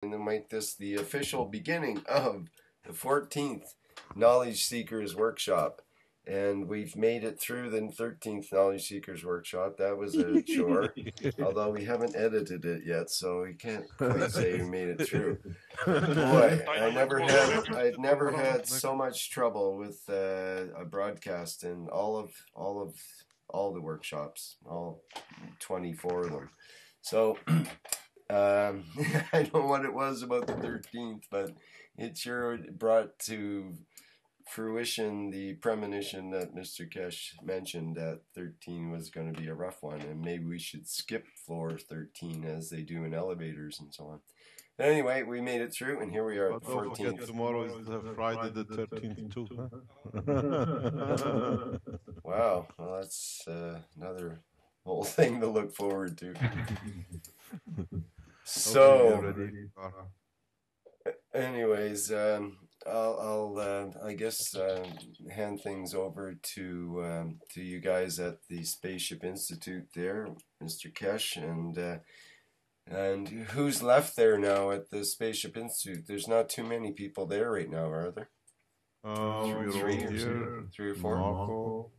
and then make this the official beginning of the 14th Knowledge Seekers Workshop. And we've made it through the 13th Knowledge Seekers Workshop. That was a chore, although we haven't edited it yet, so we can't quite say we made it through. Boy, I'd never had so much trouble with a broadcast in all the workshops, all 24 of them. So I don't know what it was about the 13th, but it sure brought to fruition the premonition that Mr. Kesh mentioned that 13 was going to be a rough one, and maybe we should skip floor 13 as they do in elevators and so on. But anyway, we made it through, and here we are at the 14th. Tomorrow is the Friday the 13th too. Huh? Wow, well that's another whole thing to look forward to. So, anyways, I'll I guess hand things over to you guys at the Spaceship Institute there, Mr. Kesh, and who's left there now at the Spaceship Institute? There's not too many people there right now, are there? Three or four. Marco,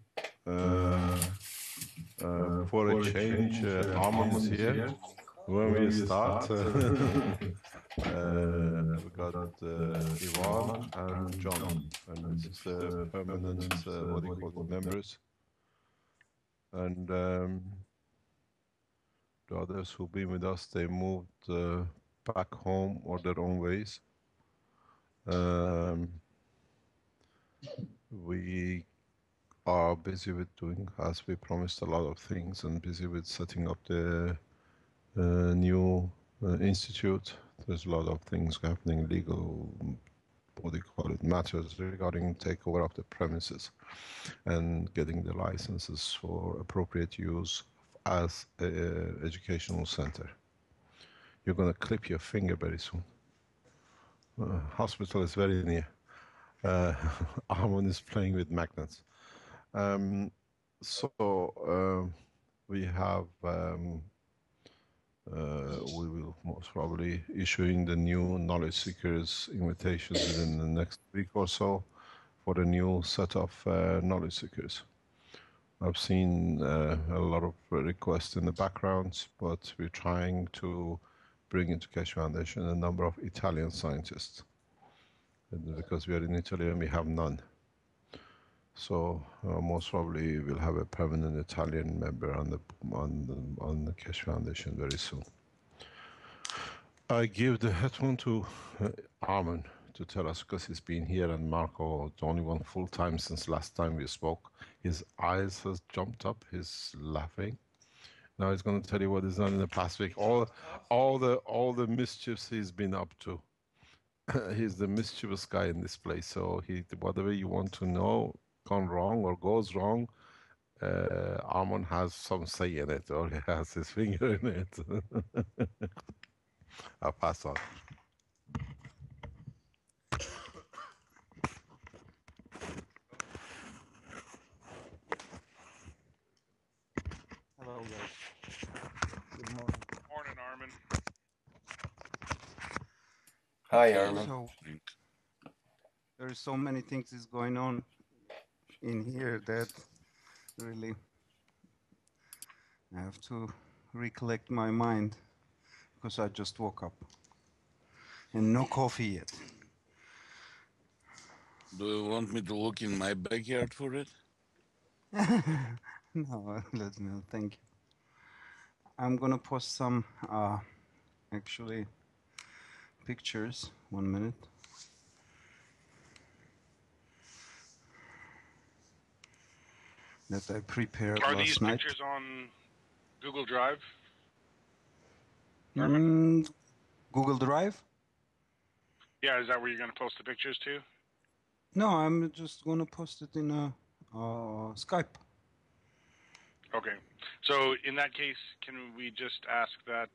for a change, Armand's here. When we start, we got Ivan and John, and this is the permanent, what do you call it, members. And the others who've been with us, they moved back home or their own ways. We are busy with doing, as we promised, a lot of things, and busy with setting up the new institute. There's a lot of things happening, legal, what do you call it, matters regarding takeover of the premises and getting the licenses for appropriate use as an educational center. You're going to clip your finger very soon. Hospital is very near. Armand is playing with magnets. We have we will most probably issuing the new knowledge seekers invitations within the next week or so for the new set of knowledge seekers. I've seen a lot of requests in the backgrounds, but we're trying to bring into Keshe Foundation a number of Italian scientists, and because we are in Italy and we have none. So most probably we'll have a permanent Italian member on the Keshe Foundation very soon. I give the headphone to Armand to tell us, because he's been here, and Marco, the only one full time since last time we spoke. His eyes has jumped up. He's laughing. Now he's going to tell you what he's done in the past week. All the mischiefs he's been up to. He's the mischievous guy in this place. So whatever you want to know gone wrong or goes wrong, Armand has some say in it, or he has his finger in it. I'll pass on. Hello guys. Good morning. Morning, Armin. Hi, Armin. So there's so many things is going on in here that really I have to recollect my mind, because I just woke up and no coffee yet. Do you want me to look in my backyard for it? No, thank you. I'm gonna post some actually pictures. 1 minute. That I prepared last night. Are these pictures on Google Drive? Google Drive? Yeah, is that where you're going to post the pictures to? No, I'm just going to post it in Skype. Okay. So in that case, can we just ask that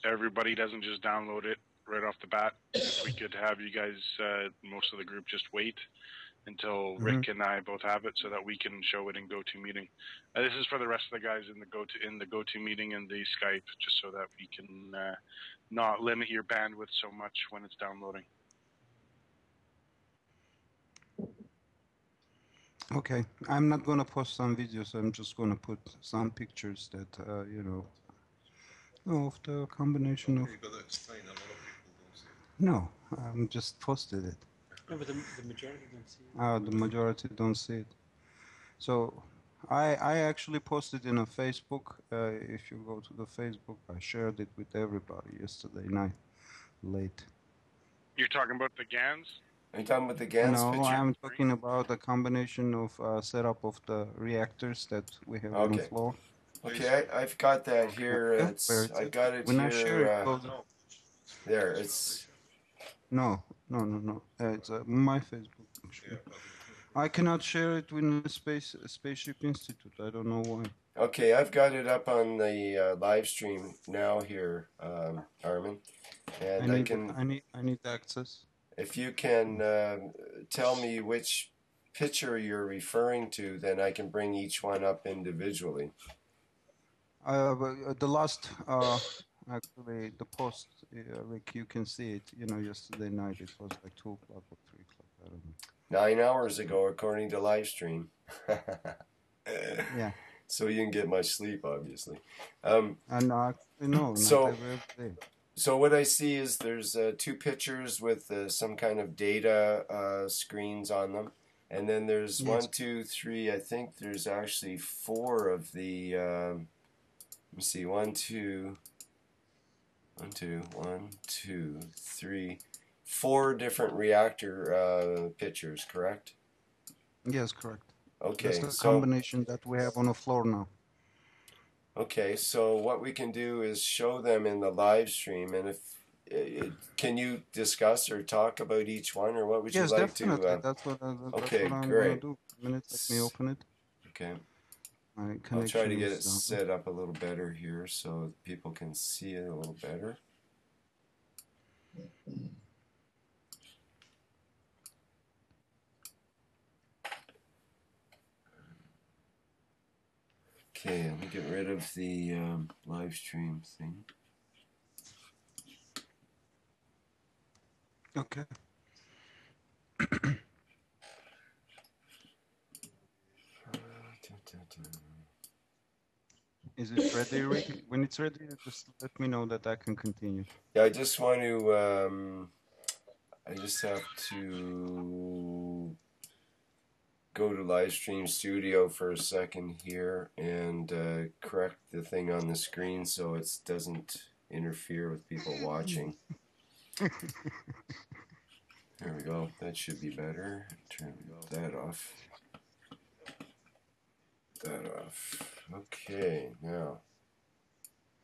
everybody doesn't just download it right off the bat? If we could have you guys, most of the group, just wait until Rick and I both have it, so that we can show it in GoToMeeting. This is for the rest of the guys in the GoToMeeting and the Skype, just so that we can not limit your bandwidth so much when it's downloading. Okay, I'm not going to post some videos. I'm just going to put some pictures that, of the combination of... You've got to explain, a lot of people don't see it. No, I just posted it. No, but the majority don't see it. The majority don't see it. So I actually posted in a Facebook. If you go to the Facebook, I shared it with everybody yesterday night, late. You're talking about the GANs? Are you talking about the GANs No, picture? I'm talking about the combination of setup of the reactors that we have on the floor. Okay, I've got that here. Yeah, I got it when here. I share it, there, it's... No. It's my Facebook, actually. I cannot share it with the Spaceship Institute. I don't know why. Okay, I've got it up on the live stream now here, Armin. And I need access. If you can tell me which picture you're referring to, then I can bring each one up individually. The last, actually, the post, Rick, you can see it. Yesterday night it was like 2 o'clock or 3 o'clock. I don't know. 9 hours ago, according to live stream. Yeah. So you didn't get much sleep, obviously. And actually, no, not every day. So what I see is there's 2 pictures with some kind of data screens on them. And then there's 1, 2, 3, I think there's actually 4 of the, let me see, 1, 2, 3, 4 different reactor pictures, correct? Yes, correct. Okay. That's the combination that we have on the floor now. Okay, so what we can do is show them in the live stream, and if can you discuss or talk about each one, or what would you like definitely. to? That's what I'm great. going to do. A minute, let me open it. Okay. I'll try to get it set up a little better here so people can see it a little better. Okay, let me get rid of the live stream thing. Okay. Is it ready, Rick? When it's ready, just let me know that I can continue. Yeah, I just want to, I just have to go to Livestream Studio for a second here and correct the thing on the screen so it doesn't interfere with people watching. There we go. That should be better. Turn that off. That off. Okay, now.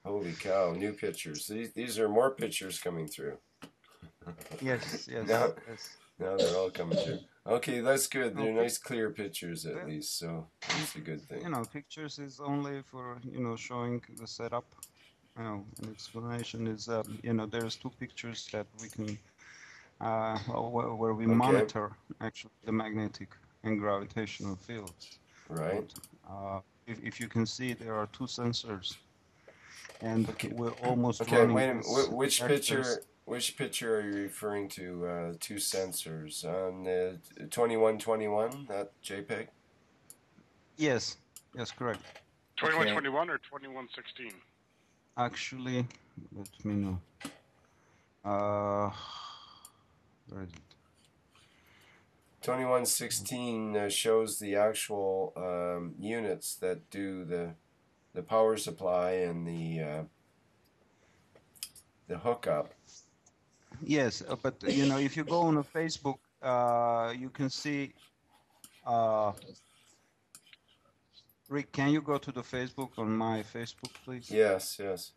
Holy cow, new pictures. These are more pictures coming through. Yes. Now they're all coming through. Okay, that's good. They're nice clear pictures at least, so that's a good thing. Pictures is only for, showing the setup. An explanation is, there's 2 pictures that we can, where we monitor actually the magnetic and gravitational fields. Right. If you can see, there are 2 sensors, and we're almost okay. running. Wait a minute. Which picture are you referring to? 2 sensors on the 2121, that JPEG? Yes, correct. 2121 or 2116? Actually, let me know. Where is it? 2116 shows the actual units that do the power supply and the hookup. Yes, but if you go on a Facebook, you can see. Rick, can you go to the Facebook on my Facebook, please? Yes. Because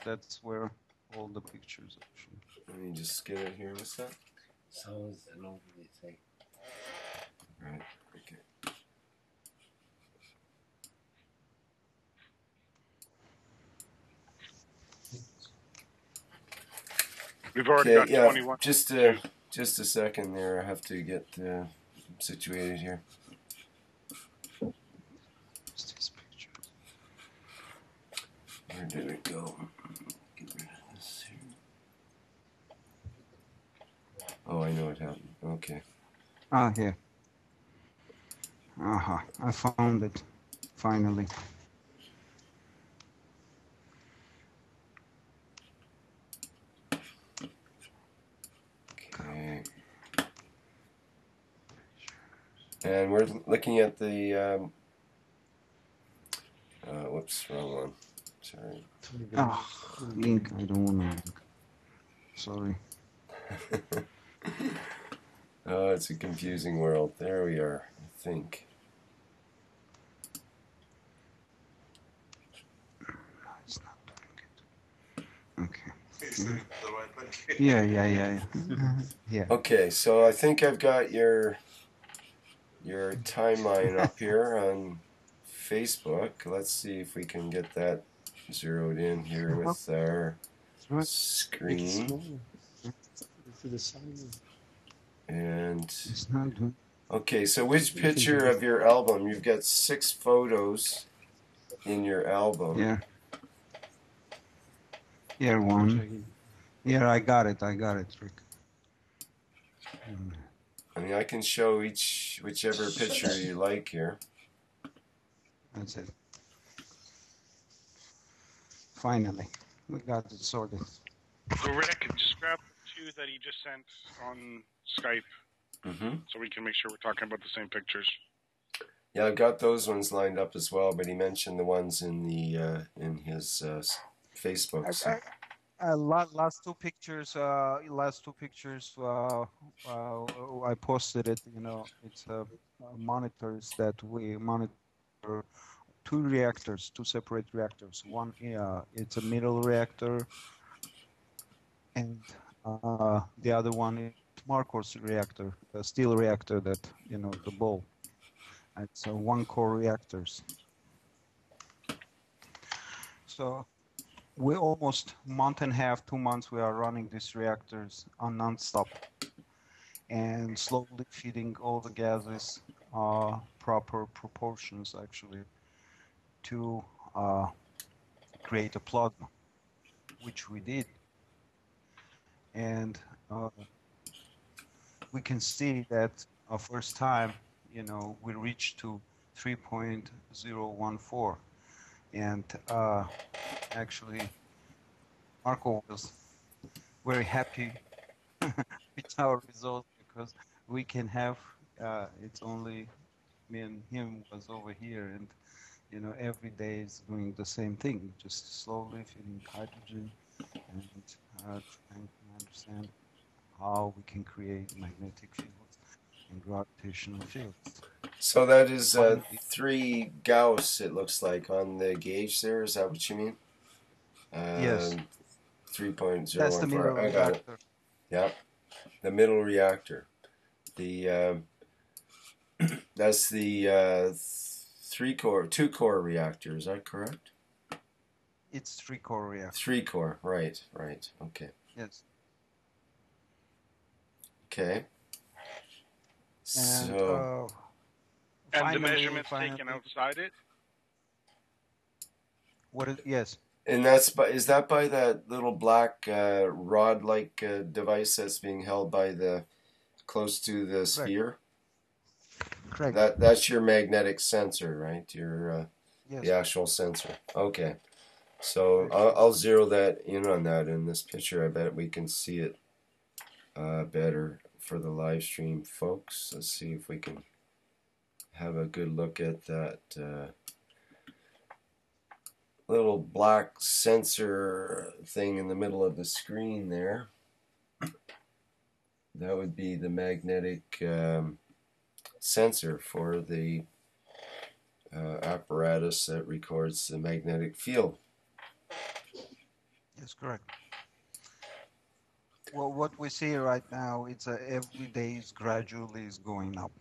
that's where all the pictures actually. Let me just get it here. What's that? So is an overlay thing. Right. Okay. We've already got 21. Just Just a second there. I have to get situated here. What's this picture? Where did it go? Get rid of this here. Oh, I know what happened. Okay. Ah, here. Aha, I found it, finally. Okay. And we're looking at the, whoops, wrong one. Sorry. Ah, link, I don't want to link. Sorry. Oh, it's a confusing world. There we are, I think. No, it's not doing it. Okay. Yeah. Yeah. Okay, so I think I've got your timeline up here on Facebook. Let's see if we can get that zeroed in here with our screen. And It's not doing. okay, so which picture of your album? You've got 6 photos in your album. Yeah. Here one. Here, I got it, Rick. I mean, I can show whichever picture you like here. That's it. Finally, we got it sorted. So Rick, just grab the 2 that he just sent on Skype, so we can make sure we're talking about the same pictures. Yeah, I've got those ones lined up as well, but he mentioned the ones in the in his Facebook. Last two pictures. I posted it. You know, it's monitors that we monitor 2 reactors, 2 separate reactors. One, it's a middle reactor, and the other one is Marcos reactor, the steel reactor that, you know, the ball. It's 1-core reactors. So we almost month and a half, 2 months, we are running these reactors on non-stop and slowly feeding all the gases proper proportions, actually, to create a plasma, which we did. And we can see that first time, you know, we reached to 3.014, and actually Marco was very happy with our results, because we can have it's only me and him was over here, and you know, every day is doing the same thing, just slowly feeding hydrogen and trying to understand how we can create magnetic fields and gravitational fields. So that is 3 Gauss, it looks like, on the gauge there. Is that what you mean? Yes. 3.014. That's the middle reactor. Yeah, the middle reactor. The that's the 2-core reactor. Is that correct? It's 3-core reactor. 3-core, right. Okay. Yes. Okay. And and the measurements taken outside it? Yes. And is that by that little black rod-like device that's being held by close to the sphere? Correct. That's your magnetic sensor, right? Your yes. The actual sensor. Okay. So I'll zero that in on that in this picture. I bet we can see it better for the live stream, folks. Let's see if we can have a good look at that little black sensor thing in the middle of the screen there. That would be the magnetic sensor for the apparatus that records the magnetic field. Yes, correct. Well, what we see right now, it's every day is gradually is going up.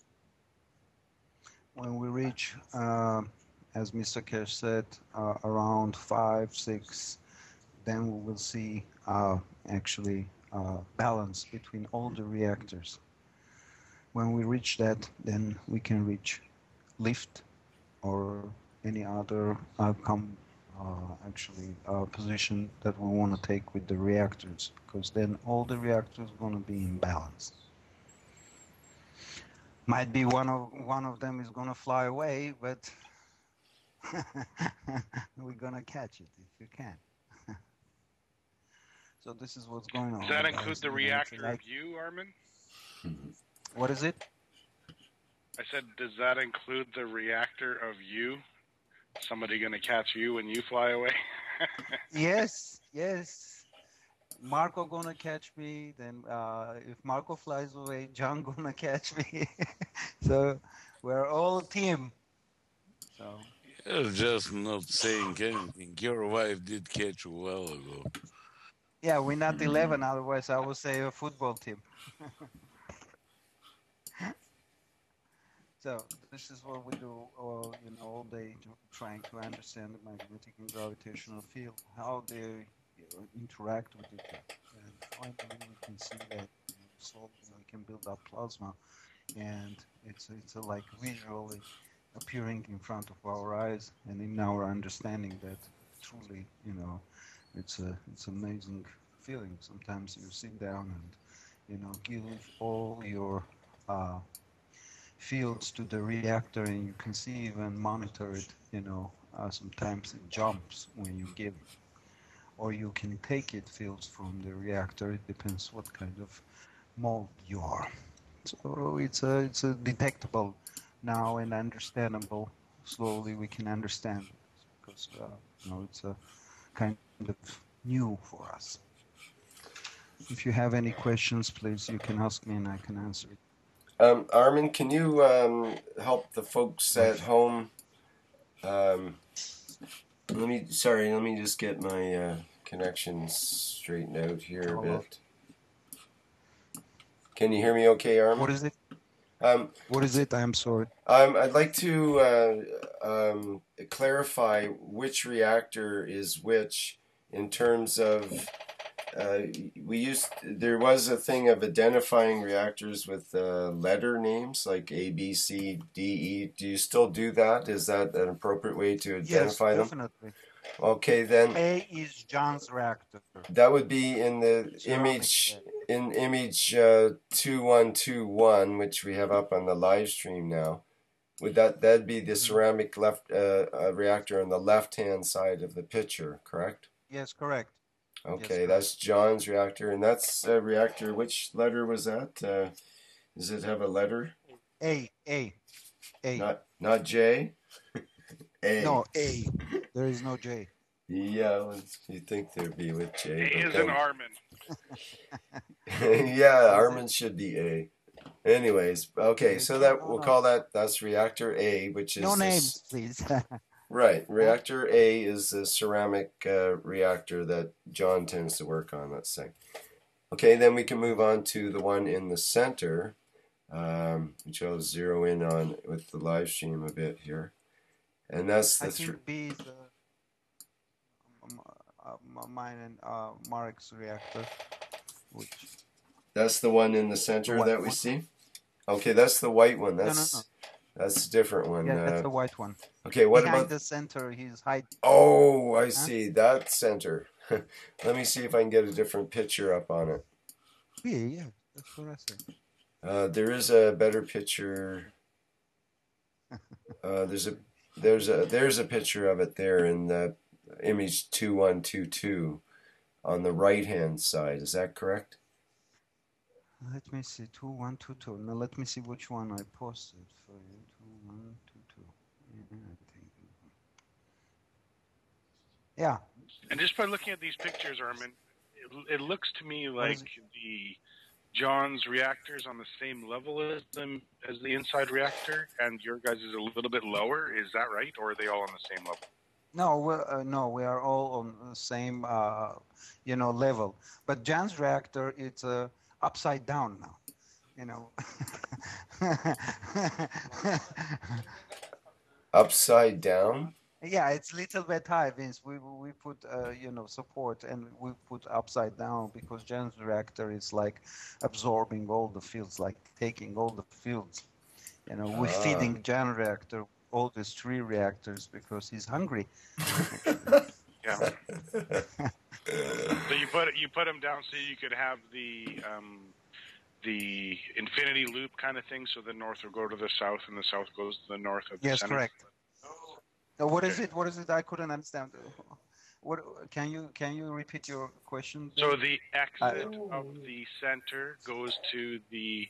When we reach, as Mr. Kerr said, around 5, 6, then we will see actually balance between all the reactors. When we reach that, then we can reach lift or any other position that we want to take with the reactors, because then all the reactors are going to be in balance. Might be one of them is going to fly away, but we're going to catch it if you can. So this is what's going on. Does that include the reactor of you, Armin? What is it? I said, does that include the reactor of you? Somebody going to catch you when you fly away? Yes. Marco gonna catch me. Then if Marco flies away, John gonna catch me. So we're all a team. So You're just not saying anything. Your wife did catch you a while ago. yeah, we're not 11. Otherwise, I would say a football team. So this is what we do, all day, trying to understand the magnetic and gravitational field, how they interact with each other. And finally, we can see that slowly we can build up plasma, and it's like visually appearing in front of our eyes and in our understanding that truly, it's amazing feeling. Sometimes you sit down and give all your fields to the reactor, and you can see even monitor it. Sometimes it jumps when you give it, or you can take it fields from the reactor. It depends what kind of mold you are. So it's a detectable now and understandable. Slowly we can understand because it's a kind of new for us. If you have any questions, please, you can ask me and I can answer it. Armin, can you help the folks at home? Let me just get my connections straightened out here a bit. Can you hear me okay, Armin? What is it? What is it? I'm sorry. I'd like to clarify which reactor is which in terms of there was a thing of identifying reactors with letter names like A, B, C, D, E. Do you still do that? Is that an appropriate way to identify them? Yes, definitely. Okay, then. A is John's reactor. That would be in the image, in image 2121, which we have up on the live stream now. That'd be the ceramic reactor on the left-hand side of the picture, correct? Yes, correct. Okay, yes, that's John's reactor, and that's a reactor. Which letter was that? Does it have a letter? A. Not J? A. No, A. There is no J. Yeah, you'd think there'd be with J. A is an Armin. Yeah, Armin should be A. Anyways, okay, so we'll call that's reactor A, which is... No names, please. Right, reactor A is the ceramic reactor that John tends to work on, let's say. Okay, then we can move on to the one in the center, which I'll zero in on with the live stream a bit here. And that's the... I think B is mine and Mark's reactor. That's the one in the center that we see? Okay, that's the white one. No. That's a different one. Yeah, that's the white one. Okay, what behind about the center? He's hiding. Oh, I see that center. Let me see if I can get a different picture up on it. Yeah, that's what I said. There is a better picture. There's a picture of it there in the image 2122 on the right hand side. Is that correct? Let me see, 2122. Now let me see which one I posted for you. 2122. Yeah. And just by looking at these pictures, Armin, it looks to me like the John's reactor's on the same level as the inside reactor, and your guys is a little bit lower. Is that right, or are they all on the same level? No, we are all on the same, level. But John's reactor, it's upside down now, Upside down? Yeah, it's a little bit high, Vince. We put you know, support, and we put upside down because Jan's reactor is like absorbing all the fields, like taking all the fields. You know, we're feeding Jan reactor all these 3 reactors because he's hungry. Actually. Yeah. So you put them down so you could have the infinity loop kind of thing. So the north will go to the south, and the south goes to the north at the Yes, center. correct. What is it? What is it? I couldn't understand. What can you repeat your question? So the exit of the center goes to the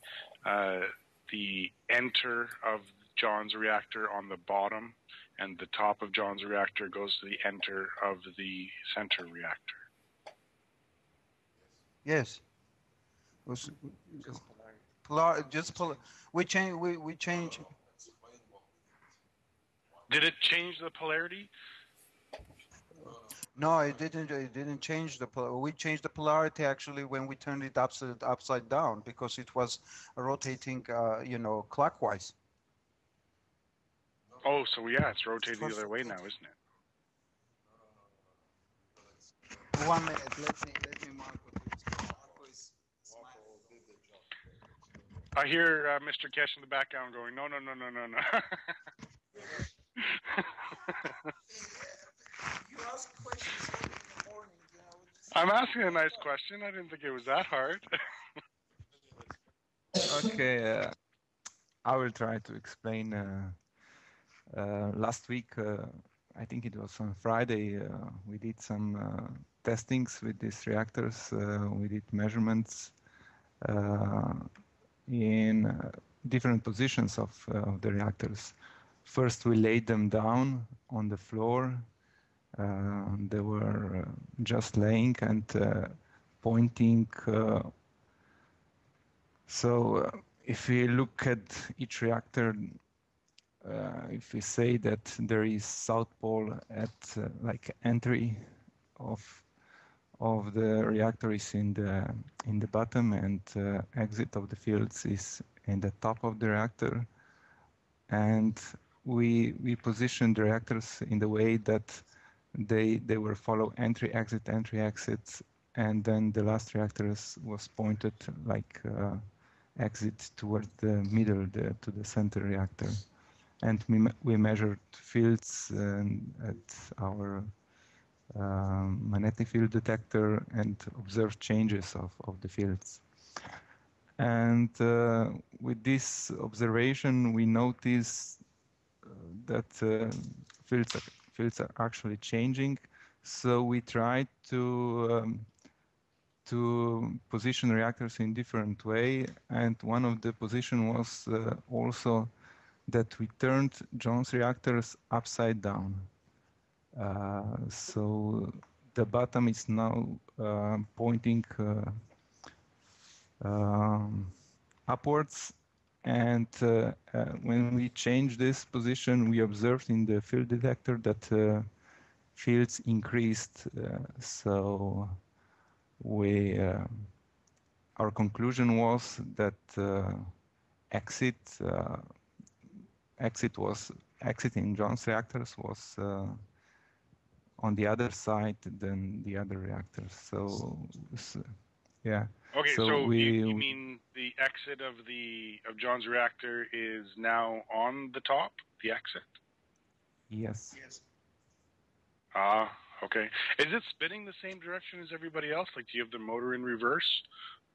enter of John's reactor on the bottom, and the top of John's reactor goes to the enter of the center reactor. Yes. We change. Did it change the polarity? No, it didn't. It didn't change the polarity. We changed the polarity actually when we turned it upside down because it was rotating, you know, clockwise. Oh, so yeah, it's rotating the other way now, isn't it? 1 minute. Let me mark it. I hear Mr. Kesh in the background going, no. You ask questions in the morning, you know. I'm asking a nice question. I didn't think it was that hard. Okay, I will try to explain. Last week, I think it was on Friday, we did some testings with these reactors. We did measurements in different positions of the reactors. First, we laid them down on the floor. They were just laying and pointing. So if we look at each reactor, if we say that there is south pole at like entry of the reactor is in the bottom, and exit of the fields is in the top of the reactor, and we position the reactors in the way that they will follow entry exit, and then the last reactors was pointed like exit toward the middle, to the center reactor. And we measured fields at our magnetic field detector and observed changes of the fields. And with this observation, we noticed that fields are actually changing. So we tried to position reactors in different way, and one of the position was also that we turned John's reactors upside down. So the bottom is now pointing upwards, and when we change this position, we observed in the field detector that fields increased. So our conclusion was that exiting John's reactors was on the other side than the other reactors. So yeah. Okay, so you mean the exit of John's reactor is now on the top, the exit? Yes. Okay. Is it spinning the same direction as everybody else? Like, do you have the motor in reverse,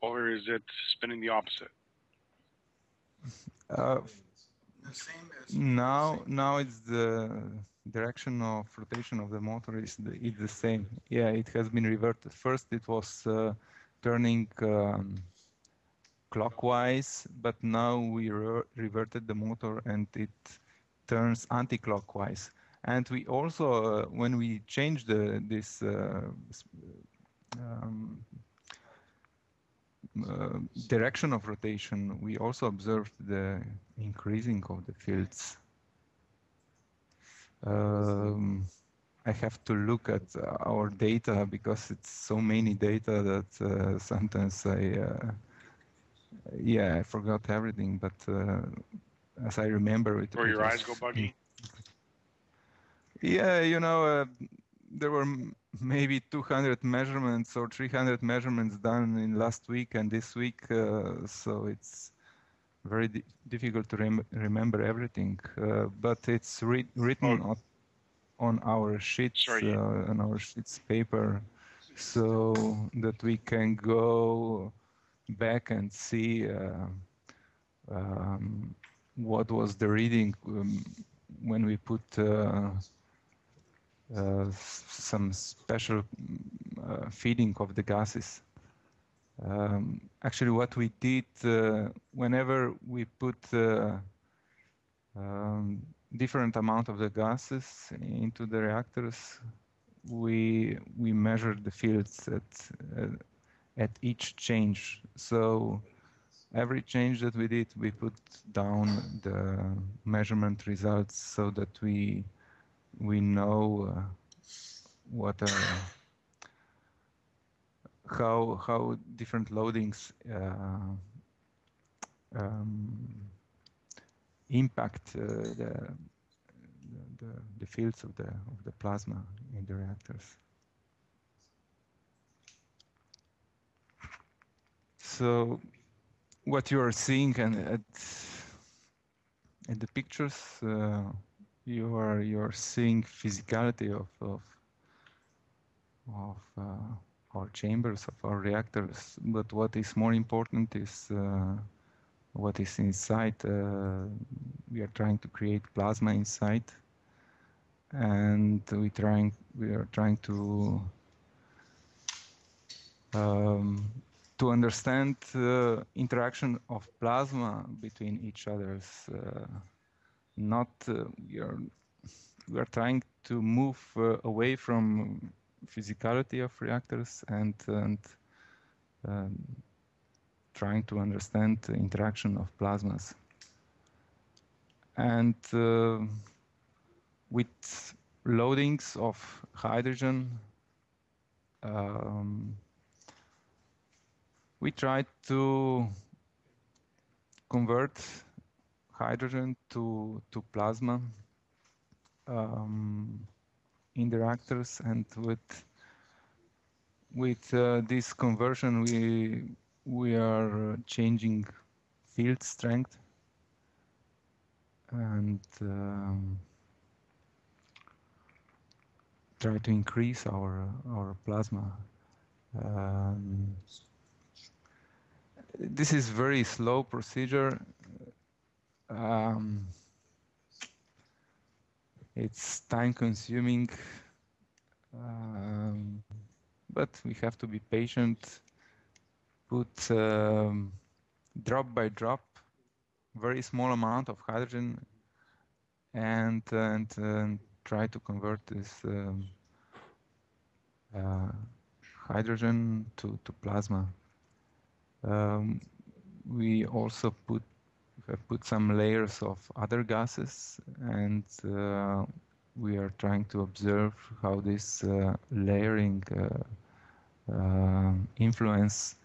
or is it spinning the opposite? Now it's the direction of rotation of the motor is the same. Yeah, it has been reverted. First, it was turning clockwise, but now we reverted the motor and it turns anti-clockwise. And we also, when we changed this direction of rotation, we also observed the increasing of the fields. I have to look at our data because it's so many data that sometimes I forgot everything. But as I remember, or your eyes go buggy. Yeah, you know, there were maybe 200 measurements or 300 measurements done in last week and this week, so it's very difficult to remember everything. But it's written on our sheets, on our sheets paper, so that we can go back and see what was the reading when we put some special feeding of the gases. Actually, what we did whenever we put different amount of the gases into the reactors, we measured the fields at each change. So every change that we did, we put down the measurement results so that we know what how different loadings impact the fields of the plasma in the reactors. So what you are seeing and at the pictures, you're seeing physicality of our chambers, of our reactors. But what is more important is what is inside. We are trying to create plasma inside, and we are trying to understand interaction of plasma between each others. We are trying to move away from physicality of reactors and trying to understand the interaction of plasmas. And with loadings of hydrogen, we tried to convert hydrogen to plasma in the reactors, and with this conversion we are changing field strength and try to increase our plasma. This is very slow procedure. It's time consuming, but we have to be patient. Put drop by drop, very small amount of hydrogen, and try to convert this hydrogen to plasma. We also have put some layers of other gases, and we are trying to observe how this layering influence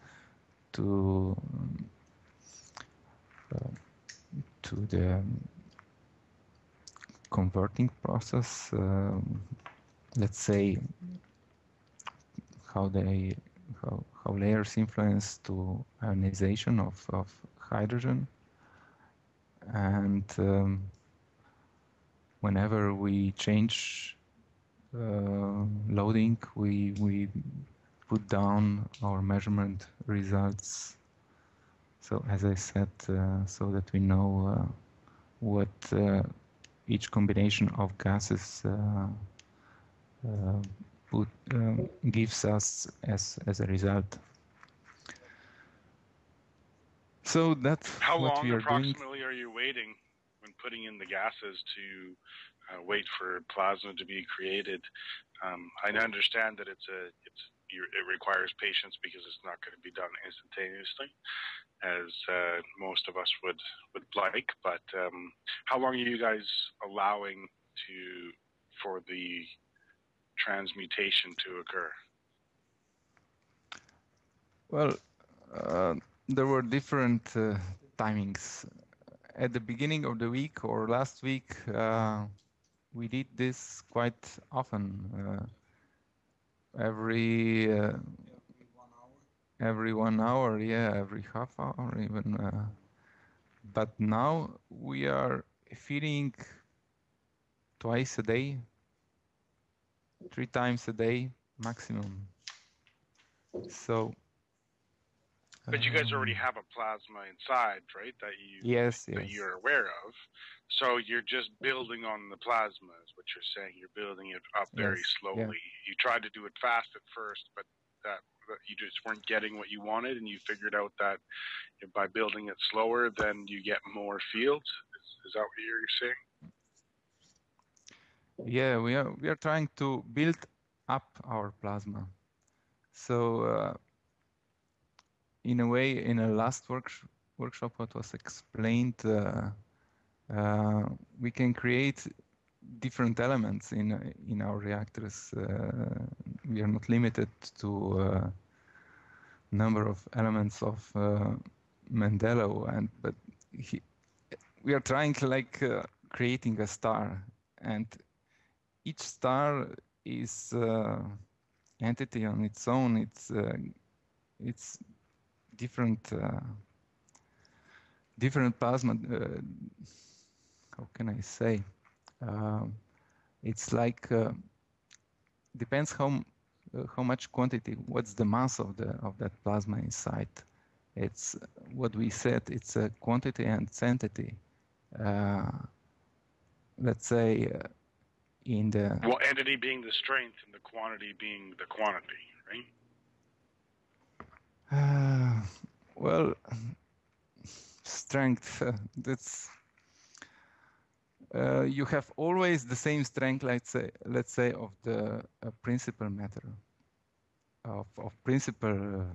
to the converting process. Let's say how layers influence to ionization of hydrogen, and whenever we change loading, we put down our measurement results. So as I said, so that we know what each combination of gases gives us as a result. So that's what we are doing. How long approximately are you waiting when putting in the gases to wait for plasma to be created? I understand that it requires patience because it's not going to be done instantaneously, as most of us would like. But how long are you guys allowing for the transmutation to occur? Well, there were different timings. At the beginning of the week or last week, we did this quite often. Every 1 hour. Every 1 hour, yeah, every half hour even. But now we are feeding twice a day, 3 times a day maximum. So. But you guys already have a plasma inside, right? That you're aware of. So you're just building on the plasma, is what you're saying. You're building it up very slowly. Yeah. You tried to do it fast at first, but that you just weren't getting what you wanted, and you figured out that by building it slower, then you get more fields. Is that what you're saying? Yeah, we are trying to build up our plasma. So in a way, in a last workshop, what was explained, we can create different elements in our reactors. We are not limited to number of elements of Mendello, but we are trying like creating a star, and each star is entity on its own. It's different plasma. How can I say? It's like depends how much quantity. What's the mass of that plasma inside? It's what we said. It's a quantity and entity. Let's say in the entity being the strength and the quantity being the quantity, right? Well, strength. That's you have always the same strength. Let's say of the principal matter of principal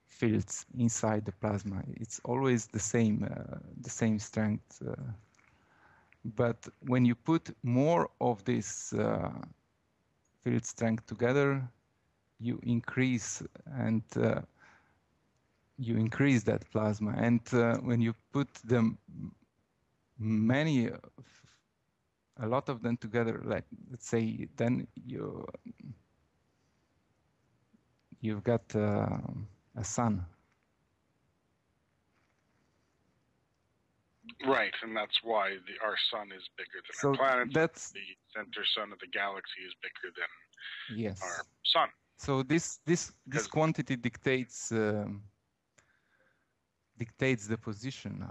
fields inside the plasma. It's always the same strength. But when you put more of this field strength together, you increase that plasma. And when you put them a lot of them together, like let's say, then you've got a sun. Right, and that's why our sun is bigger than our planet. The center sun of the galaxy is bigger than our sun. So this quantity dictates the position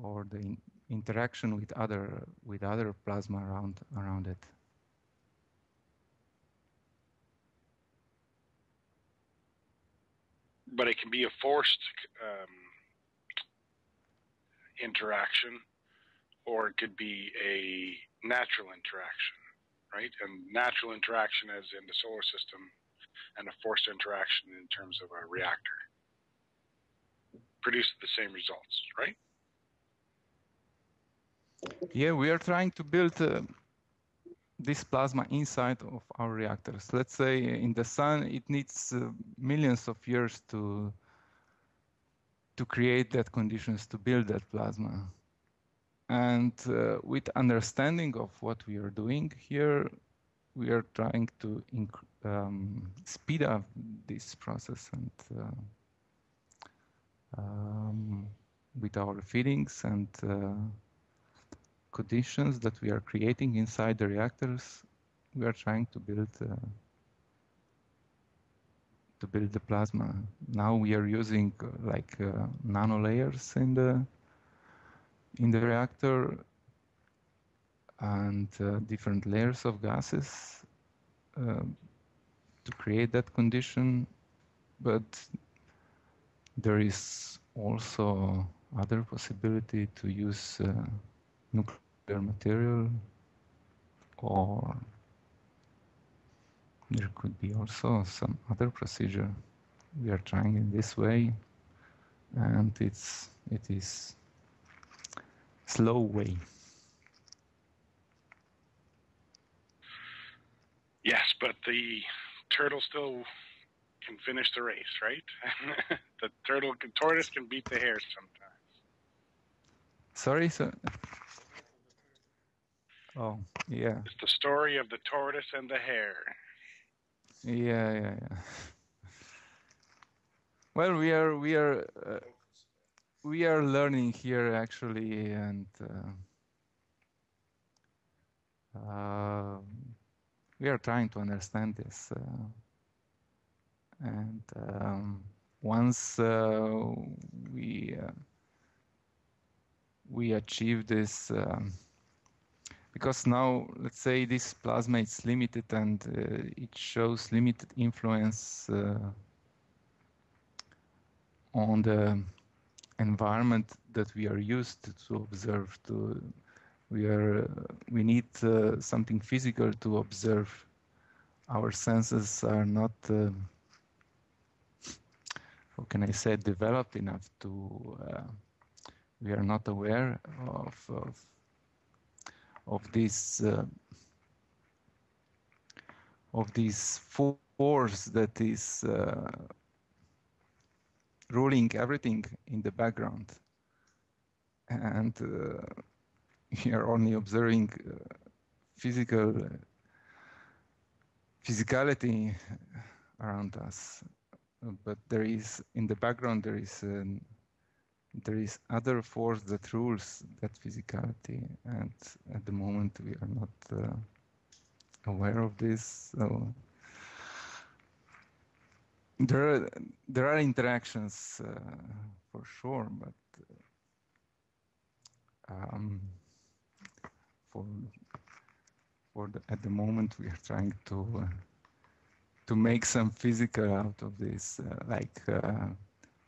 or the interaction with other plasma around it. But it can be a forced interaction, or it could be a natural interaction, right? And natural interaction as in the solar system, and a forced interaction in terms of a reactor produce the same results, right? Yeah, we are trying to build this plasma inside of our reactors. Let's say in the sun, it needs millions of years to create that conditions to build that plasma. And with understanding of what we are doing here, we are trying to speed up this process, and with our feedings and conditions that we are creating inside the reactors, we are trying to build the plasma. Now we are using nano layers in the reactor and different layers of gases to create that condition, but there is also other possibility to use nuclear material, or there could be also some other procedure. We are trying in this way, and it is slow way. Yes, but the turtle still can finish the race, right? The tortoise can beat the hare sometimes. Sorry, sir. Oh, yeah. It's the story of the tortoise and the hare. Yeah. Well, we are learning here actually, and we are trying to understand this. And once we achieve this, because now let's say this plasma is limited and it shows limited influence on the environment that we are used to observe. We need something physical to observe. Our senses are not, how can I say, developed enough to. We are not aware of this force that is ruling everything in the background, and we are only observing physicality around us, but there is in the background there is other force that rules that physicality, and at the moment we are not aware of this. So there are interactions for sure, but at the moment we are trying to make some physical out of this, like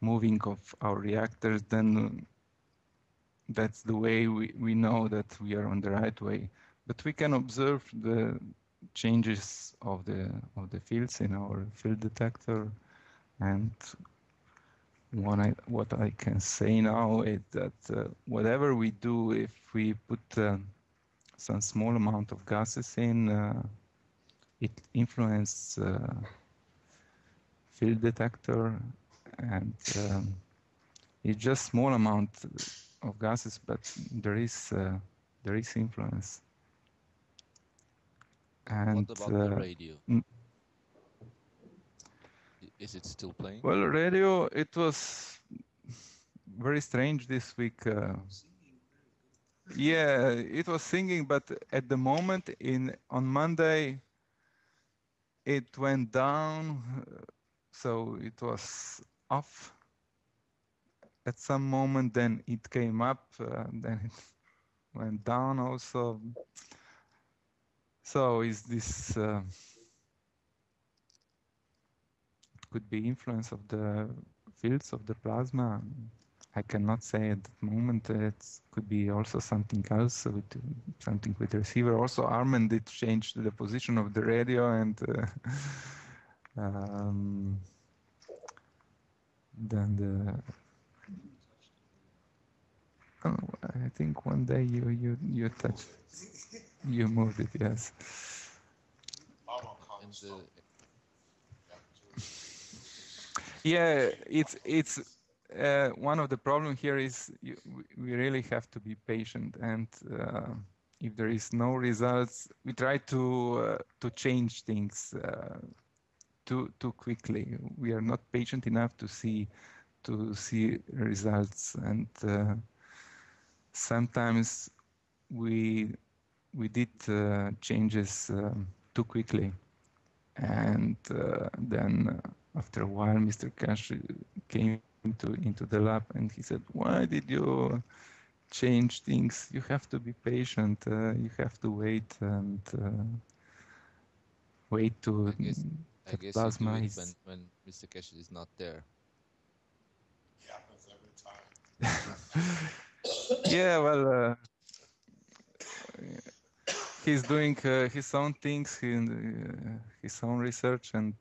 moving of our reactors. Then that's the way we know that we are on the right way. But we can observe the changes of the fields in our field detector, and what I can say now is that whatever we do, if we put some small amount of gases in, it influences field detector, and it's just small amount of gases, but there is influence. And what about the radio? Is it still playing? Well, radio, it was very strange this week. Yeah, it was singing, but at the moment on Monday, it went down, so it was off at some moment. Then it came up, then it went down also. So is this? Could be influence of the fields of the plasma. I cannot say at the moment. It could be also something else, something with the receiver. Also, Armin did change the position of the radio, and then I think one day you touched, you moved it, yes. Yeah, it's one of the problem here is we really have to be patient, and if there is no results, we try to change things too quickly. We are not patient enough to see results, and sometimes we did changes too quickly, and then after a while, Mr. Cash came into the lab, and he said, "Why did you change things? You have to be patient. You have to wait and wait to." I guess plasma you do it when Mr. Cash is not there. Happens every time. Yeah, well, he's doing his own things, his own research, and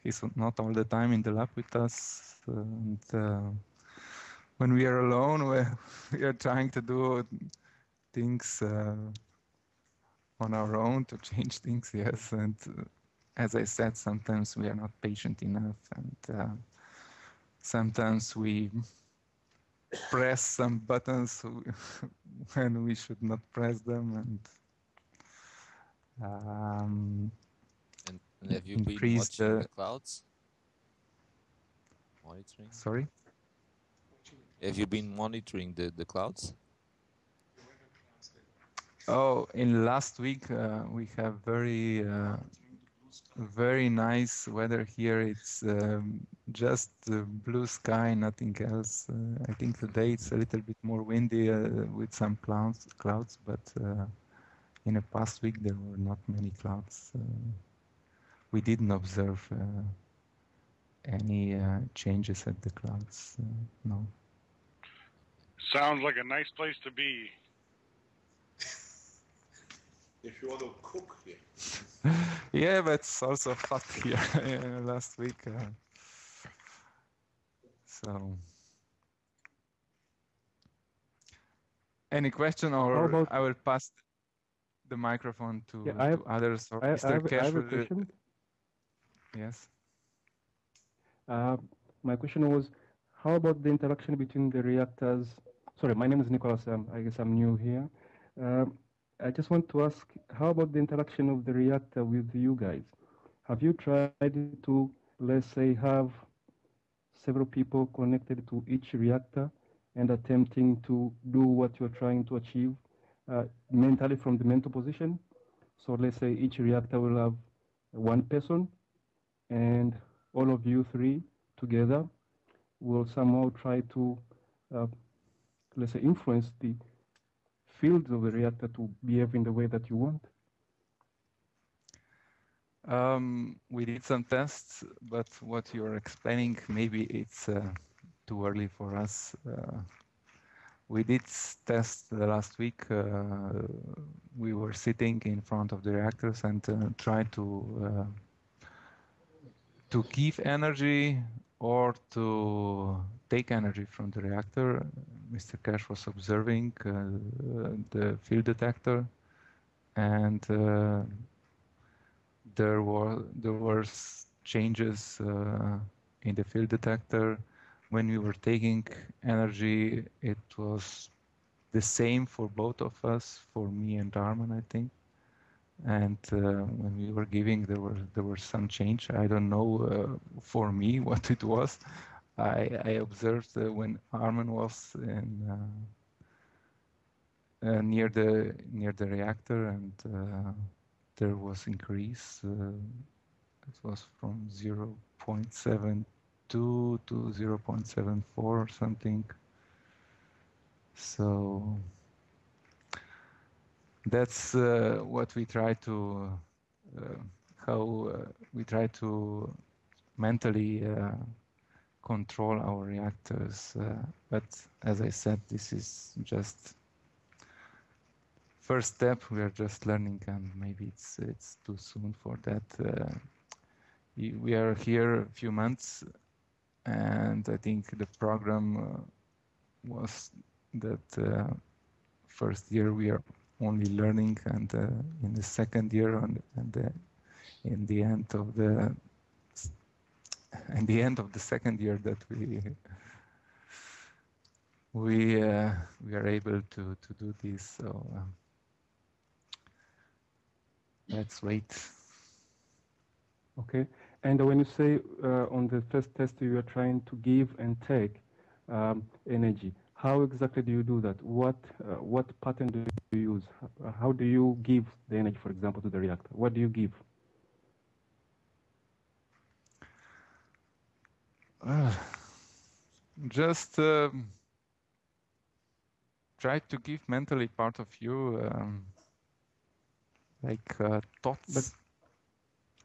he's not all the time in the lab with us. And when we are alone, we are trying to do things on our own to change things, yes. And as I said, sometimes we are not patient enough, and sometimes we press some buttons when we should not press them, and have you been increase watching the clouds? Monitoring? Sorry? Have you been monitoring the clouds? Oh, in last week we have very nice weather here. It's just blue sky, nothing else. I think today it's a little bit more windy with some clouds, but in the past week there were not many clouds. We didn't observe any changes at the clouds. No. Sounds like a nice place to be. If you want to cook here. Yeah, but it's also hot here last week. So, any question, or I will pass the microphone to others, or Mr. Cash. I have a question. Yes. My question was, how about the interaction between the reactors? Sorry, my name is Nicholas. I guess I'm new here. I just want to ask, how about the interaction of the reactor with you guys? Have you tried to, let's say, have several people connected to each reactor and attempting to do what you're trying to achieve mentally from the mental position? So let's say each reactor will have one person, and all of you three together will somehow try to, let's say, influence the fields of the reactor to behave in the way that you want? We did some tests, but what you're explaining, maybe it's too early for us. We did test the last week. We were sitting in front of the reactors and tried to give energy or to take energy from the reactor. Mr. Cash was observing the field detector, and there were changes in the field detector. When we were taking energy, it was the same for both of us, for me and Arman, I think. And when we were giving, there was some change. I don't know for me what it was. I observed when Arman was near the reactor, and there was increase. It was from 0.72 to 0.74 or something. So that's what we try to, we try to mentally control our reactors. But as I said, this is just first step. We are just learning, and maybe it's too soon for that. We are here a few months, and I think the program was that first year we are only learning, and in the second year and in the end of the second year that we are able to do this. So let's wait. Okay. And when you say on the first test you are trying to give and take energy, how exactly do you do that? What pattern do you use? How do you give the energy, for example, to the reactor? What do you give? Just try to give mentally part of you, like thoughts,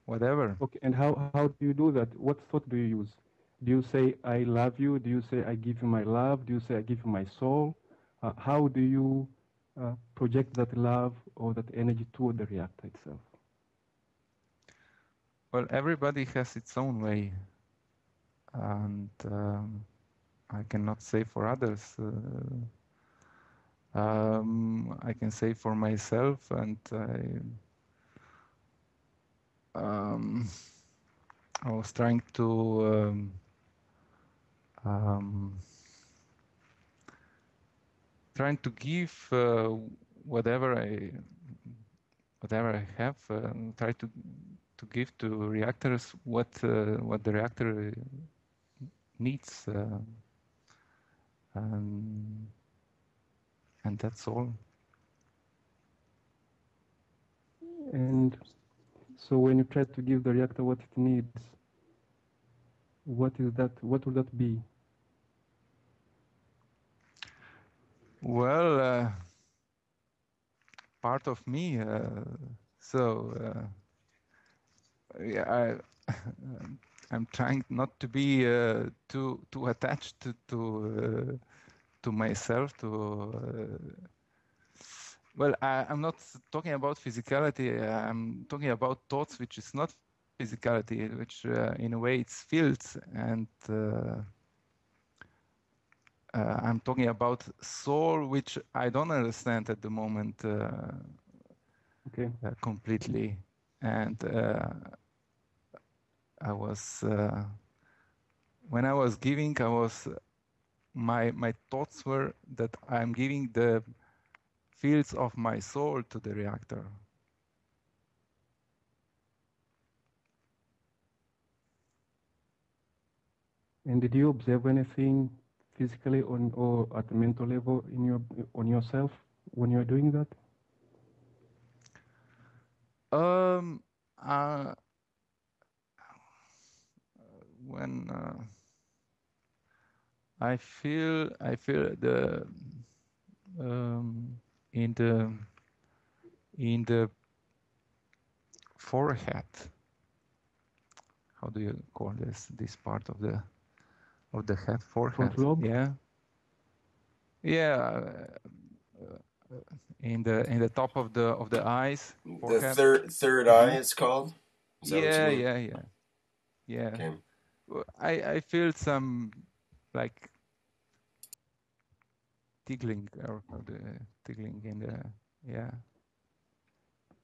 whatever. Okay, and how do you do that? What thought do you use? Do you say, I love you? Do you say, I give you my love? Do you say, I give you my soul? How do you project that love or that energy toward the reactor itself? Well, everybody has its own way, and I cannot say for others. I can say for myself, and I was trying to trying to give whatever I have, try to give to reactors what the reactor needs, and that's all. And so when you try to give the reactor what it needs, what is that? What will that be? Well, part of me. Yeah, I'm trying not to be too attached to myself. Well, I'm not talking about physicality. I'm talking about thoughts, which is not physicality, which in a way it's fields, and I'm talking about soul, which I don't understand at the moment completely. And I was when I was giving, my thoughts were that I'm giving the fields of my soul to the reactor. And did you observe anything physically or at a mental level on yourself when you're doing that? When I feel the in the forehead. How do you call this part of the head? Forehead. Front lobe? Yeah. Yeah. In the top of the eyes. Forehead. The third eye, it's called. Is that what you mean? Yeah. Okay. I feel some like tickling or the tickling in the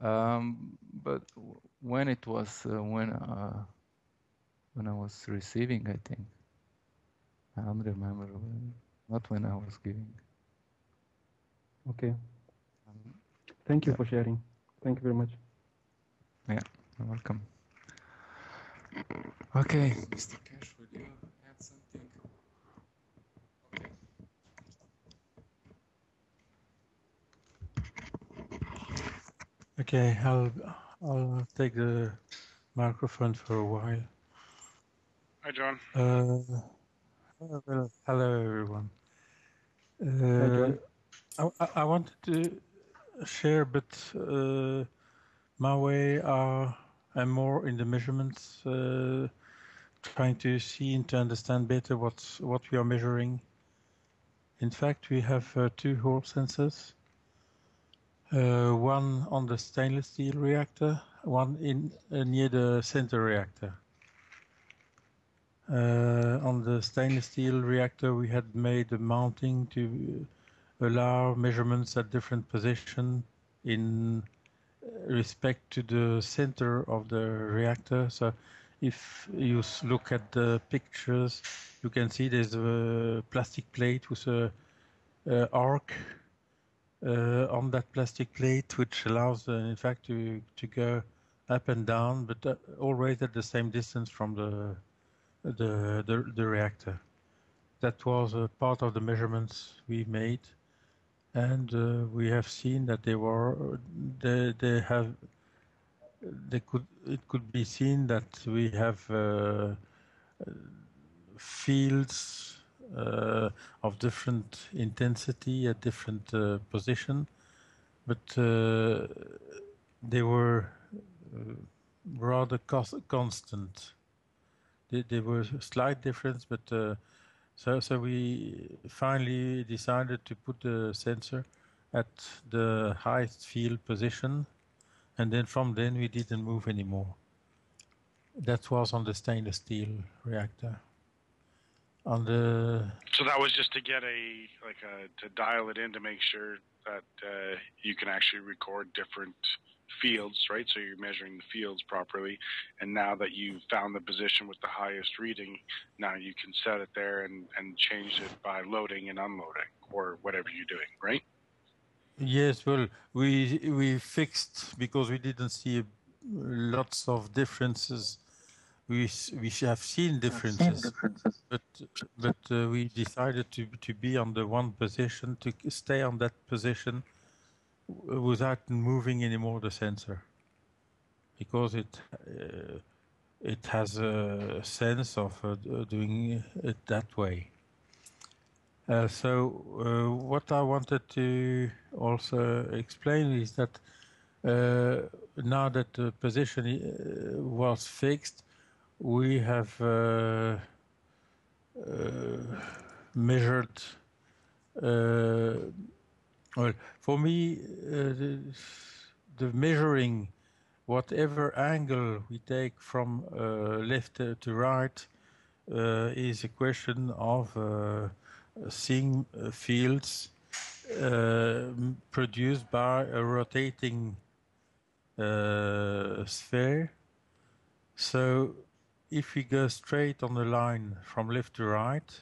but when it was when I was receiving, I think I don't remember not when I was giving. Okay. Thank you for sharing. Thank you very much. Yeah, you're welcome. Okay, Mr. Cash, would you add something? Okay, I'll take the microphone for a while. Hi, John. Well, hello, everyone. Hi, John. I wanted to share a bit my way. I'm more in the measurements, trying to see and to understand better what we are measuring. In fact, we have two Hall sensors. One on the stainless steel reactor, one in near the center reactor. On the stainless steel reactor, we had made a mounting to allow measurements at different position in respect to the center of the reactor. So if you look at the pictures, you can see there's a plastic plate with a arc on that plastic plate, which allows, in fact, to go up and down, but always at the same distance from the reactor. That was a part of the measurements we made, and we have seen that it could be seen that we have fields of different intensity at different position, but they were rather constant. There was a slight difference, but so we finally decided to put the sensor at the highest field position, and then from then we didn't move anymore. That was on the stainless steel reactor. On the So that was just to get to dial it in to make sure that you can actually record different fields, right? So you're measuring the fields properly. And now that you've found the position with the highest reading, now you can set it there and change it by loading and unloading or whatever you're doing, right? Yes, well, we fixed because we didn't see lots of differences. We have seen differences, but we decided to be on the one position, to stay on that position without moving anymore the sensor, because it has a sense of doing it that way. So what I wanted to also explain is that now that the position was fixed, we have measured. Well, for me, the measuring whatever angle we take from left to right is a question of seeing fields produced by a rotating sphere. So if we go straight on the line from left to right,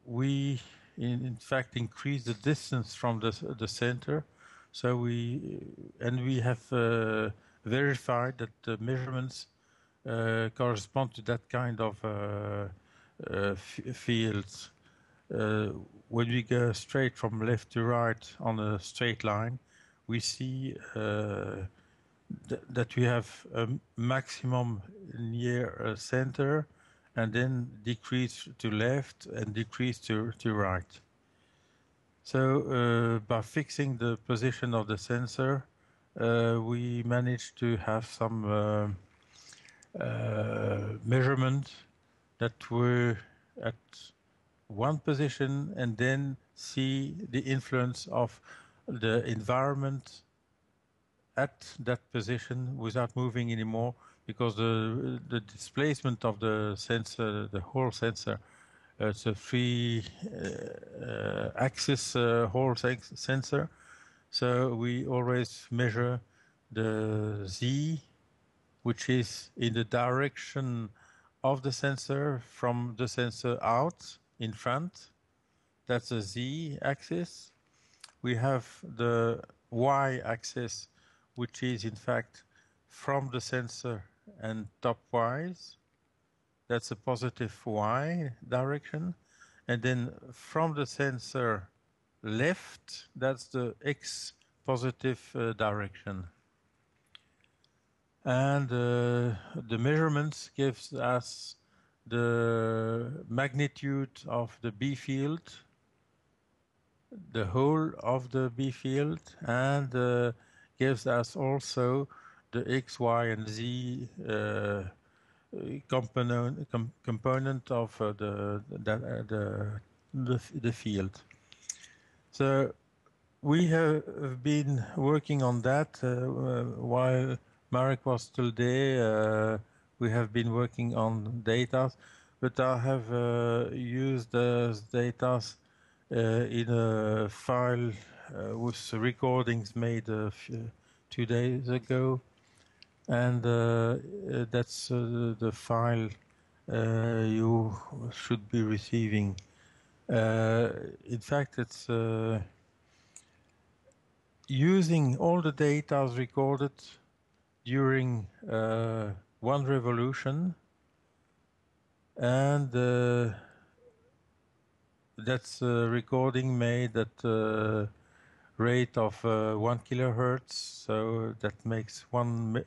we in fact increase the distance from the center. So we have verified that the measurements correspond to that kind of fields. When we go straight from left to right on a straight line, we see that we have a maximum near center, and then decrease to left and decrease to right. So by fixing the position of the sensor, we managed to have some measurements that were at one position, and then see the influence of the environment at that position without moving anymore, because the displacement of the sensor, the whole sensor, it's a free axis whole sensor. So we always measure the Z, which is in the direction of the sensor from the sensor out in front. That's a Z axis. We have the Y axis, which is in fact from the sensor and topwise. That's a positive Y direction. And then from the sensor left, that's the X positive direction. And the measurements gives us the magnitude of the B field, the whole of the B field, and gives us also the X, Y, and Z component of the field. So we have been working on that while Marek was still there. We have been working on data, but I have used those data in a file with recordings made 2 days ago, and that's the file you should be receiving. In fact, it's using all the data recorded during one revolution, and that's a recording made at rate of 1 kilohertz, so that makes 1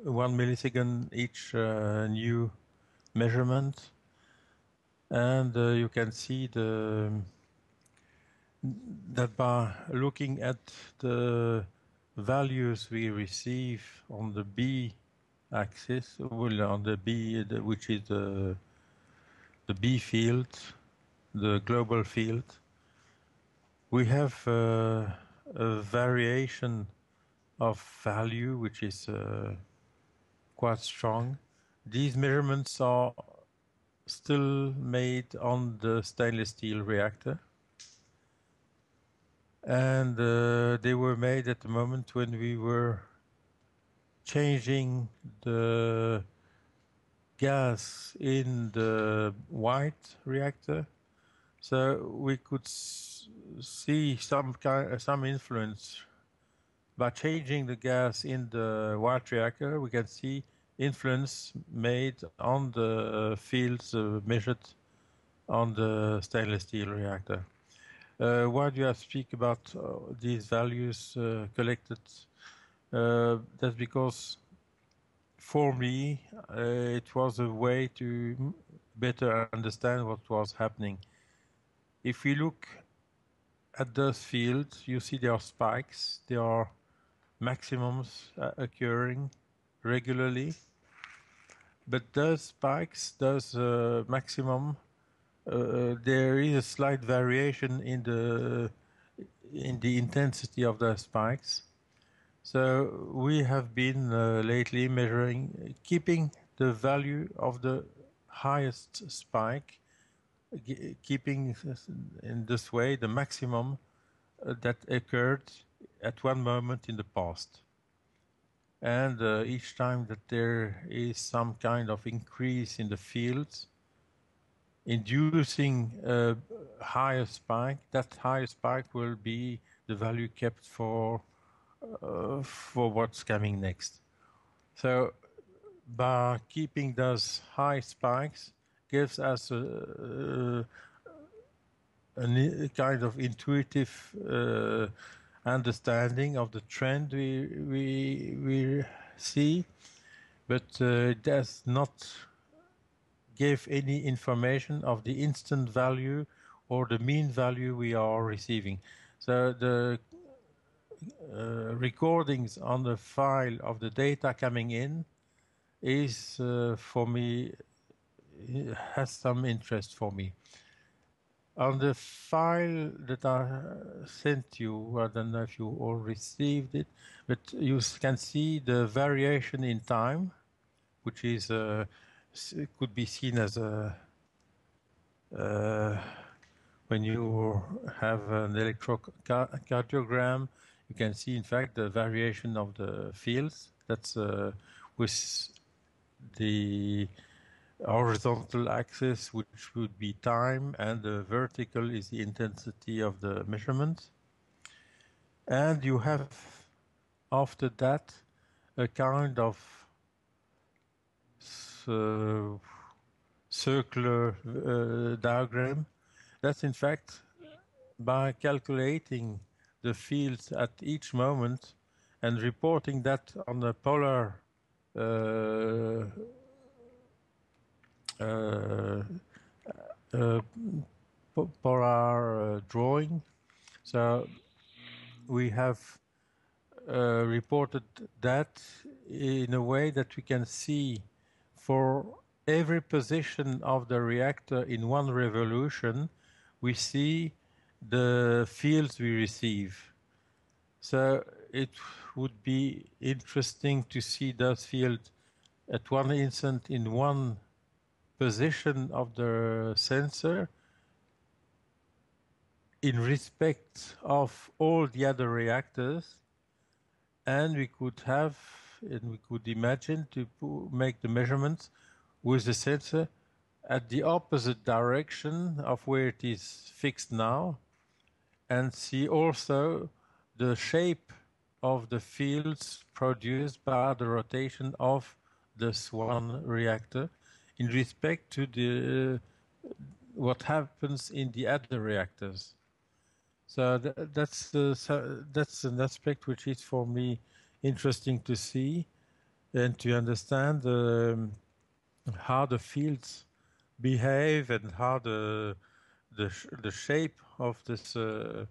millisecond each new measurement. And you can see that by looking at the values we receive on the B axis, well, on the B, which is the B field, the global field, we have a variation of value which is quite strong. These measurements are still made on the stainless steel reactor. and they were made at the moment when we were changing the gas in the white reactor, so we could see some influence by changing the gas in the white reactor. We can see influence made on the fields measured on the stainless steel reactor. Why do I speak about these values collected? That's because for me it was a way to better understand what was happening. If we look at those fields, you see there are spikes, there are maximums occurring regularly, but those spikes, those maximum, there is a slight variation in the intensity of the spikes. So we have been lately measuring, keeping the value of the highest spike, keeping in this way the maximum that occurred at one moment in the past. And each time that there is some kind of increase in the fields, inducing a higher spike, that higher spike will be the value kept for what's coming next. So by keeping those high spikes gives us a kind of intuitive understanding of the trend we see, but it does not give any information of the instant value or the mean value we are receiving. So the recordings on the file of the data coming in is for me, has some interest for me. On the file that I sent you, I don't know if you all received it, but you can see the variation in time, which is could be seen as a when you have an electrocardiogram, you can see, in fact, the variation of the fields. That's with the horizontal axis, which would be time, and the vertical is the intensity of the measurement. And you have, after that, a kind of circular diagram. That's in fact by calculating the fields at each moment and reporting that on a polar polar drawing. So we have reported that in a way that we can see for every position of the reactor in one revolution, we see the fields we receive. So it would be interesting to see those fields at one instant in one position of the sensor in respect of all the other reactors, and we could have, and we could imagine to make the measurements with the sensor at the opposite direction of where it is fixed now, and see also the shape of the fields produced by the rotation of this one reactor in respect to the what happens in the other reactors. So that's an aspect which is for me interesting to see and to understand how the fields behave and how the shape of this the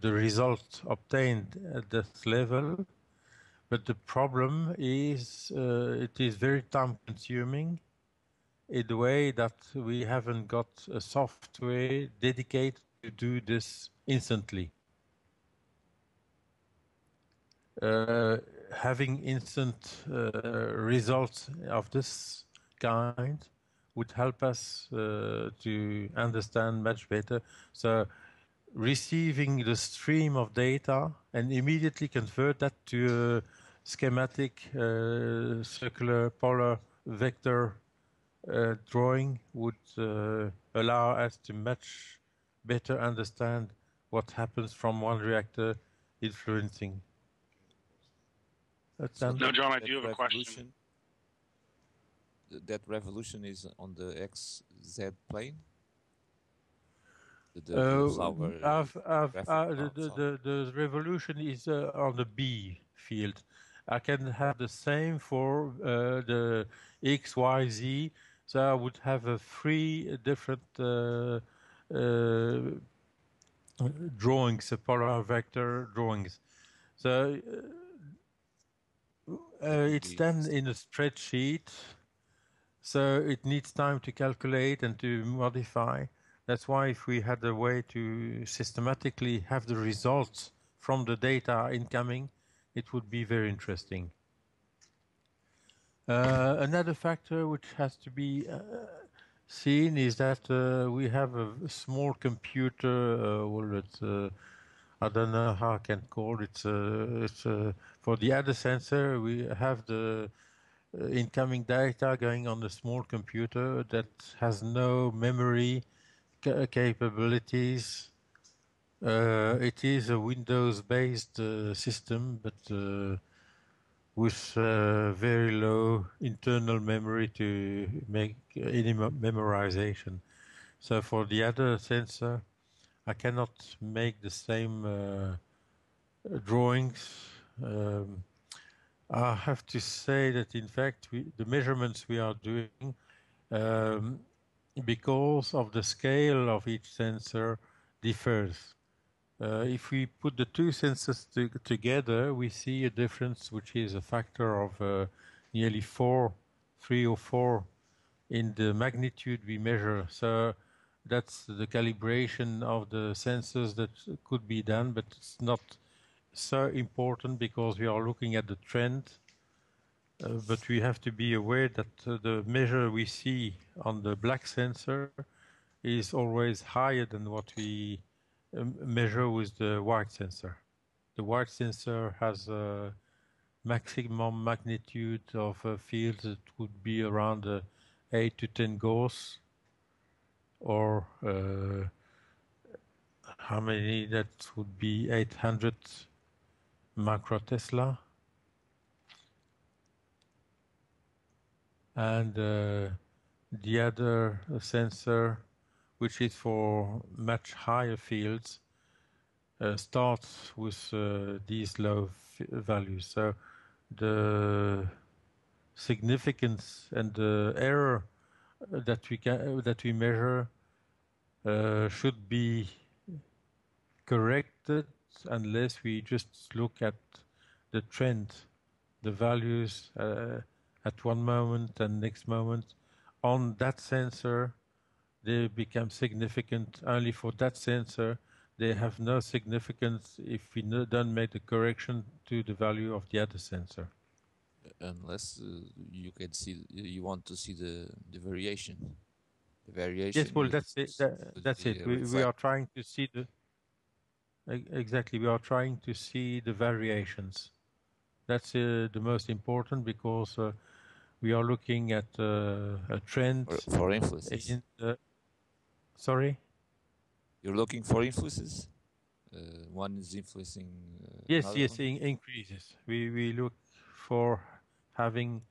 result obtained at this level. But the problem is it is very time consuming in the way that we haven't got a software dedicated to do this instantly. Having instant results of this kind would help us to understand much better. So receiving the stream of data and immediately convert that to a schematic circular polar vector drawing would allow us to much better understand what happens from one reactor influencing. So no, John, I do have a question. That revolution is on the XZ plane? The revolution is on the B field. I can have the same for the X, Y, Z. So I would have 3 different drawings, polar vector drawings. So it's done in a spreadsheet. So it needs time to calculate and to modify. That's why if we had a way to systematically have the results from the data incoming, it would be very interesting. Another factor which has to be seen is that we have a small computer, I don't know how I can call it. It's for the other sensor, we have the incoming data going on the small computer that has no memory capabilities. It is a Windows-based system, but with very low internal memory to make any memorization. So for the other sensor, I cannot make the same drawings. I have to say that in fact the measurements we are doing, because of the scale of each sensor, differs. If we put the 2 sensors together, we see a difference which is a factor of nearly 3 or 4 in the magnitude we measure. So that's the calibration of the sensors that could be done, but it's not so important because we are looking at the trend. But we have to be aware that the measure we see on the black sensor is always higher than what we measure with the white sensor. The white sensor has a maximum magnitude of fields that would be around 8 to 10 Gauss, or how many? That would be 800 microtesla. And the other sensor, which is for much higher fields, starts with these low values. So the significance and the error that we measure should be corrected unless we just look at the trend, the values at one moment and next moment. On that sensor, they become significant only for that sensor. They have no significance if we don't make the correction to the value of the other sensor. Unless you can see, you want to see the variation. The variation. Yes, well, that's it. That's it. We are trying to see the exactly. We are trying to see the variations. That's the most important because we are looking at a trend for influences. Sorry? You're looking for influences? One is influencing yes, increases. We look for having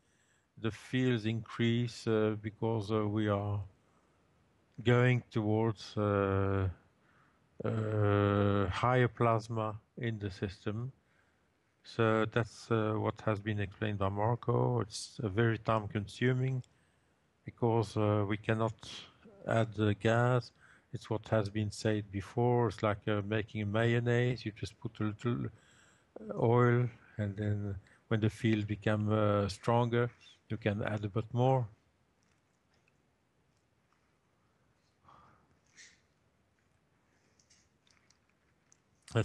the fields increase because we are going towards higher plasma in the system. So that's what has been explained by Marco. It's very time consuming because we cannot add the gas. It's what has been said before. It's like making a mayonnaise. You just put a little oil, and then when the field becomes stronger, you can add a bit more.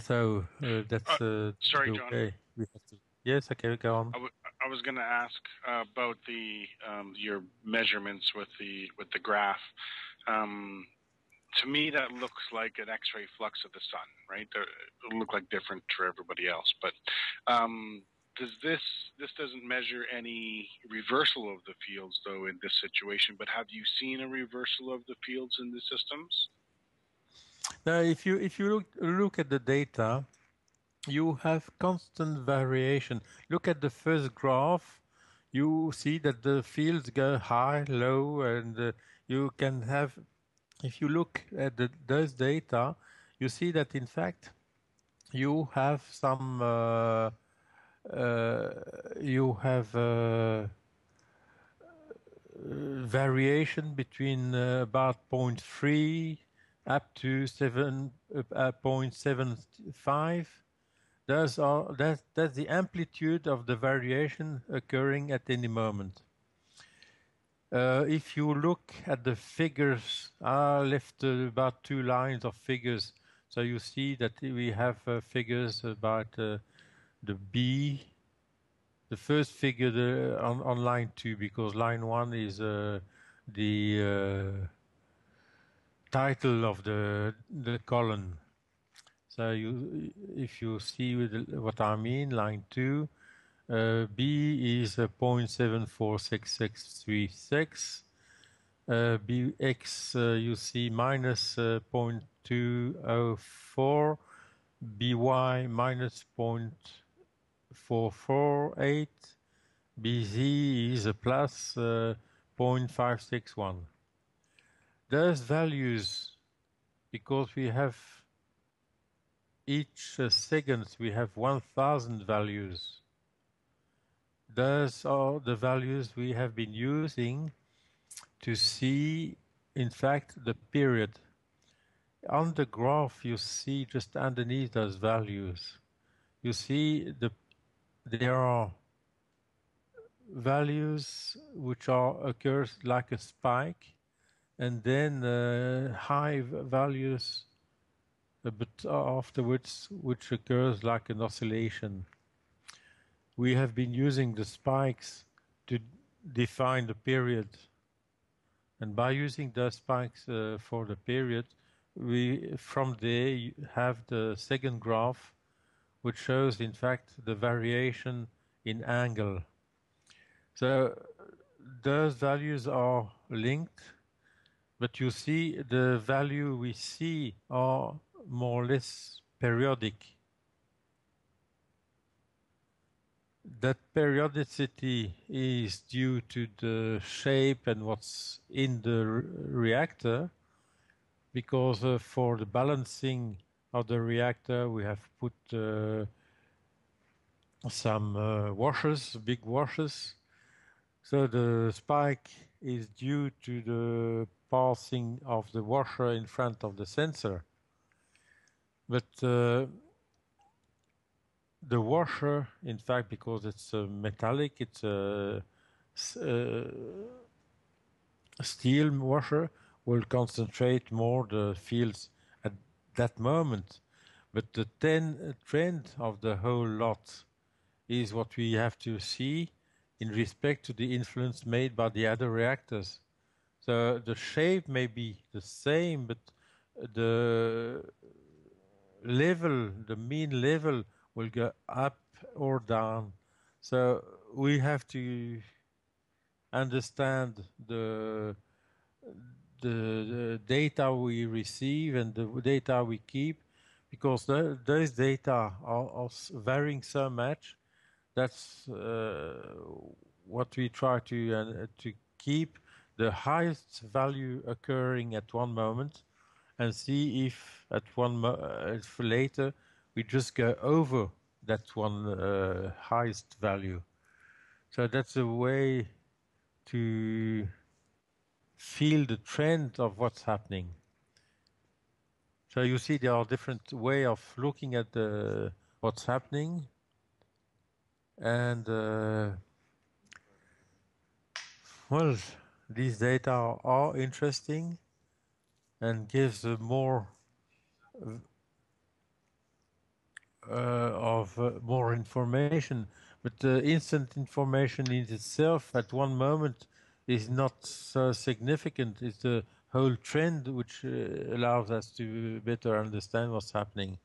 So that's sorry, the John. way we have to. Yes, okay, go on. I was going to ask about the your measurements with the graph. to me, that looks like an X-ray flux of the sun, right? It'll look like different for everybody else, but does this doesn't measure any reversal of the fields though in this situation? But have you seen a reversal of the fields in the systems? Now, if you look at the data, you have constant variation. Look at the first graph. You see that the fields go high, low, and you can have. If you look at those data, you see that in fact you have some. You have variation between about 0.3 up to 0.75. That's the amplitude of the variation occurring at any moment. If you look at the figures, I left about 2 lines of figures, so you see that we have figures about the B. The first figure on line 2, because line 1 is the title of the column. So if you see what I mean, line 2, B is 0.746636. BX you see minus 0.204, BY minus 0.448, BZ is a plus 0.561. Those values, because we have each second we have 1,000 values. Those are the values we have been using to see, in fact, the period. On the graph, you see just underneath those values, you see there are values which occurs like a spike, and then high values but afterwards which occurs like an oscillation. We have been using the spikes to define the period, and by using the spikes for the period, we from there have the second graph which shows in fact the variation in angle. So those values are linked, but you see the value we see are more or less periodic. That periodicity is due to the shape and what's in the reactor, because for the balancing of the reactor we have put some washers, big washers. So the spike is due to the passing of the washer in front of the sensor. But the washer, in fact, because it's metallic, it's a steel washer, will concentrate more the fields at that moment. But the trend of the whole lot is what we have to see in respect to the influence made by the other reactors. So the shape may be the same, but the level, the mean level, will go up or down. So we have to understand the data we receive and the data we keep, because those data are varying so much. That's what we try to keep the highest value occurring at one moment, and see if at if later we just go over that one highest value. So that's a way to feel the trend of what's happening. So you see there are different ways of looking at what's happening, and well, these data are interesting and gives more more information, but the instant information in itself at one moment is not so significant. It's the whole trend which allows us to better understand what's happening.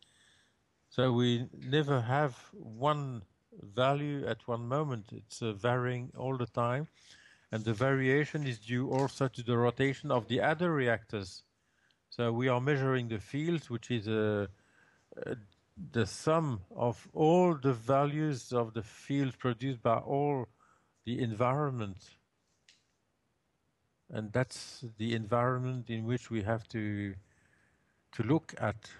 So we never have one value at one moment. It's varying all the time. And the variation is due also to the rotation of the other reactors. So we are measuring the fields, which is the sum of all the values of the fields produced by all the environment. And that's the environment in which we have to look at.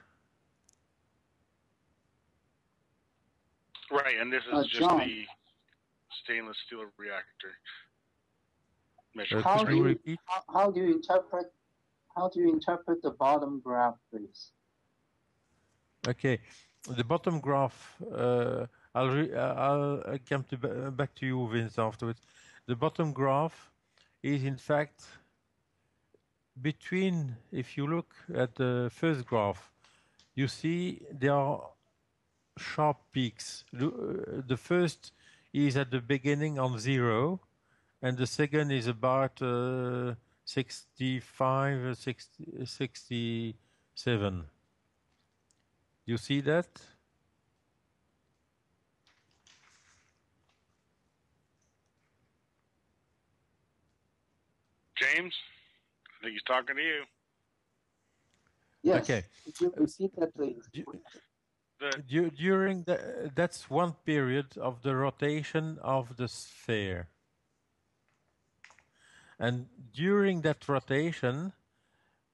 Right, and this is just John, the stainless steel reactor. How do you interpret the bottom graph, please? Okay, the bottom graph. I'll come back to you, Vince, afterwards. The bottom graph is in fact between. If you look at the first graph, you see there are sharp peaks. The first is at the beginning on 0, and the second is about 65, 67. You see that? James, I think he's talking to you. Yes. Okay. Could you repeat that, please? During that's one period of the rotation of the sphere. And during that rotation,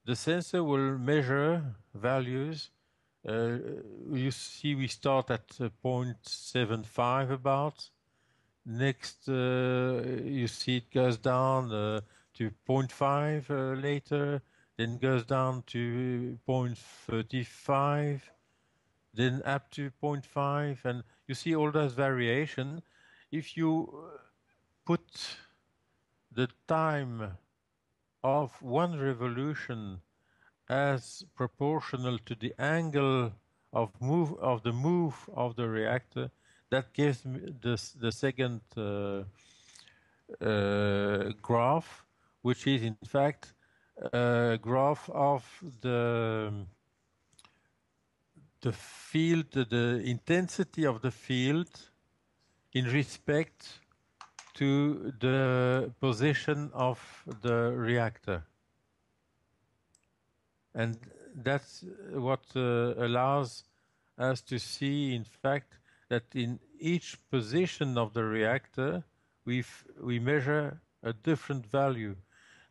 the sensor will measure values. You see we start at 0.75 about. Next, you see it goes down to 0.5 later, then goes down to 0.35, then up to 0.5, and you see all those variation. If you put the time of one revolution as proportional to the angle of the move of the reactor, that gives me the second graph, which is in fact a graph of the field, the intensity of the field in respect to the position of the reactor. And that's what allows us to see, in fact, that in each position of the reactor, we measure a different value.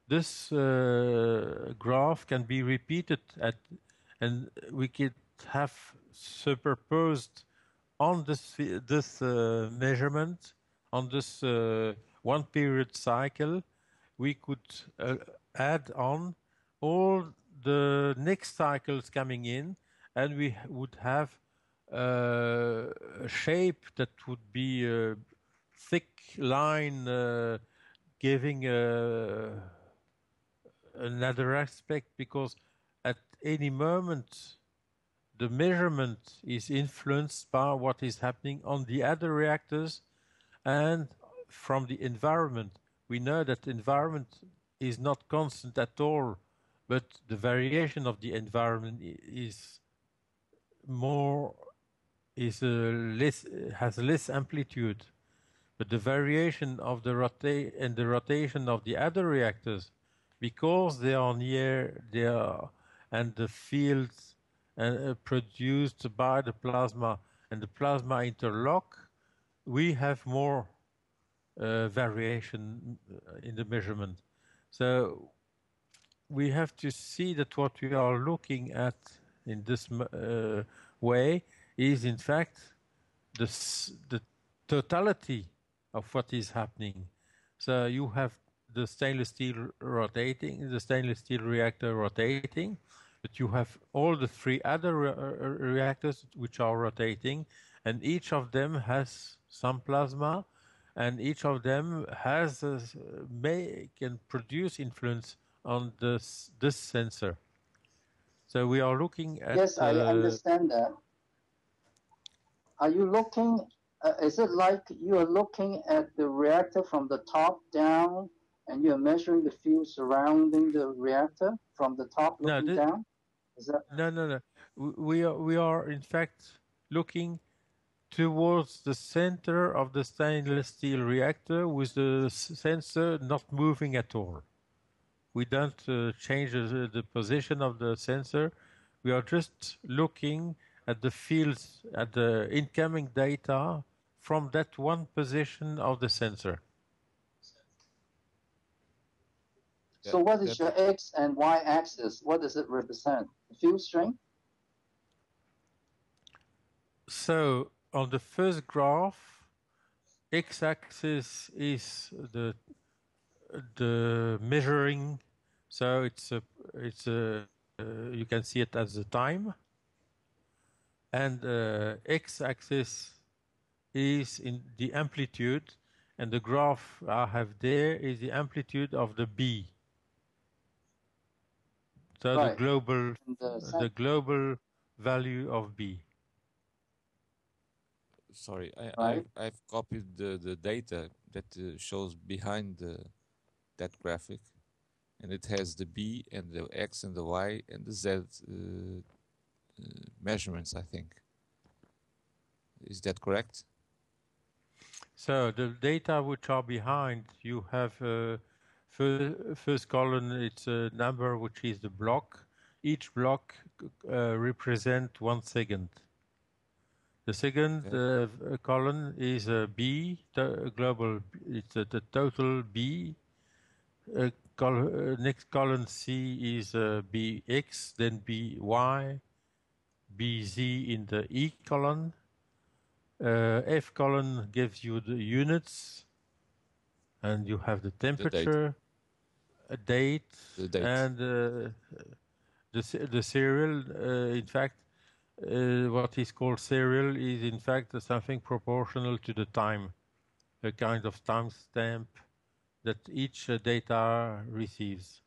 This graph can be repeated and we could have superposed on this measurement, on this one period cycle, we could add on all the next cycles coming in, and we would have a shape that would be a thick line giving another aspect, because at any moment the measurement is influenced by what is happening on the other reactors and from the environment. We know that the environment is not constant at all, but the variation of the environment is has less amplitude. But the variation of the rotation of the other reactors, because they are near and the fields produced by the plasma and the plasma interlock, we have more variation in the measurement. So we have to see that what we are looking at in this way is in fact the totality of what is happening. So you have the stainless steel rotating, the stainless steel reactor rotating, but you have all the three other reactors which are rotating, and each of them has some plasma, and each of them has can produce influence on this sensor. So we are looking at. Yes, I understand that. Are you looking? Is it like you are looking at the reactor from the top down, And you're measuring the field surrounding the reactor from the top looking down? Is that? No. We are in fact looking towards the center of the stainless steel reactor with the sensor not moving at all. We don't change the position of the sensor. We are just looking at the fields, at the incoming data from that one position of the sensor. So what is your X and Y axis? What does it represent? The field strength? So on the first graph, X-axis is the measuring. So you can see it as the time, and X-axis is in the amplitude, and the graph I have there is the amplitude of the B. So Right. the global value of B. Sorry, Right. I've copied the data that shows behind that graphic, and it has the B and the X and the Y and the Z measurements, I think. Is that correct? So the data which are behind, you have first column, it's a number which is the block. Each block represent 1 second. The second column is a B, global, it's the total B. Next column C is BX, then BY, BZ in the E column. F column gives you the units, and you have the temperature, a date, and the serial. In fact, what is called serial is in fact something proportional to the time, a kind of timestamp that each data receives.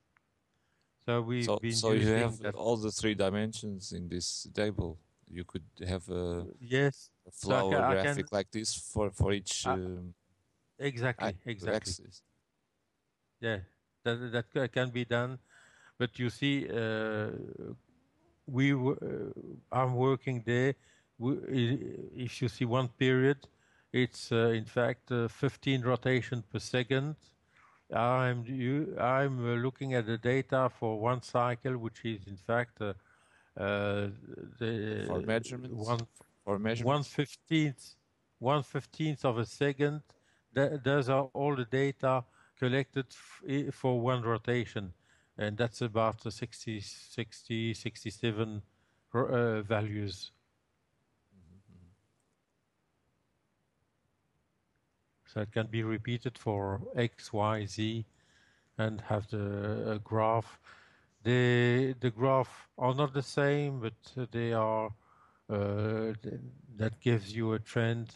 So we've been so using you have that. all the 3 dimensions in this table. You could have a So flower I graphic like this for each exactly. axis. Yeah, that can be done, but you see, I'm working there. If you see one period, it's in fact 15 rotation per second. I'm looking at the data for one cycle, which is in fact For measurements. For measurements. 1/15th of a second. Those are all the data collected for one rotation, and that's about 67 values. So it can be repeated for X, Y, Z, and have the graph. The graph are not the same, but they are. That gives you a trend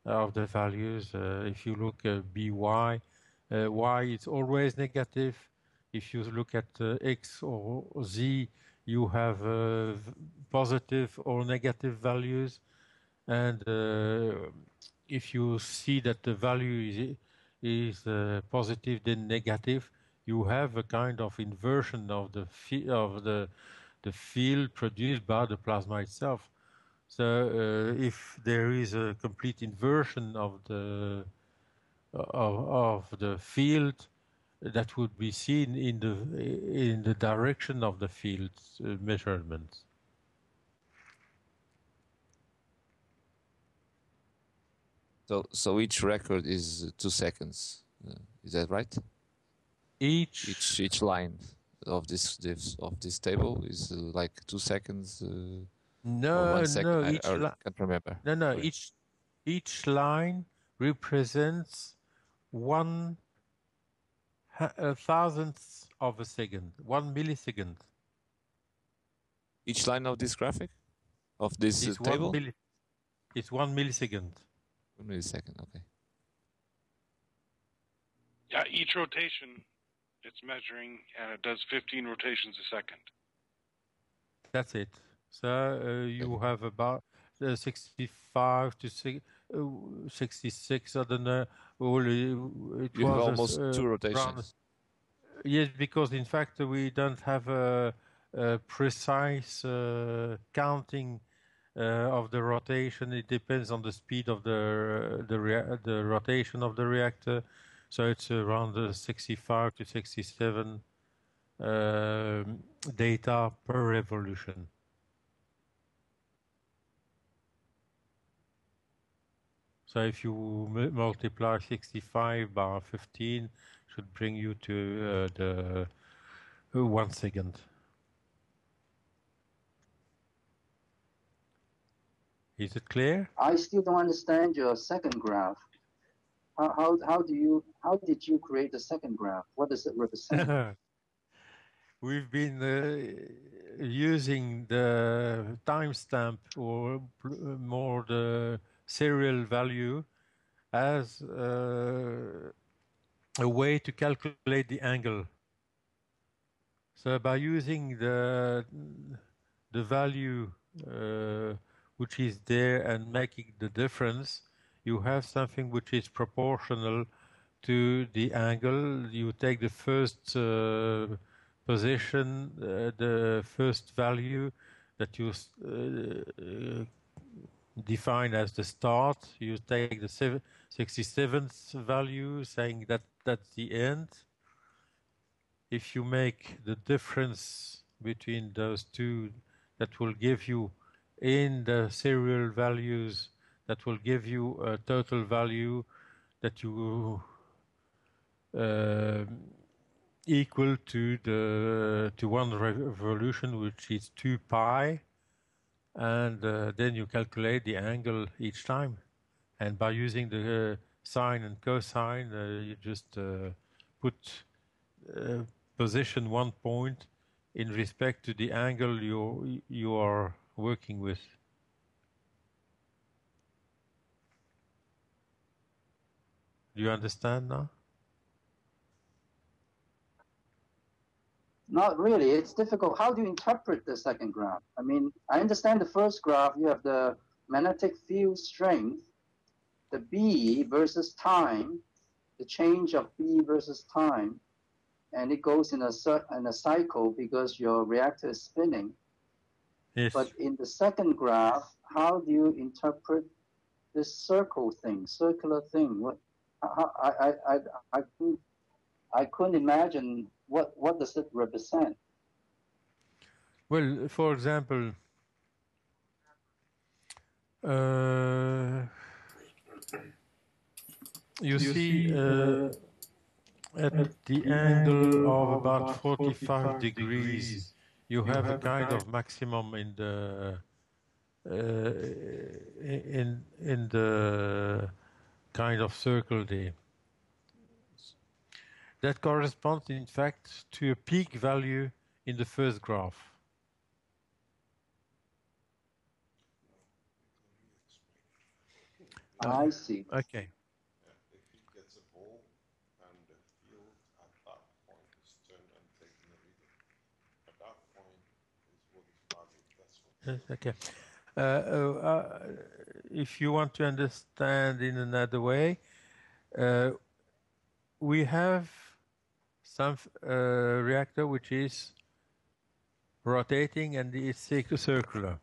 of the values. If you look at BY, Y is always negative. If you look at X or Z, you have positive or negative values. And if you see that the value is positive then negative, you have a kind of inversion of the field produced by the plasma itself. So if there is a complete inversion of the field, that would be seen in the direction of the field measurements. So each record is 2 seconds. Is that right? Each line of this table is like 2 seconds. Or 1 second. No, I can't remember. No. Sorry. Each line represents 1/1000th of a second, 1 millisecond. Each line of this graphic, of this table. It's 1 millisecond. 1 millisecond. Okay. Yeah, each rotation, it's measuring, and it does 15 rotations a second. That's it. So you have about 65 to 66, I don't know. Well, it You have was almost two around. rotations. Yes, because in fact we don't have a precise counting of the rotation. It depends on the speed of the rotation of the reactor. So it's around 65 to 67 data per revolution. So if you multiply 65 by 15, should bring you to the 1 second. Is it clear? I still don't understand your second graph. How did you create the second graph? What does it represent? We've been using the timestamp or more the serial value as a way to calculate the angle. So by using the value which is there and making the difference, you have something which is proportional to the angle. You take the first position, the first value that you define as the start. You take the 67th value, saying that that's the end. If you make the difference between those two, that will give you in the serial values, that will give you a total value that you equal to one revolution, which is 2 pi, and then you calculate the angle each time. And by using the sine and cosine, you just put position 1 point in respect to the angle you are working with. Do you understand now? Not really. It's difficult. How do you interpret the second graph? I mean, I understand the first graph. You have the magnetic field strength, the B versus time, the change of B versus time, and it goes in a cycle because your reactor is spinning. Yes. But in the second graph, how do you interpret this circular thing? What? I couldn't imagine what does it represent. Well, for example, you see at the angle of about 45 degrees, you have a kind of maximum in the in the kind of circle there. That corresponds, in fact, to a peak value in the first graph. I see. Okay. If he gets a ball and the field at that point is turned and taken a reading, at that point is what is valued. That's what. Okay. If you want to understand in another way, we have some reactor which is rotating and it's circular.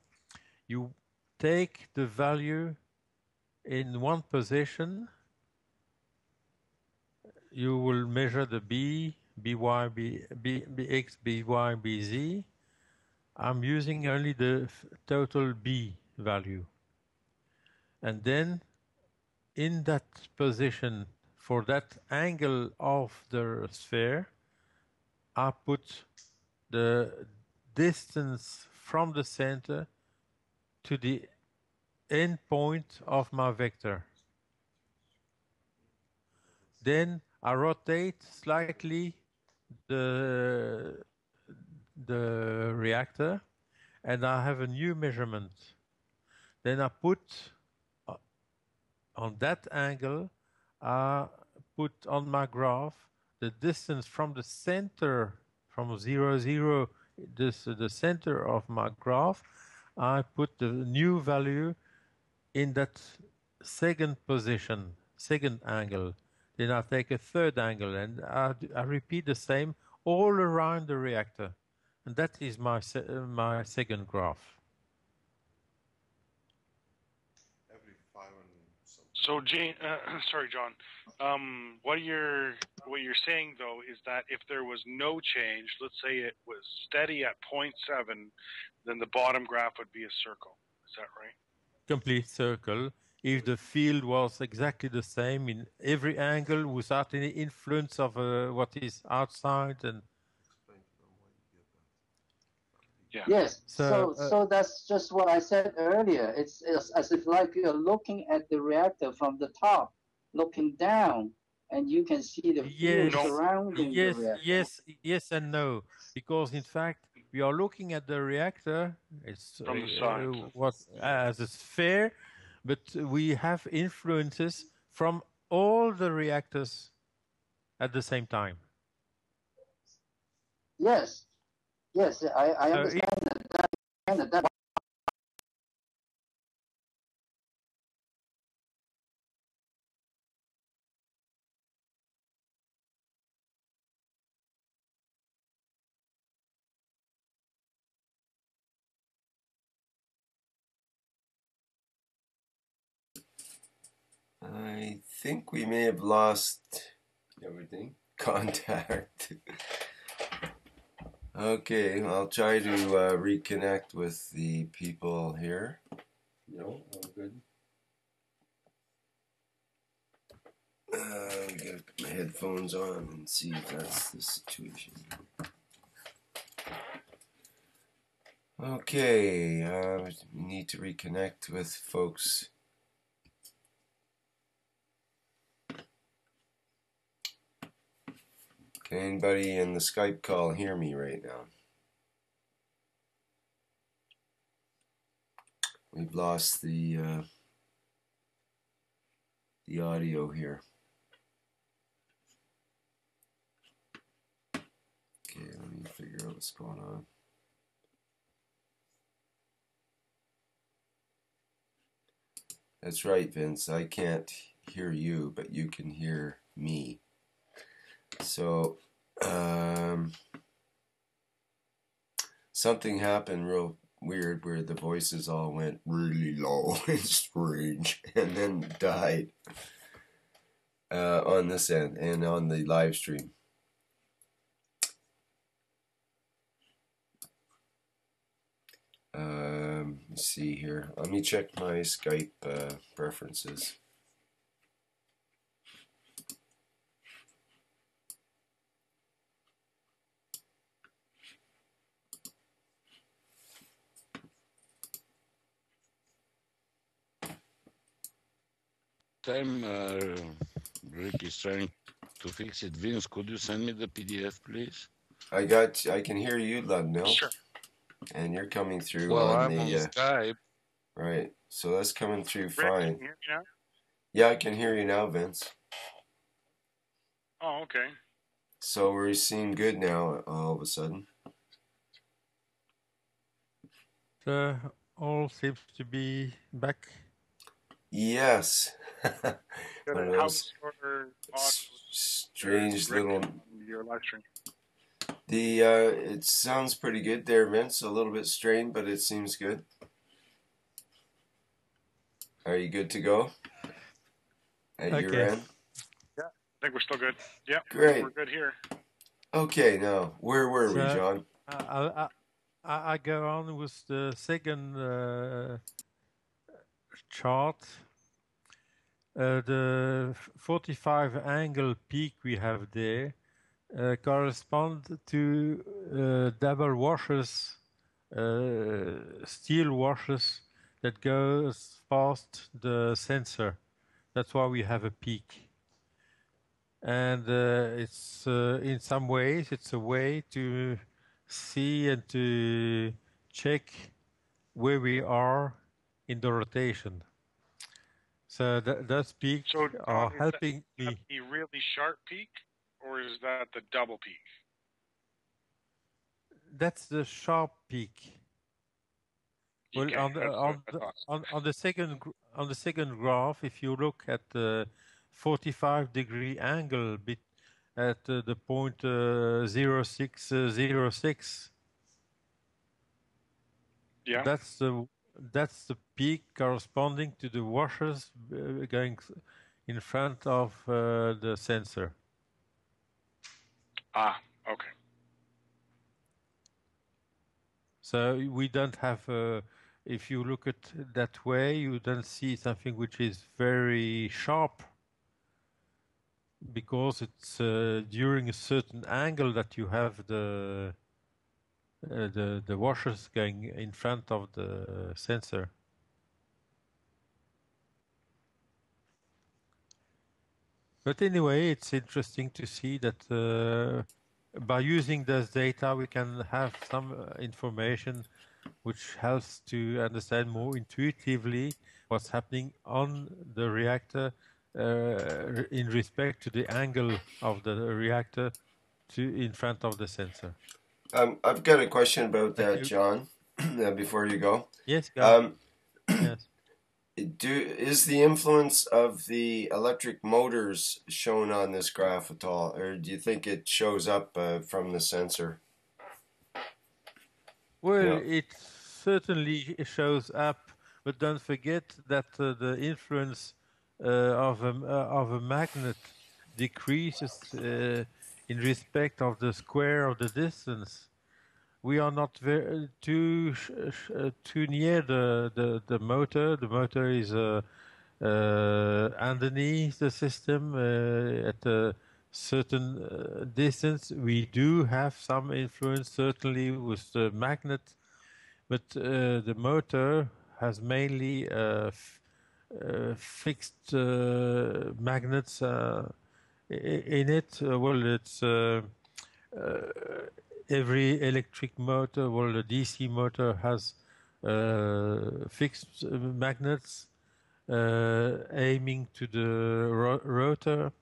You take the value in one position, you will measure the B, By, Bx, By, Bz. I'm using only the total B value. And then in that position, for that angle of the sphere, I put the distance from the center to the end point of my vector. Then I rotate slightly the reactor and I have a new measurement. Then I put on that angle, I put on my graph the distance from the center, from 0, 0, the center of my graph. I put the new value in that second position, second angle. Then I take a third angle, and I repeat the same all around the reactor. And that is my second graph. Every 5 and some. So, sorry, John. What you're saying though is that if there was no change, let's say it was steady at 0.7, then the bottom graph would be a circle. Is that right? Complete circle. If the field was exactly the same in every angle without any influence of what is outside, and yeah. Yes. So that's just what I said earlier. It's as if like you're looking at the reactor from the top, looking down, and you can see the field surrounding the reactor. Yes and no, because in fact we are looking at the reactor. It's from the side. As a sphere, but we have influences from all the reactors at the same time. Yes, I understand that. I think we may have lost everything. Contact. Okay, I'll try to reconnect with the people here. No, all good. I'm gonna put my headphones on and see if that's the situation. Okay, we need to reconnect with folks. Can anybody in the Skype call hear me right now? We've lost the audio here. Okay, let me figure out what's going on. That's right, Vince. I can't hear you, but you can hear me. So, something happened real weird where the voices all went really low and strange and then died on this end and on the live stream. Let's see here. Let me check my Skype preferences. Time Rick is trying to fix it. Vince, could you send me the PDF, please? I can hear you, Ludnell. Sure. And you're coming through well, on I'm the on Skype. Right. So that's coming through Rick, fine. can you hear me now? Yeah, I can hear you now, Vince. Oh, okay. So we're seeing good now all of a sudden. All seems to be back. Yes. One of those strange little. Your live stream. It sounds pretty good there, Vince. A little bit strained, but it seems good. Are you good to go? At your end? Yeah, I think we're still good. Yeah, great. We're good here. Okay, now where were we, John? I go on with the second chart. The 45 angle peak we have there correspond to double washers, steel washers that goes past the sensor. That's why we have a peak. And it's in some ways it's a way to see and to check where we are in the rotation. So those peaks are helping me. Is that the really sharp peak, or is that the double peak? That's the sharp peak. Well, Okay, on the that's on what I the thought. on the second graph, if you look at the 45-degree angle at the point 0606, Yeah. that's the peak corresponding to the washers going in front of the sensor. Ah, okay. So we don't have, if you look at that way, you don't see something which is very sharp, because it's during a certain angle that you have the washers going in front of the sensor. But anyway, it's interesting to see that by using this data, we can have some information which helps to understand more intuitively what's happening on the reactor in respect to the angle of the reactor in front of the sensor. I've got a question about Thank that, you. John, before you go. Yes, go. Yes. Is the influence of the electric motors shown on this graph at all, or do you think it shows up from the sensor? Well, it certainly shows up, but don't forget that the influence of a magnet decreases in respect of the square of the distance. We are not too near the motor. The motor is underneath the system at a certain distance. We do have some influence, certainly, with the magnet, but the motor has mainly fixed magnets in it. Well, it's every electric motor, well, the DC motor has fixed magnets aiming to the rotor.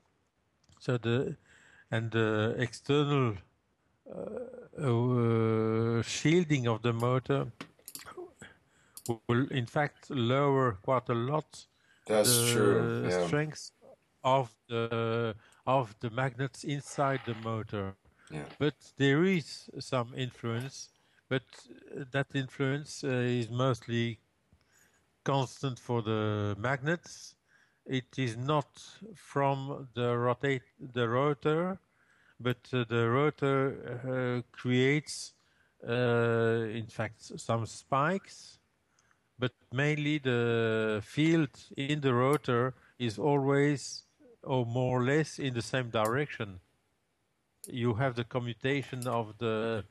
So the external shielding of the motor will in fact lower quite a lot the strength of the magnets inside the motor. But there is some influence, but that influence is mostly constant for the magnets. It is not from the rotor, but the rotor creates, in fact, some spikes, but mainly the field in the rotor is always, or more or less, in the same direction. You have the commutation of the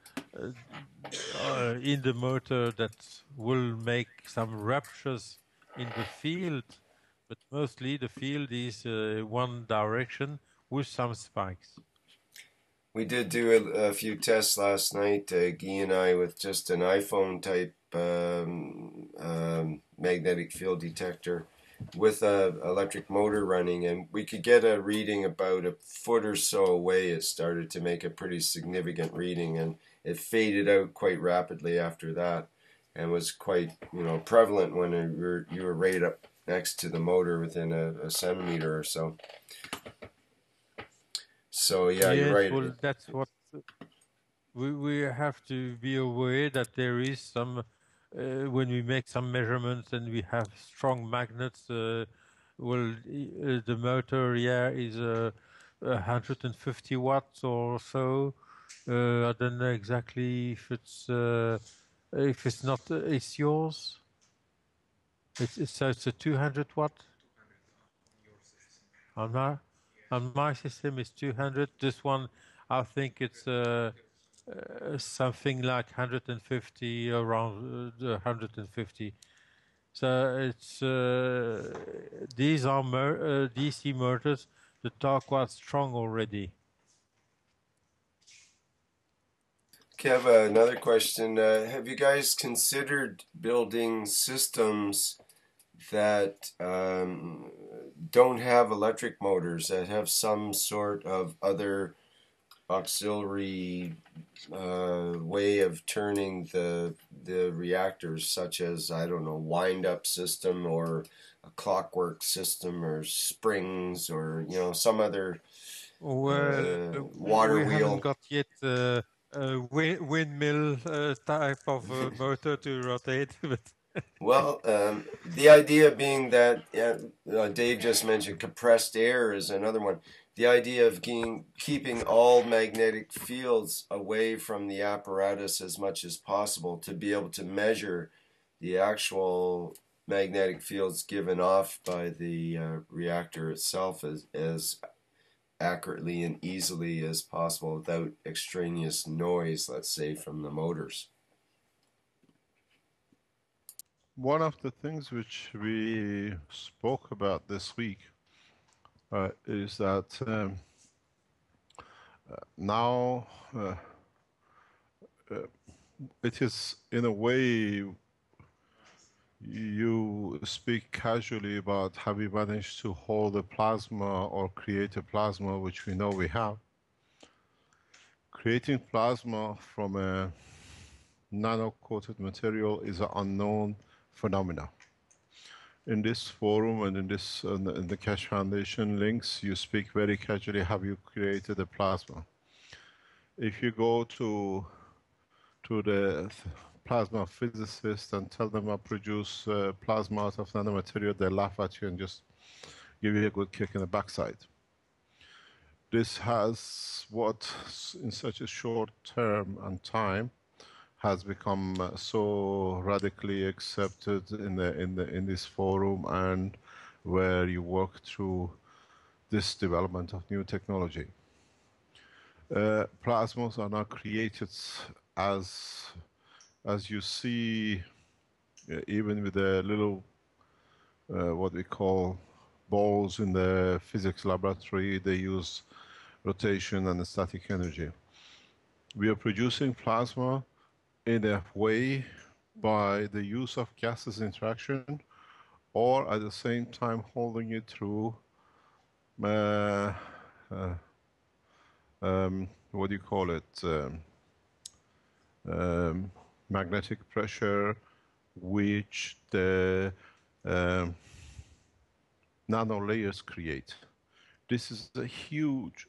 in the motor that will make some ruptures in the field, but mostly the field is one direction with some spikes. We did do a few tests last night, Guy and I, with just an iPhone type magnetic field detector with a electric motor running, and we could get a reading about a foot or so away. It started to make a pretty significant reading, and it faded out quite rapidly after that, and was quite prevalent when you were right up next to the motor within a centimeter or so. So yes, you're right. Well, that's what we have to be aware that there is some when we make some measurements and we have strong magnets. Well, the motor, is 150 watts or so. I don't know exactly if it's not. It's yours. It's a 200 watt. On my system is 200. This one, I think it's something like 150, around 150. So it's these are DC motors that are quite strong already. Okay, I have another question. Have you guys considered building systems that don't have electric motors, that have some sort of other auxiliary way of turning the reactors, such as, I don't know, wind-up system or a clockwork system or springs or, you know, some other water we wheel. haven't got yet a windmill type of motor to rotate, but Well, the idea being that Dave just mentioned compressed air is another one. The idea of keeping all magnetic fields away from the apparatus as much as possible to be able to measure the actual magnetic fields given off by the reactor itself as accurately and easily as possible without extraneous noise, let's say, from the motors. One of the things which we spoke about this week is that now it is, in a way, you speak casually about have we managed to hold a plasma or create a plasma, which we know we have. Creating plasma from a nano-coated material is an unknown phenomena. In this forum and in this in the Keshe Foundation links, you speak very casually, have you created a plasma? If you go to the plasma physicist and tell them I produce plasma out of nanomaterial, they laugh at you and just give you a good kick in the backside. This has what, in such a short term and time, has become so radically accepted in this forum and where you work through this development of new technology. Plasmas are not created as you see, even with the little what we call balls in the physics laboratory. They use rotation and static energy. We are producing plasma in a way by the use of gases interaction, or at the same time holding it through what do you call it, magnetic pressure, which the nano layers create. This is a huge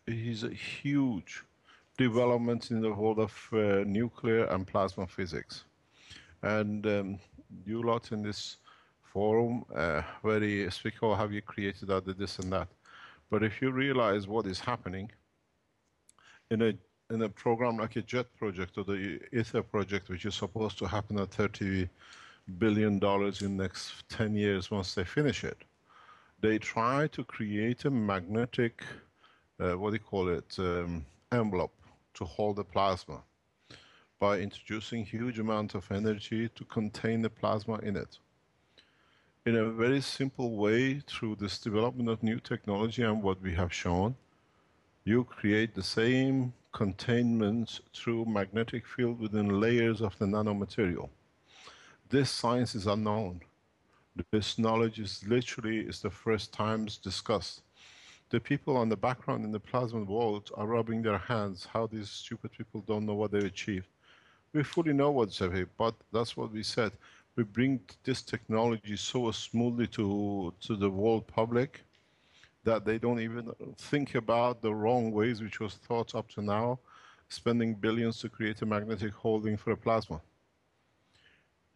development in the world of nuclear and plasma physics. And you lot in this forum very speak, oh, have you created that, this and that. But if you realize what is happening in a program like a JET project or the ITER project, which is supposed to happen at $30 billion in the next 10 years once they finish it, they try to create a magnetic, what do you call it, envelope to hold the plasma by introducing huge amount of energy to contain the plasma in it. In a very simple way, through this development of new technology and what we have shown, you create the same containment through magnetic field within layers of the nanomaterial. This science is unknown. This knowledge is literally the first times discussed. The people on the background in the plasma world are rubbing their hands how these stupid people don't know what they achieved. We fully know what's achieved, but that's what we said. We bring this technology so smoothly to the world public that they don't even think about the wrong ways which was thought up to now, spending billions to create a magnetic holding for a plasma.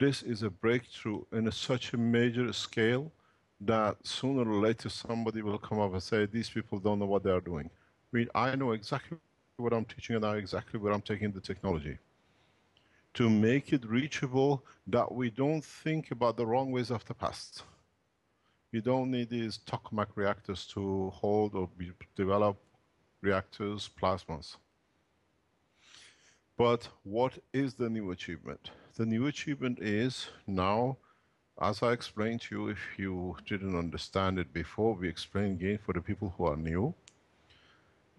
This is a breakthrough in such a major scale that sooner or later somebody will come up and say, these people don't know what they are doing. I know exactly what I'm teaching and I know exactly where I'm taking the technology. To make it reachable, that we don't think about the wrong ways of the past. You don't need these tokamak reactors to hold or develop reactors, plasmas. But what is the new achievement? The new achievement is now, as I explained to you, if you didn't understand it before, we explain again for the people who are new.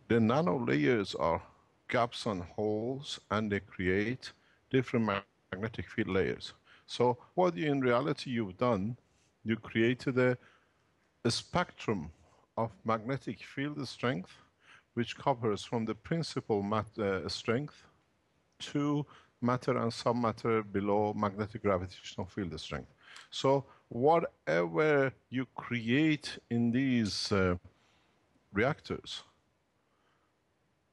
The nano layers are gaps and holes, and they create different magnetic field layers. So what in reality you've done, you created a spectrum of magnetic field strength which covers from the principal strength to matter and submatter below magnetic gravitational field strength. So whatever you create in these reactors,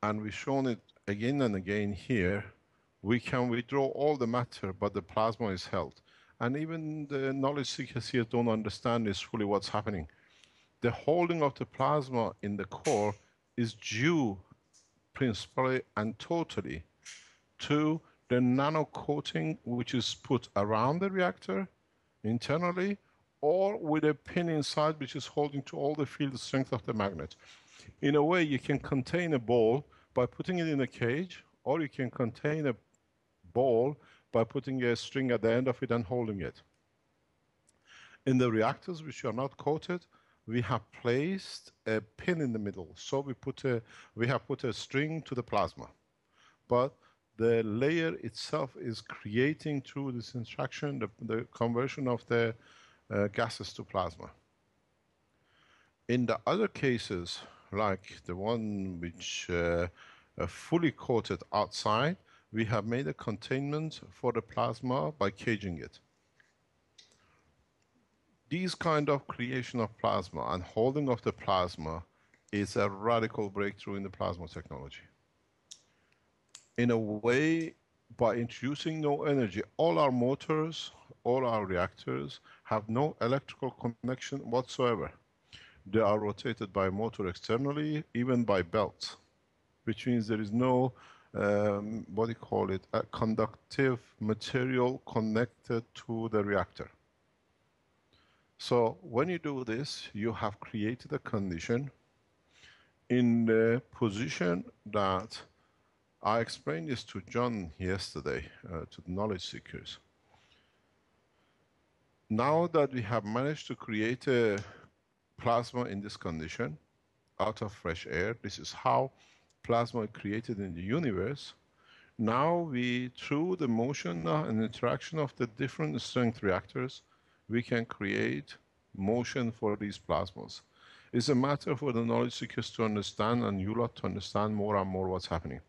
and we've shown it again and again here, we can withdraw all the matter, but the plasma is held. And even the knowledge seekers here don't understand this fully what's happening. The holding of the plasma in the core is due principally and totally to the nano coating which is put around the reactor internally, or with a pin inside which is holding to all the field strength of the magnet. In a way, you can contain a ball by putting it in a cage, or you can contain a ball by putting a string at the end of it and holding it. In the reactors which are not coated, we have placed a pin in the middle. So we have put a string to the plasma. But the layer itself is creating through this interaction the conversion of the gases to plasma. In the other cases, like the one which fully coated outside, we have made a containment for the plasma by caging it. These kind of creation of plasma and holding of the plasma is a radical breakthrough in the plasma technology. In a way, by introducing no energy, all our motors, all our reactors have no electrical connection whatsoever. They are rotated by a motor externally, even by belts, which means there is no, what do you call it, a conductive material connected to the reactor. So when you do this, you have created a condition in the position that I explained this to John yesterday, to the knowledge seekers. Now that we have managed to create a plasma in this condition, out of fresh air, this is how plasma is created in the universe. Now we, through the motion and interaction of the different strength reactors, we can create motion for these plasmas. It's a matter for the knowledge seekers to understand, and you lot to understand more and more what's happening.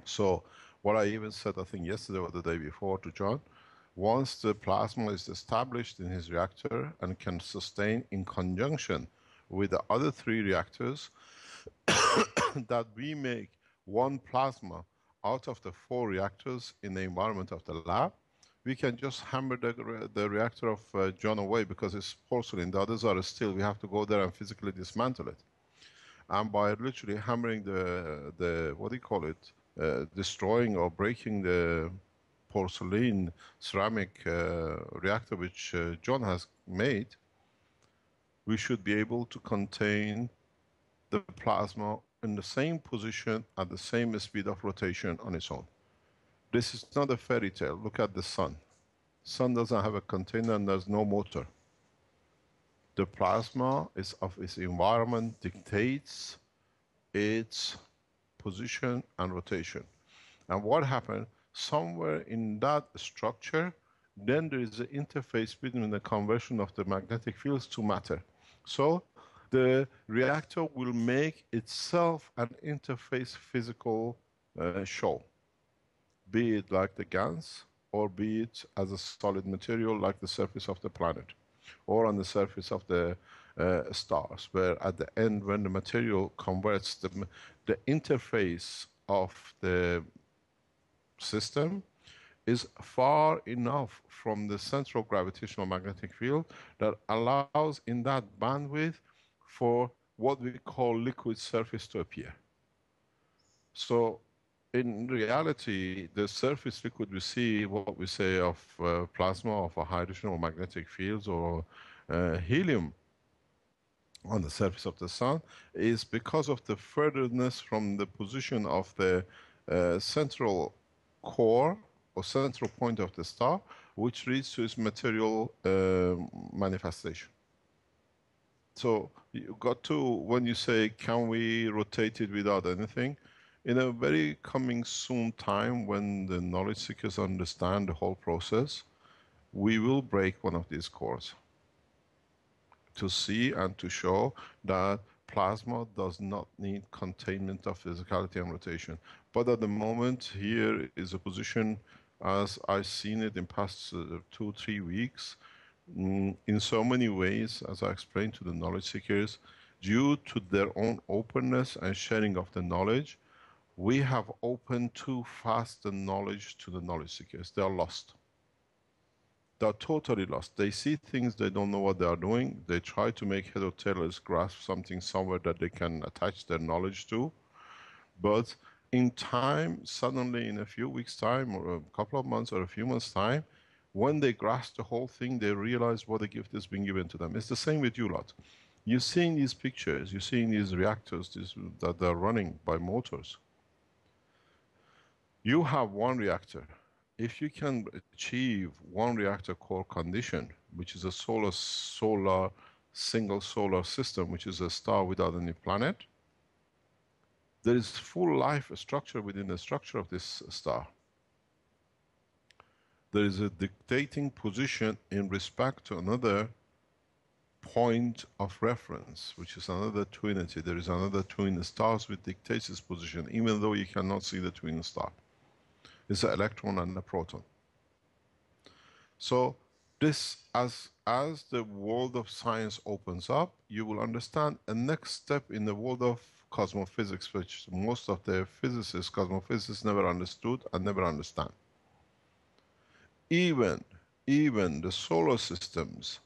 So what I even said, I think yesterday or the day before to John, once the plasma is established in his reactor and can sustain in conjunction with the other 3 reactors, that we make one plasma out of the 4 reactors in the environment of the lab, we can just hammer the reactor of John away because it's porcelain. The others are steel. We have to go there and physically dismantle it. And by literally hammering the what do you call it, destroying or breaking the porcelain ceramic reactor which John has made, we should be able to contain the plasma in the same position at the same speed of rotation on its own. This is not a fairy tale. Look at the sun. Sun doesn't have a container and there's no motor. The plasma is of its environment dictates its position and rotation. And what happened? Somewhere in that structure, then there is an interface between the conversion of the magnetic fields to matter. So the reactor will make itself an interface physical show, be it like the GANs, or be it as a solid material like the surface of the planet, or on the surface of the stars, where at the end, when the material converts, the interface of the system is far enough from the central gravitational magnetic field that allows in that bandwidth for what we call liquid surface to appear. So in reality, the surface liquid we see, what we say of plasma, of a hydrogen or magnetic fields or helium on the surface of the sun, is because of the furtherness from the position of the central core or central point of the star, which leads to its material manifestation. So you got to, when you say, can we rotate it without anything? In a very coming soon time, when the knowledge seekers understand the whole process, we will break one of these cores to see and to show that plasma does not need containment of physicality and rotation. But at the moment, here is a position as I've seen it in past 2-3 weeks, in so many ways, as I explained to the knowledge seekers, due to their own openness and sharing of the knowledge, we have opened too fast the knowledge to the knowledge seekers. They are lost. They are totally lost. They see things, they don't know what they are doing. They try to make head or tailors grasp something somewhere that they can attach their knowledge to. But in time, suddenly in a few weeks' time, or a couple of months, or a few months' time, when they grasp the whole thing, they realize what a gift is being given to them. It's the same with you lot. You're seeing these pictures, you're seeing these reactors that are running by motors. You have one reactor. If you can achieve one reactor core condition, which is a single solar system, which is a star without any planet, there is full life structure within the structure of this star. There is a dictating position in respect to another point of reference, which is another twinity. There is another twin stars which dictates its position, even though you cannot see the twin star. It's an electron and a proton. So this, as the world of science opens up, you will understand a next step in the world of cosmophysics, which most of the physicists, cosmophysicists never understood and never understand. Even the solar systems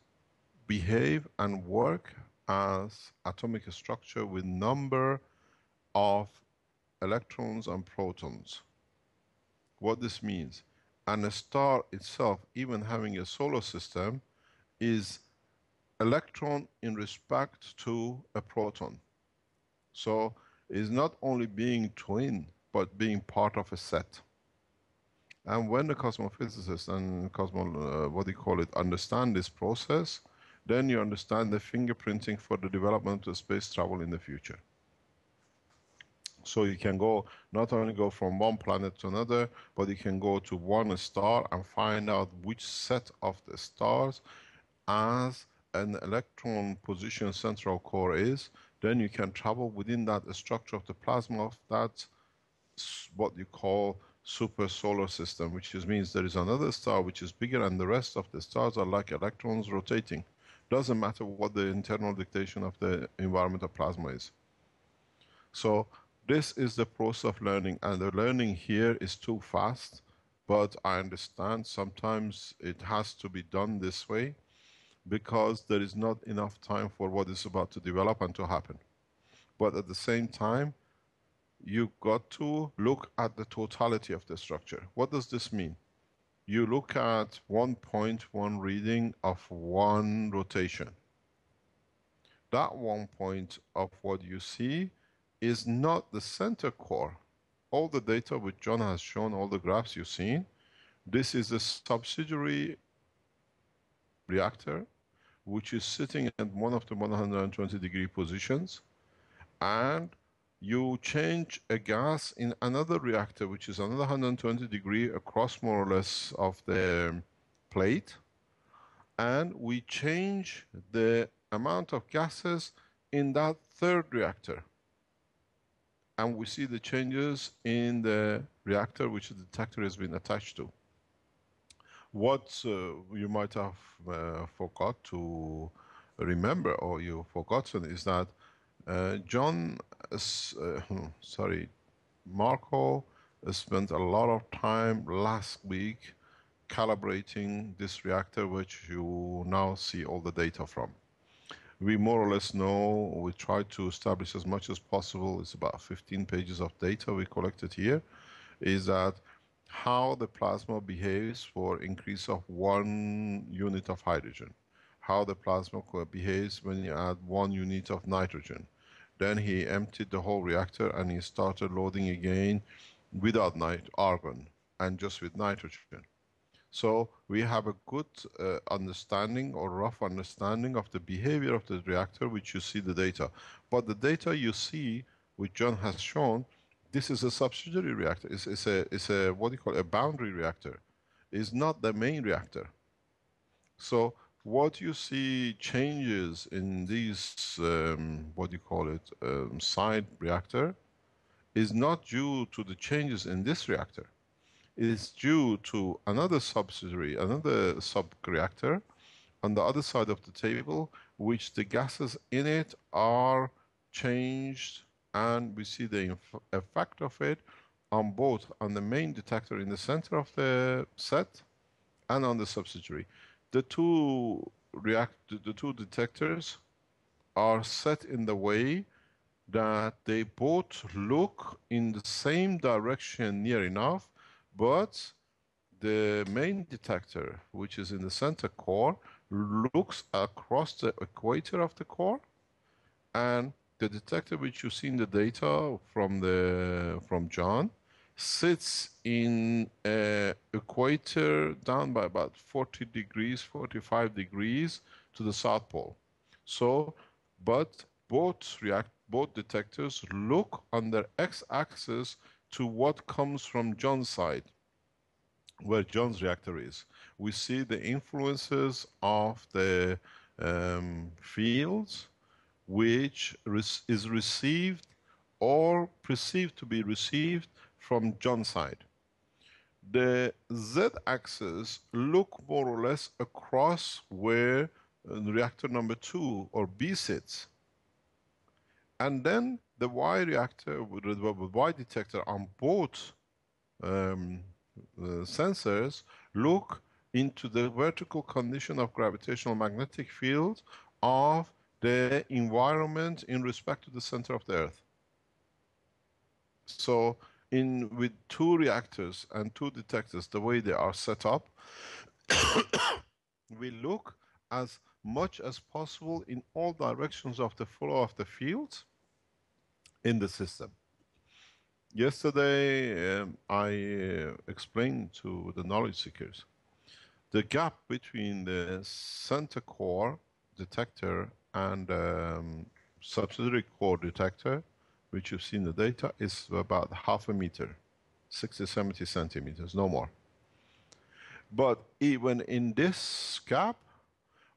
behave and work as atomic structure with number of electrons and protons. What this means, and a star itself, even having a solar system, is electron in respect to a proton. So it's not only being twin, but being part of a set. And when the cosmophysicists and understand this process, then you understand the fingerprinting for the development of space travel in the future. So you can not only go from one planet to another, but you can go to one star and find out which set of the stars as an electron position central core is. Then you can travel within that structure of the plasma of that, what you call super solar system, which means there is another star which is bigger and the rest of the stars are like electrons rotating. Doesn't matter what the internal dictation of the environmental plasma is. So this is the process of learning, and the learning here is too fast, but I understand sometimes it has to be done this way because there is not enough time for what is about to develop and to happen. But at the same time, you've got to look at the totality of the structure. What does this mean? You look at 1.1 reading of one rotation. That 1 point of what you see is not the center core. All the data which John has shown, all the graphs you've seen, this is a subsidiary reactor which is sitting at one of the 120-degree positions, and you change a gas in another reactor which is another 120 degree across more or less of the plate, and we change the amount of gases in that third reactor, and we see the changes in the reactor which the detector has been attached to. What you might have forgot to remember, or you've forgotten, is that Marco spent a lot of time last week calibrating this reactor, which you now see all the data from. We more or less know, we tried to establish as much as possible, it's about 15 pages of data we collected here, is that how the plasma behaves for increase of 1 unit of hydrogen, how the plasma behaves when you add 1 unit of nitrogen. Then he emptied the whole reactor and he started loading again without argon and just with nitrogen. So we have a good understanding or rough understanding of the behavior of the reactor, which you see the data. But the data you see, which John has shown, this is a subsidiary reactor. It's a what do you call a boundary reactor. It's not the main reactor. So what you see changes in these, what do you call it, side reactor, is not due to the changes in this reactor. It is due to another subsidiary, another sub-reactor on the other side of the table, which the gases in it are changed, and we see the effect of it on both on the main detector in the center of the set and on the subsidiary. The two detectors are set in the way that they both look in the same direction near enough, but the main detector, which is in the center core, looks across the equator of the core, and the detector which you see in the data from John sits in equator down by about 40 degrees, 45 degrees to the South Pole. So, but both detectors look on their x-axis to what comes from John's side, where John's reactor is. We see the influences of the fields which is received or perceived to be received from John's side. The z-axis look more or less across where reactor number 2 or B sits. And then the Y reactor with Y detector on both sensors look into the vertical condition of gravitational magnetic field of the environment in respect to the center of the Earth. So with two reactors and two detectors, the way they are set up, we look as much as possible in all directions of the flow of the fields in the system. Yesterday, I explained to the knowledge seekers the gap between the center core detector and subsidiary core detector, which you see in the data, is about half a meter, 60, 70 centimeters, no more. But even in this gap,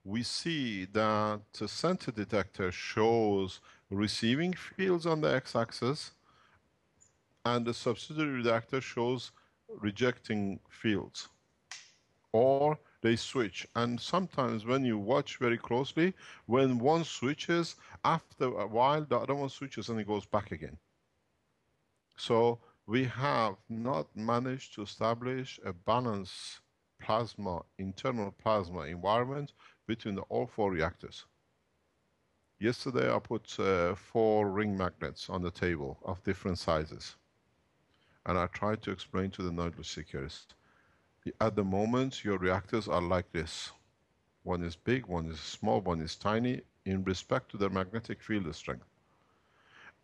we see that the center detector shows receiving fields on the x-axis, and the subsidiary detector shows rejecting fields. Or they switch. And sometimes when you watch very closely, when one switches, after a while the other one switches and it goes back again. So we have not managed to establish a balanced plasma, internal plasma environment between all four reactors. Yesterday I put 4 ring magnets on the table of different sizes. And I tried to explain to the knowledge seekers, at the moment your reactors are like this. One is big, one is small, one is tiny, in respect to their magnetic field strength.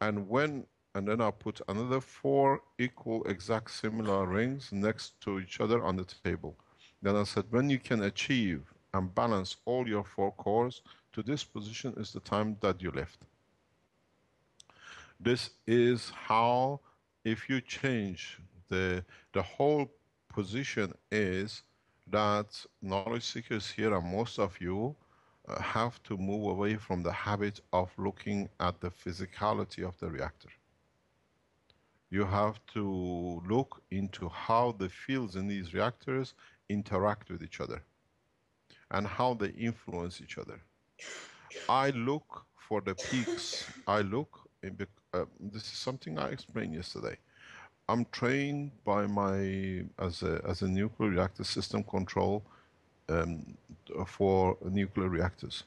And then I'll put another 4 equal, exact, similar rings next to each other on the table. Then I said, when you can achieve and balance all your 4 cores to this position is the time that you left. This is how, if you change the whole position is that knowledge seekers here, and most of you, have to move away from the habit of looking at the physicality of the reactor. You have to look into how the fields in these reactors interact with each other and how they influence each other. I look for the peaks. I look, this is something I explained yesterday. I'm trained by as a nuclear reactor system control for nuclear reactors.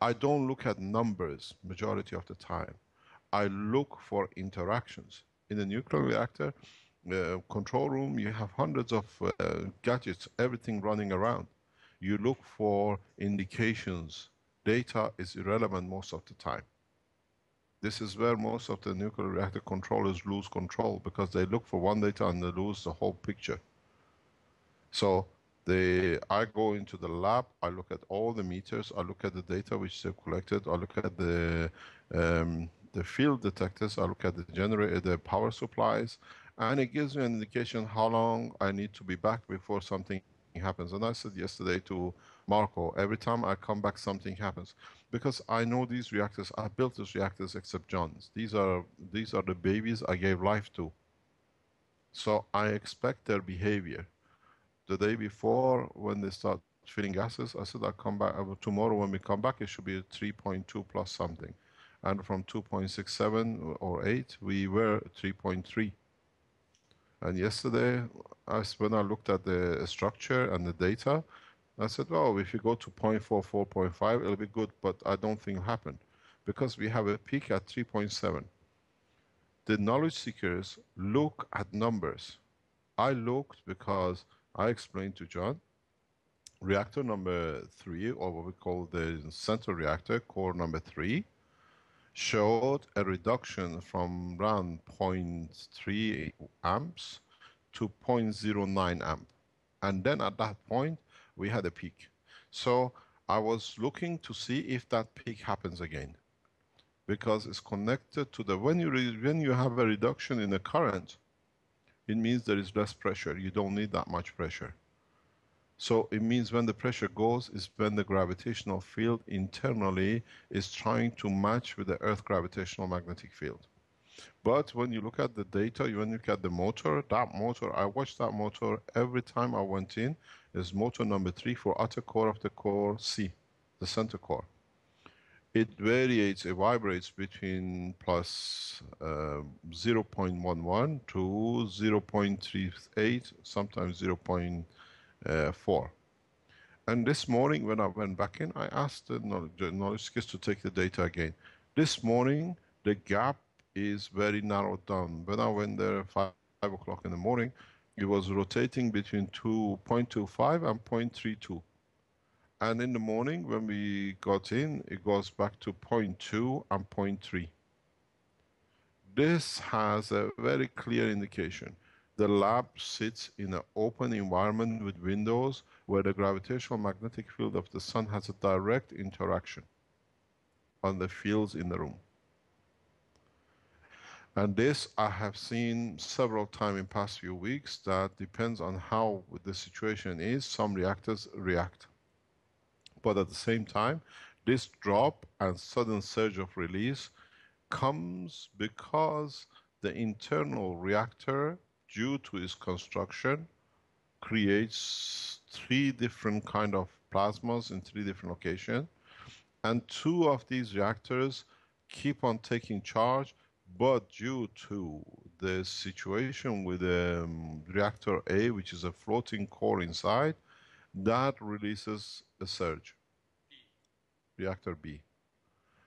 I don't look at numbers majority of the time. I look for interactions. In a nuclear reactor control room, you have hundreds of gadgets, everything running around. You look for indications. Data is irrelevant most of the time. This is where most of the nuclear reactor controllers lose control, because they look for one data and they lose the whole picture. So I go into the lab, I look at all the meters, I look at the data which they've collected, I look at the field detectors, I look at the generator, the power supplies, and it gives me an indication how long I need to be back before something happens. And I said yesterday to Marco, every time I come back, something happens. Because I know these reactors, I built these reactors except John's. These are the babies I gave life to. So I expect their behavior. The day before, when they start feeding gases, I said I'll come back. Tomorrow when we come back, it should be 3.2 plus something. And from 2.67 or 8, we were 3.3. And yesterday, when I looked at the structure and the data, I said, well, if you go to 0.4, 4.5, it'll be good, but I don't think it'll happen because we have a peak at 3.7. The knowledge seekers look at numbers. I looked because I explained to John, reactor number 3, or what we call the central reactor, core number 3, showed a reduction from around 0.3 amps to 0.09 amp. And then at that point, we had a peak. So I was looking to see if that peak happens again. Because it's connected to the, when you have a reduction in the current, it means there is less pressure. You don't need that much pressure. So it means when the pressure goes is when the gravitational field internally is trying to match with the Earth gravitational magnetic field. But when you look at the data, when you look at the motor, that motor, I watched that motor every time I went in, is motor number 3 for outer core of the core C, the center core. It varies, it vibrates between plus 0.11 to 0.38, sometimes 0.4. And this morning, when I went back in, I asked the knowledge seekers to take the data again. This morning, the gap is very narrowed down. When I went there at 5 o'clock in the morning, it was rotating between 0.25 and 0.32. And in the morning, when we got in, it goes back to 0.2 and 0.3. This has a very clear indication. The lab sits in an open environment with windows where the gravitational magnetic field of the sun has a direct interaction on the fields in the room. And this I have seen several times in past few weeks. That depends on how the situation is. Some reactors react. But at the same time, this drop and sudden surge of release comes because the internal reactor, due to its construction, creates 3 different kind of plasmas in 3 different locations. And 2 of these reactors keep on taking charge, but due to the situation with reactor A, which is a floating core inside, that releases a surge. Reactor B.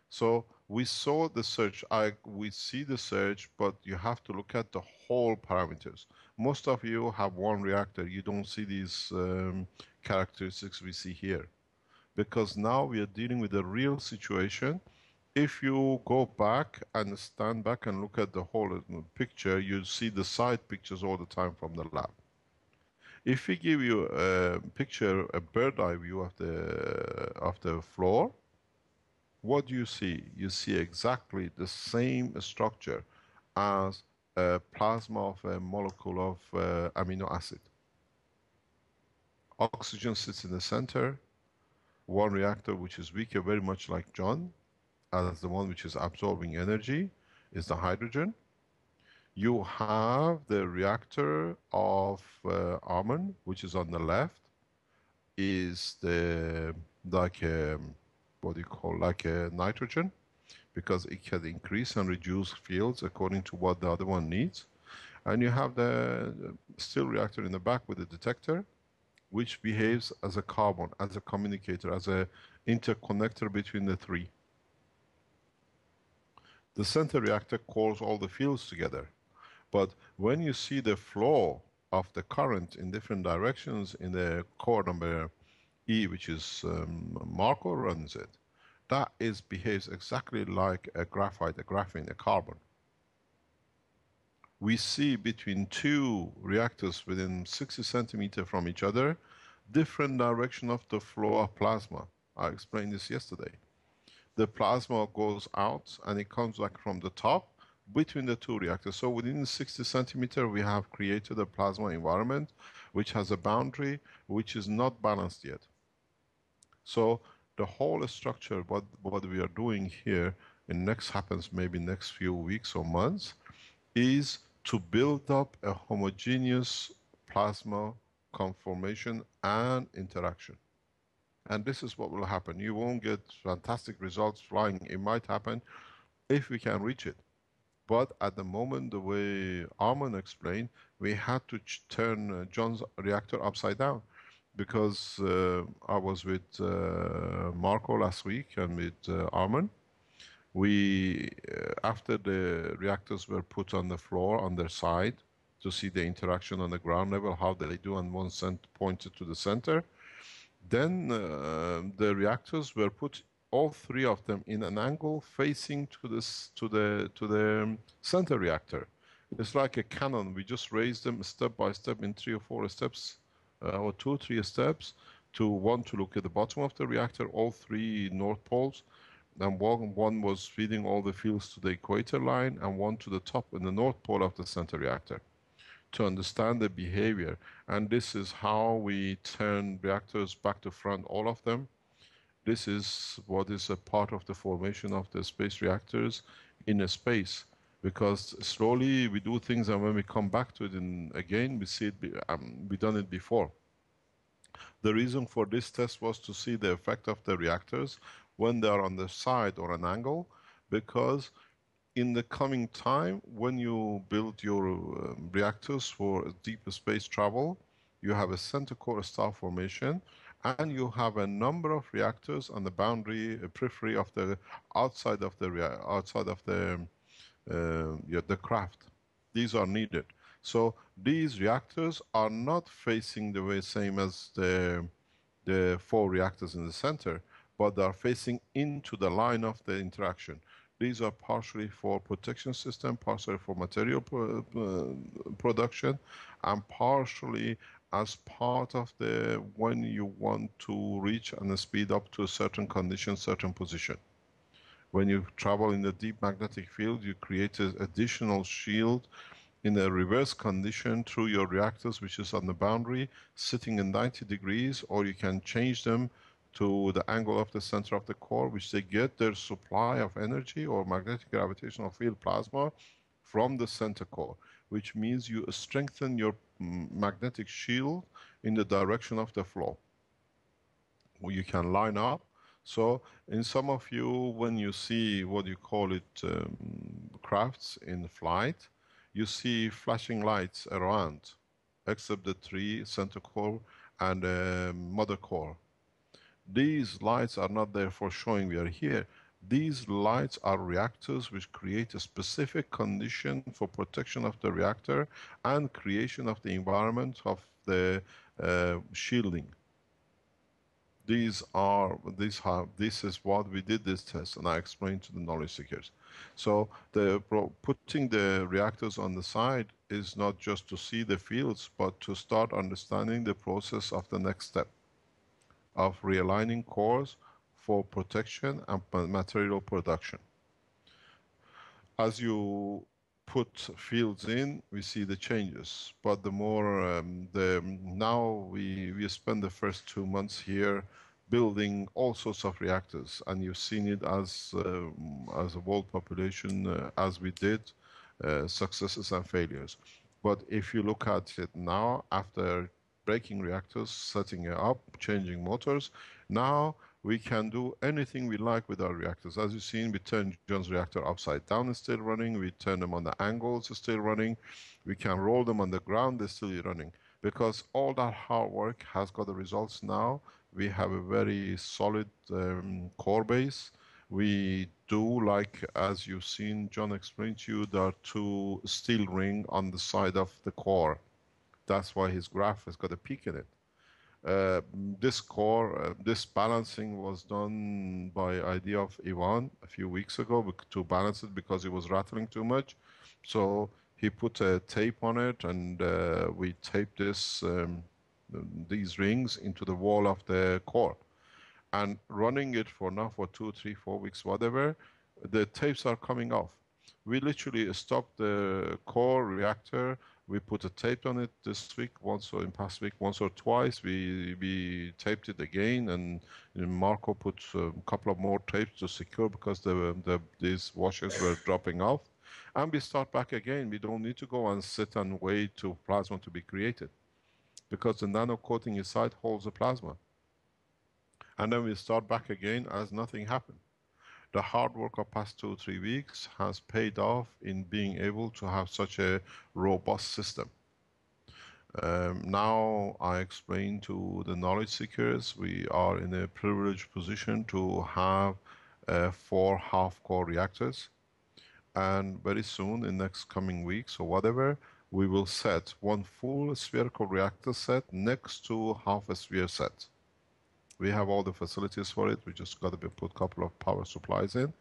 So we saw the surge, we see the surge, but you have to look at the whole parameters. Most of you have 1 reactor, you don't see these characteristics we see here. Because now we are dealing with a real situation. If you go back and stand back and look at the whole picture, you'll see the side pictures all the time from the lab. If we give you a picture, a bird's eye view of the floor, what do you see? You see exactly the same structure as a plasma of a molecule of amino acid. Oxygen sits in the center. 1 reactor which is weaker, very much like John, as the one which is absorbing energy, is the hydrogen. You have the reactor of Arman, which is on the left, is the like what do you call, like a nitrogen, because it can increase and reduce fields according to what the other one needs. And you have the still reactor in the back with the detector, which behaves as a carbon, as a communicator, as a interconnector between the 3. The center reactor calls all the fields together. But when you see the flow of the current in different directions in the core number E, which is Marco runs it, that behaves exactly like a graphite, a graphene, a carbon. We see between 2 reactors within 60 centimeters from each other, different direction of the flow of plasma. I explained this yesterday. The plasma goes out and it comes back from the top between the 2 reactors. So within 60 centimeters, we have created a plasma environment which has a boundary which is not balanced yet. So the whole structure, what we are doing here, and next happens maybe next few weeks or months, is to build up a homogeneous plasma conformation and interaction. And this is what will happen. You won't get fantastic results flying. It might happen if we can reach it. But at the moment, the way Arman explained, we had to turn John's reactor upside down, because I was with Marco last week and with Arman. We, after the reactors were put on the floor on their side to see the interaction on the ground level, how they do, and one pointed to the center. Then the reactors were put, all three of them, in an angle facing to the center reactor. It's like a cannon. We just raised them step by step in 3 or 4 steps, or 2 or 3 steps, to one to look at the bottom of the reactor, all 3 north poles, and one was feeding all the fields to the equator line, and one to the top in the north pole of the center reactor, to understand the behavior. And this is how we turn reactors back to front, all of them. This is what is a part of the formation of the space reactors in a space, because slowly we do things, and when we come back to it again, we see it, we've done it before. The reason for this test was to see the effect of the reactors when they are on the side or an angle, because in the coming time, when you build your reactors for deep space travel, you have a center core star formation, and you have a number of reactors on the boundary, periphery of the outside of the craft. These are needed. So these reactors are not facing the way same as the 4 reactors in the center, but they are facing into the line of the interaction. These are partially for protection system, partially for material production, and partially as part of the when you want to reach and speed up to a certain condition, certain position. When you travel in the deep magnetic field, you create an additional shield in a reverse condition through your reactors, which is on the boundary, sitting in 90 degrees, or you can change them to the angle of the center of the core, which they get their supply of energy or magnetic gravitational field plasma from the center core, which means you strengthen your magnetic shield in the direction of the flow. You can line up. So in some of you, when you see what you call it crafts in flight, you see flashing lights around, except the 3 center core and mother core. These lights are not there for showing we are here. These lights are reactors which create a specific condition for protection of the reactor and creation of the environment of the shielding. This is what we did this test, and I explained to the knowledge seekers. So putting the reactors on the side is not just to see the fields, but to start understanding the process of the next step of realigning cores for protection and material production. As you put fields in, we see the changes. But the more, now we spend the first 2 months here building all sorts of reactors, and you've seen it as a world population, as we did, successes and failures. But if you look at it now, after breaking reactors, setting it up, changing motors, now we can do anything we like with our reactors. As you've seen, we turn John's reactor upside down, it's still running. We turn them on the angles, it's still running. We can roll them on the ground, they're still running. Because all that hard work has got the results now. We have a very solid core base. We do, like as you've seen John explain to you, there are 2 steel rings on the side of the core. That's why his graph has got a peak in it. This core, this balancing was done by idea of Ivan a few weeks ago to balance it because it was rattling too much. So he put a tape on it, and we taped these rings into the wall of the core. And running it for now for 2, 3, 4 weeks, whatever, the tapes are coming off. We literally stopped the core reactor, We put a tape on it this week, once or in past week, once or twice. We taped it again, and Marco put a couple of more tapes to secure because these washers were dropping off. And we start back again. We don't need to go and sit and wait to plasma to be created because the nano coating inside holds the plasma. And then we start back again as nothing happened. The hard work of past 2-3 weeks has paid off in being able to have such a robust system. Now I explain to the knowledge seekers, we are in a privileged position to have 4 half-core reactors, and very soon, in next coming weeks or whatever, we will set one full spherical reactor set next to half a sphere set. We have all the facilities for it. We just got to put a couple of power supplies in,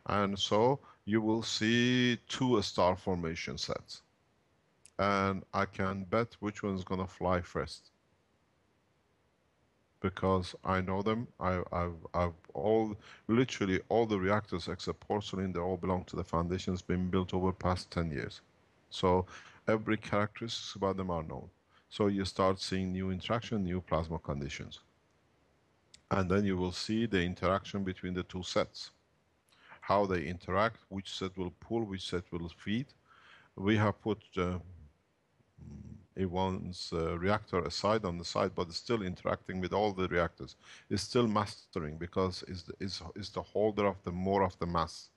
and so you will see 2 star formation sets. And I can bet which one's gonna fly first, because I know them. I've literally all the reactors except porcelain, they all belong to the foundations, been built over past 10 years. So every characteristics about them are known. So you start seeing new interaction, new plasma conditions, and then you will see the interaction between the 2 sets, how they interact, which set will pull, which set will feed. We have put one's reactor aside on the side, but it's still interacting with all the reactors. It's still mastering because it's the holder of the more of the mass.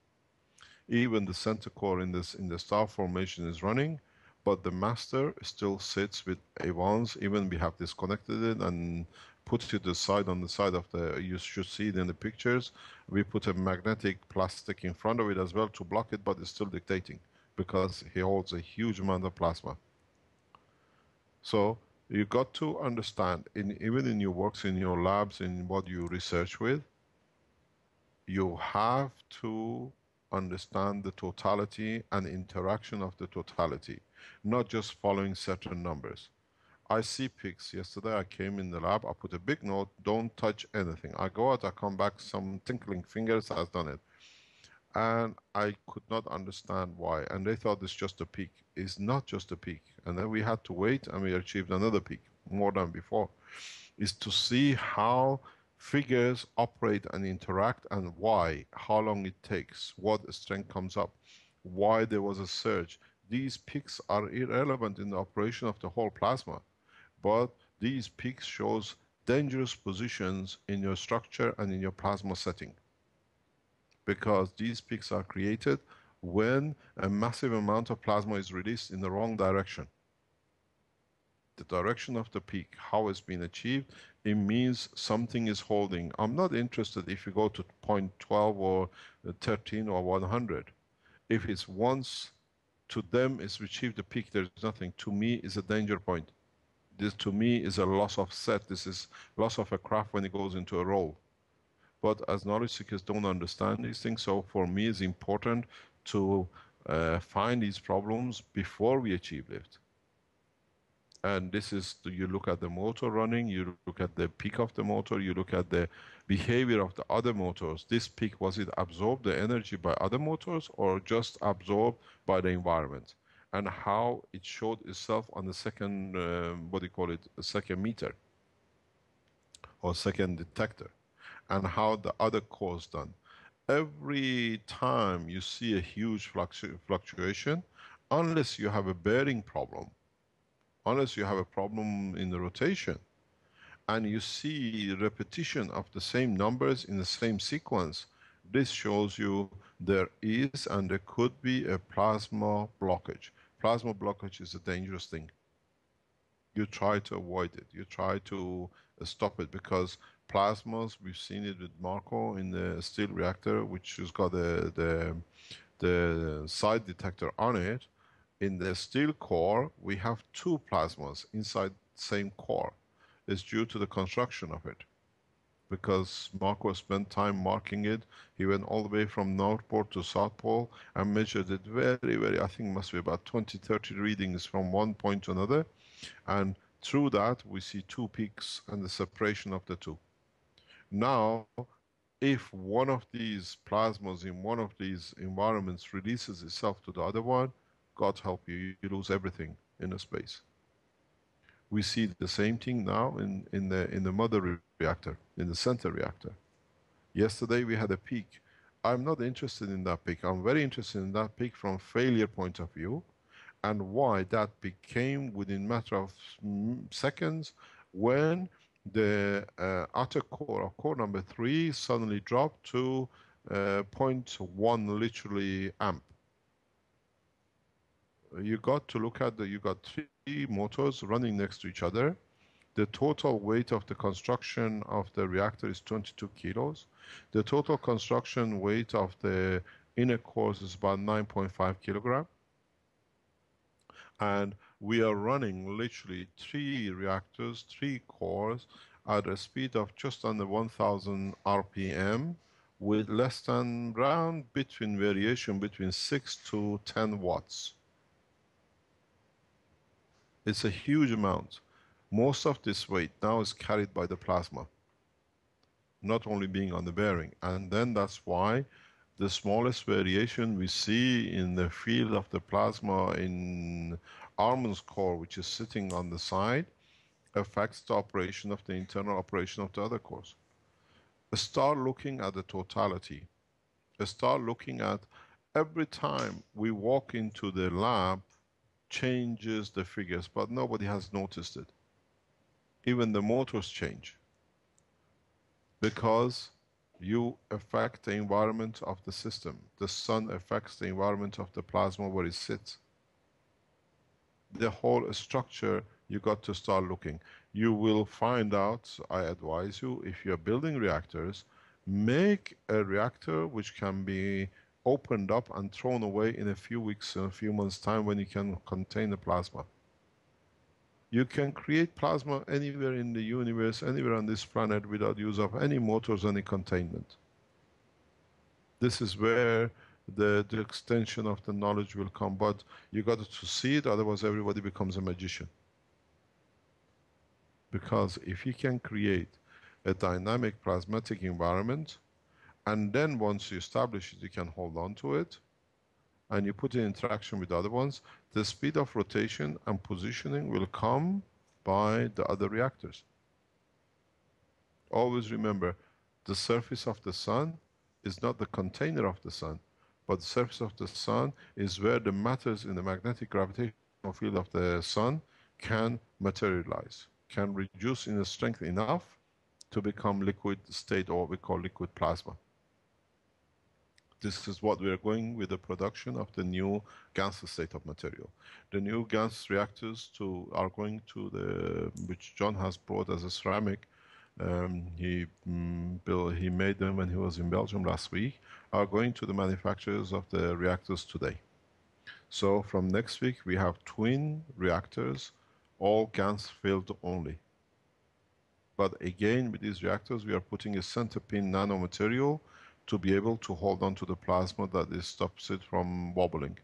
Even the center core in the star formation is running, but the master still sits with A1s. Even we have disconnected it and put it aside on the side of the, you should see it in the pictures. We put a magnetic plastic in front of it as well to block it, but it's still dictating because he holds a huge amount of plasma. So you got to understand, even in your works, in your labs, in what you research with, you have to understand the totality and interaction of the totality, not just following certain numbers. I see peaks. Yesterday I came in the lab, I put a big note, don't touch anything. I go out, I come back, some tinkling fingers has done it. And I could not understand why. And they thought it's just a peak. It's not just a peak. And then we had to wait, and we achieved another peak, more than before. Is to see how figures operate and interact, and why, how long it takes, what strength comes up, why there was a surge. These peaks are irrelevant in the operation of the whole plasma, but these peaks shows dangerous positions in your structure and in your plasma setting, because these peaks are created when a massive amount of plasma is released in the wrong direction. The direction of the peak, how it's been achieved, it means something is holding. I'm not interested if you go to 0.12 or 13 or 100. If it's once to them it's achieved the peak, there's nothing. To me is a danger point. This to me is a loss of set. This is loss of a craft when it goes into a roll. But as knowledge seekers don't understand these things, so for me it's important to find these problems before we achieve lift. And this is, you look at the motor running, you look at the peak of the motor, you look at the behavior of the other motors. This peak, was it absorbed the energy by other motors or just absorbed by the environment? And how it showed itself on the second, what do you call it, a second meter or second detector, and how the other cores done. Every time you see a huge fluctuation, unless you have a bearing problem, unless you have a problem in the rotation, and you see repetition of the same numbers in the same sequence, this shows you there is and there could be a plasma blockage. Plasma blockage is a dangerous thing. You try to avoid it. You try to stop it, because plasmas, we've seen it with Marco in the steel reactor, which has got the side detector on it. In the steel core, we have 2 plasmas inside the same core. It's due to the construction of it. Because Marco spent time marking it, he went all the way from North Pole to South Pole and measured it very, I think it must be about 20-30 readings from one point to another. And through that, we see 2 peaks and the separation of the 2. Now, if one of these plasmas in one of these environments releases itself to the other one, God help you, you lose everything. in space. We see the same thing now in the mother reactor, in the center reactor. Yesterday we had a peak. I'm not interested in that peak. I'm very interested in that peak from failure point of view, and why that peak came within matter of seconds when the outer core, or core number 3, suddenly dropped to 0.1 literally amp. You got to look at you got 3 motors running next to each other. The total weight of the construction of the reactor is 22 kilos. The total construction weight of the inner cores is about 9.5 kilogram. And we are running literally 3 reactors, 3 cores at a speed of just under 1000 RPM with less than round between variation between 6 to 10 watts. It's a huge amount. Most of this weight now is carried by the plasma, not only being on the bearing. And then that's why the smallest variation we see in the field of the plasma in Armand's core, which is sitting on the side, affects the operation of the internal operation of the other cores. Start looking at the totality. Start looking at every time we walk into the lab, changes the figures, but nobody has noticed it. Even the motors change because you affect the environment of the system. The sun affects the environment of the plasma where it sits. The whole structure, you got to start looking. You will find out, I advise you, if you're building reactors, make a reactor which can be opened up and thrown away in a few weeks, in a few months' time when you can contain the plasma. You can create plasma anywhere in the universe, anywhere on this planet without use of any motors, any containment. This is where the extension of the knowledge will come, but you got to see it, otherwise everybody becomes a magician. Because if you can create a dynamic plasmatic environment, and then once you establish it, you can hold on to it, and you put it in interaction with other ones, the speed of rotation and positioning will come by the other reactors. Always remember, the surface of the sun is not the container of the sun, but the surface of the sun is where the matters in the magnetic gravitational field of the sun can materialize, can reduce in strength enough to become liquid state, or what we call liquid plasma. This is what we are going with the production of the new GANS state of material. The new GANS reactors are going to which John has brought as a ceramic. He made them when he was in Belgium last week, are going to the manufacturers of the reactors today. So from next week, we have twin reactors, all GANS filled only. But again, with these reactors, we are putting a center pin nanomaterial to be able to hold on to the plasma that stops it from wobbling.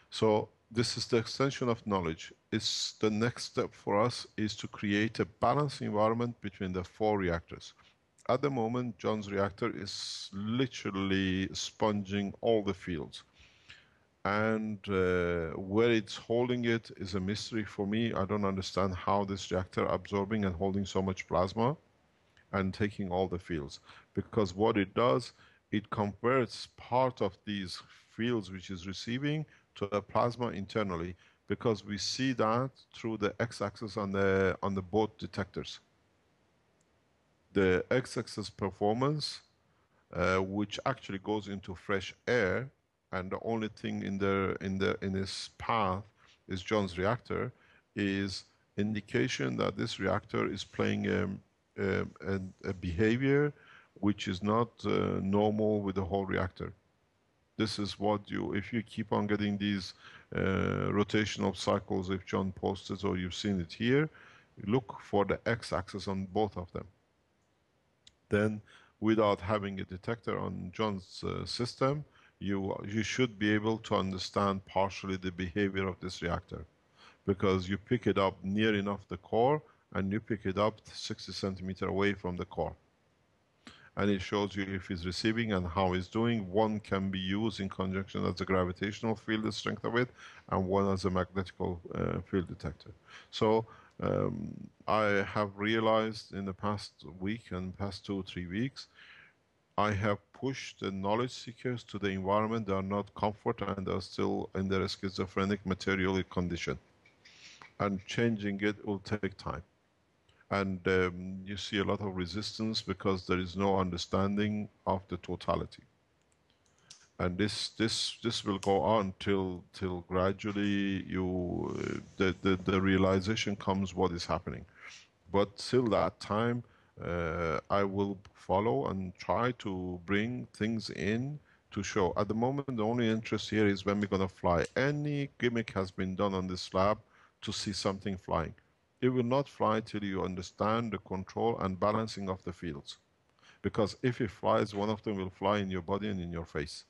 So this is the extension of knowledge. It's the next step for us is to create a balanced environment between the 4 reactors. At the moment, John's reactor is literally sponging all the fields. And where it's holding it is a mystery for me. I don't understand how this reactor absorbing and holding so much plasma and taking all the fields, because what it does, it converts part of these fields which is receiving to the plasma internally, because we see that through the x-axis on the both detectors. The x-axis performance, which actually goes into fresh air, and the only thing in this path is John's reactor, is indication that this reactor is playing a behavior which is not normal with the whole reactor. This is what if you keep on getting these rotational cycles, if John posted or you've seen it here, look for the x-axis on both of them. Then, without having a detector on John's system, you should be able to understand partially the behavior of this reactor, because you pick it up near enough the core, and you pick it up 60 centimeters away from the core. and it shows you if it's receiving and how it's doing. One can be used in conjunction as a gravitational field, the strength of it, and one as a magnetical field detector. So I have realized in the past week and past 2 or 3 weeks, I have pushed the knowledge seekers to the environment they are not comfort and are still in their schizophrenic material condition. And changing it will take time. And you see a lot of resistance because there is no understanding of the totality. And this will go on till gradually the realization comes what is happening. But till that time, I will follow and try to bring things in to show. At the moment, the only interest here is when we're going to fly. Any gimmick has been done on this lab to see something flying. It will not fly till you understand the control and balancing of the fields. Because if it flies, one of them will fly in your body and in your face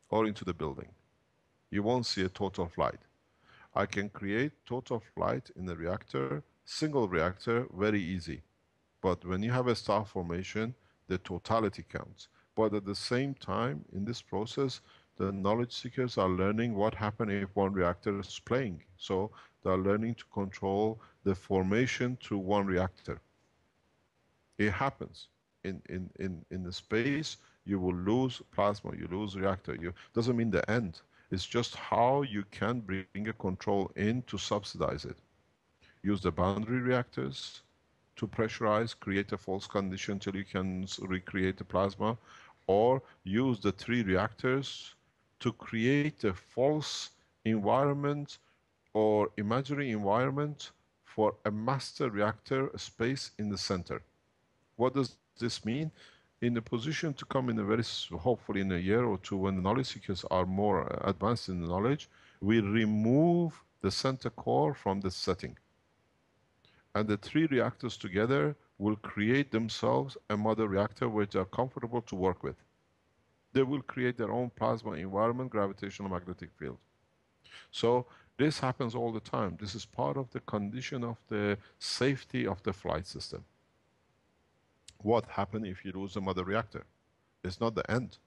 or into the building. You won't see a total flight. I can create total flight in the reactor, single reactor, very easy. But when you have a star formation, the totality counts. But at the same time, in this process, the knowledge seekers are learning what happens if one reactor is playing. So they are learning to control the formation through one reactor. It happens. In the space, you will lose plasma, you lose reactor. Doesn't mean the end. It's just how you can bring a control in to subsidize it. Use the boundary reactors to pressurize, create a false condition till you can recreate the plasma, or use the 3 reactors to create a false environment or imaginary environment for a master reactor space in the center. What does this mean? In the position to come in a very, hopefully in a year or 2, when the knowledge seekers are more advanced in the knowledge, we remove the center core from the setting. And the 3 reactors together will create themselves a mother reactor which are comfortable to work with. They will create their own plasma environment, gravitational magnetic field. So this happens all the time. This is part of the condition of the safety of the flight system. What happens if you lose a mother reactor? It's not the end.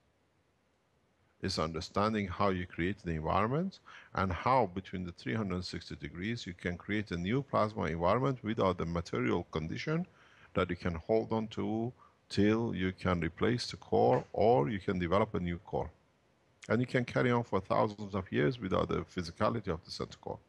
It's understanding how you create the environment and how between the 360 degrees you can create a new plasma environment without the material condition that you can hold on to till you can replace the core or you can develop a new core. And you can carry on for thousands of years without the physicality of the center core.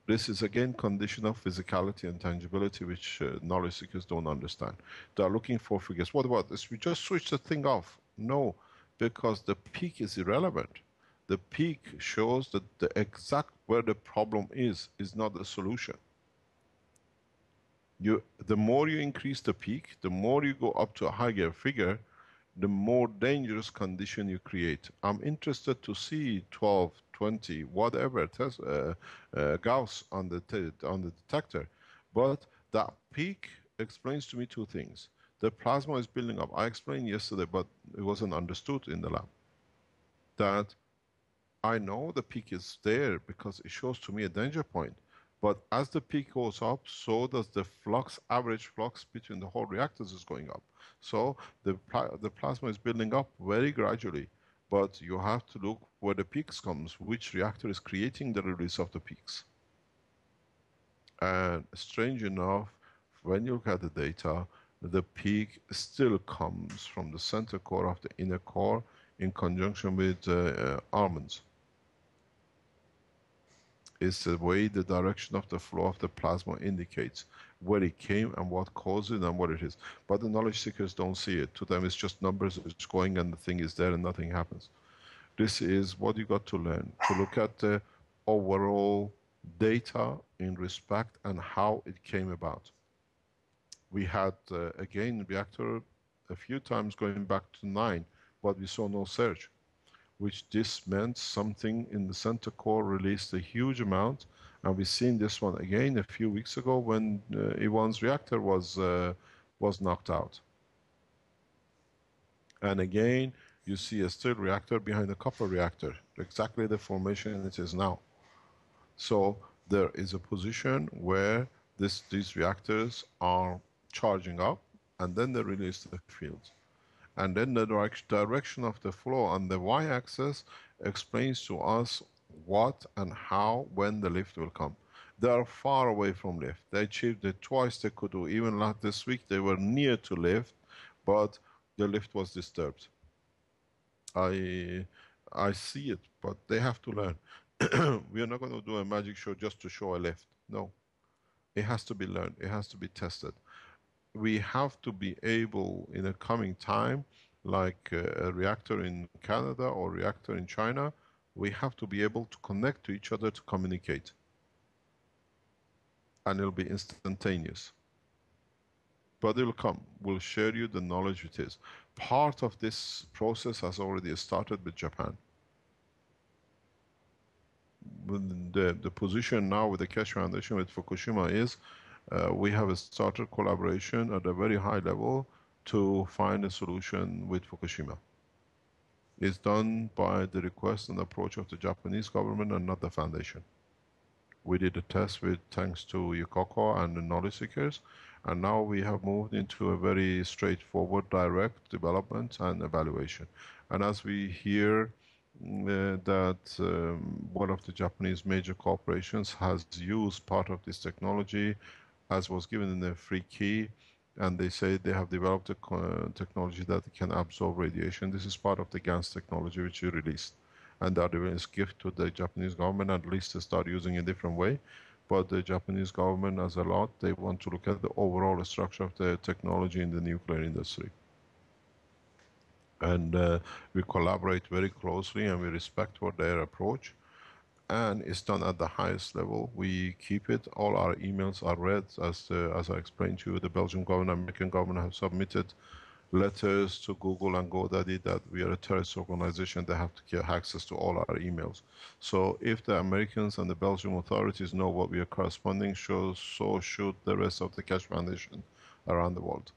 This is again condition of physicality and tangibility, which knowledge seekers don't understand. They are looking for figures. What about this? We just switch the thing off. No, because the peak is irrelevant. The peak shows that the exact where the problem is not the solution. The more you increase the peak, the more you go up to a higher figure, the more dangerous condition you create. I'm interested to see 12, 20, whatever Gauss on the detector, but that peak explains to me 2 things. The plasma is building up. I explained yesterday, but it wasn't understood in the lab. That I know the peak is there because it shows to me a danger point. But as the peak goes up, so does the flux, average flux between the whole reactors is going up. So the plasma is building up very gradually. But you have to look where the peaks comes, which reactor is creating the release of the peaks. And strange enough, when you look at the data, the peak still comes from the center core of the inner core in conjunction with almonds. It's the way the direction of the flow of the plasma indicates where it came and what caused it and what it is. But the knowledge seekers don't see it. To them it's just numbers, it's going and the thing is there and nothing happens. This is what you got to learn, to look at the overall data in respect and how it came about. We had, again, reactor a few times going back to 9, but we saw no surge, which this meant something in the center core released a huge amount. And we've seen this one again a few weeks ago when Ivan's reactor was knocked out. And again, you see a steel reactor behind a copper reactor, exactly the formation it is now. So there is a position where these reactors are charging up, and then they release the fields. And then the direction of the flow on the y-axis explains to us what and how, when the lift will come. They are far away from lift. They achieved it twice they could do. Even last this week they were near to lift, but the lift was disturbed. I see it, but they have to learn. We are not going to do a magic show just to show a lift. No. It has to be learned. It has to be tested. We have to be able in a coming time, like a reactor in Canada or reactor in China, we have to be able to connect to each other to communicate. And it'll be instantaneous. But it'll come. We'll share you the knowledge it is. Part of this process has already started with Japan. The position now with the Keshe Foundation with Fukushima is we have started collaboration at a very high level to find a solution with Fukushima. It's done by the request and approach of the Japanese government and not the foundation. We did a test with thanks to Yukoko and the knowledge seekers, and now we have moved into a very straightforward, direct development and evaluation. And as we hear that one of the Japanese major corporations has used part of this technology as was given in a free key, and they say they have developed a technology that can absorb radiation. This is part of the GANS technology which we released. And that is gift to the Japanese government, at least to start using a different way. But the Japanese government, as a lot, they want to look at the overall structure of the technology in the nuclear industry. And we collaborate very closely and we respect for their approach. And it's done at the highest level. We keep it. All our emails are read. As I explained to you, the Belgian government, American government have submitted letters to Google and GoDaddy that we are a terrorist organization. They have to get access to all our emails. So if the Americans and the Belgian authorities know what we are corresponding, so should the rest of the Keshe Foundation around the world.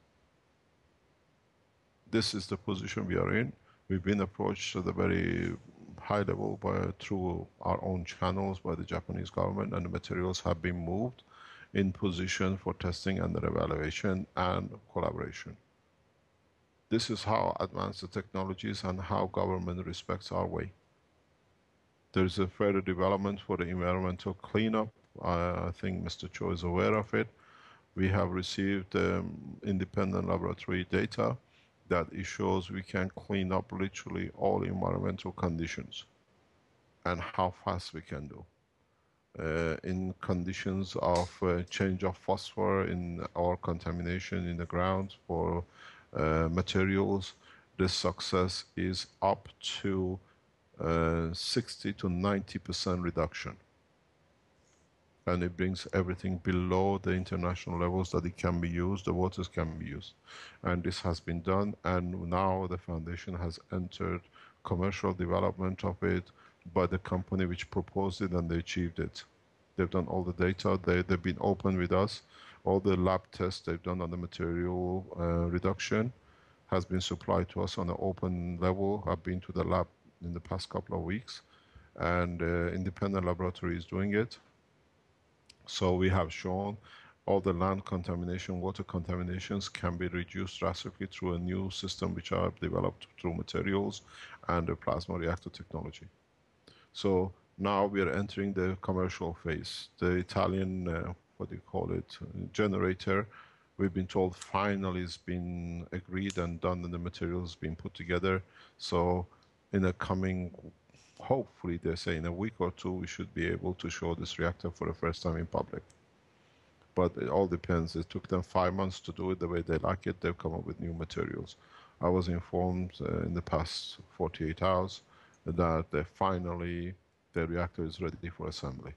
This is the position we are in. We've been approached at a very high level through our own channels by the Japanese government, and the materials have been moved in position for testing and evaluation and collaboration. This is how advanced the technology is and how government respects our way. There's a further development for the environmental cleanup. I think Mr. Cho is aware of it. We have received independent laboratory data that it shows we can clean up literally all environmental conditions and how fast we can do. In conditions of change of phosphor in our contamination in the ground for materials, the success is up to 60 to 90% reduction. And it brings everything below the international levels that it can be used, the waters can be used. And this has been done, and now the foundation has entered commercial development of it by the company which proposed it, and they achieved it. They've done all the data, they've been open with us. All the lab tests they've done on the material reduction has been supplied to us on an open level. I've been to the lab in the past couple of weeks, and independent laboratory is doing it. So we have shown all the land contamination, water contaminations can be reduced drastically through a new system which I've developed through materials and the plasma reactor technology. So now we are entering the commercial phase. The Italian, what do you call it, generator, we've been told finally it's been agreed and done and the materials been put together. So in a coming, hopefully they say in a week or two, we should be able to show this reactor for the first time in public. But it all depends. It took them 5 months to do it the way they like it. They've come up with new materials. I was informed in the past 48 hours that finally the reactor is ready for assembly.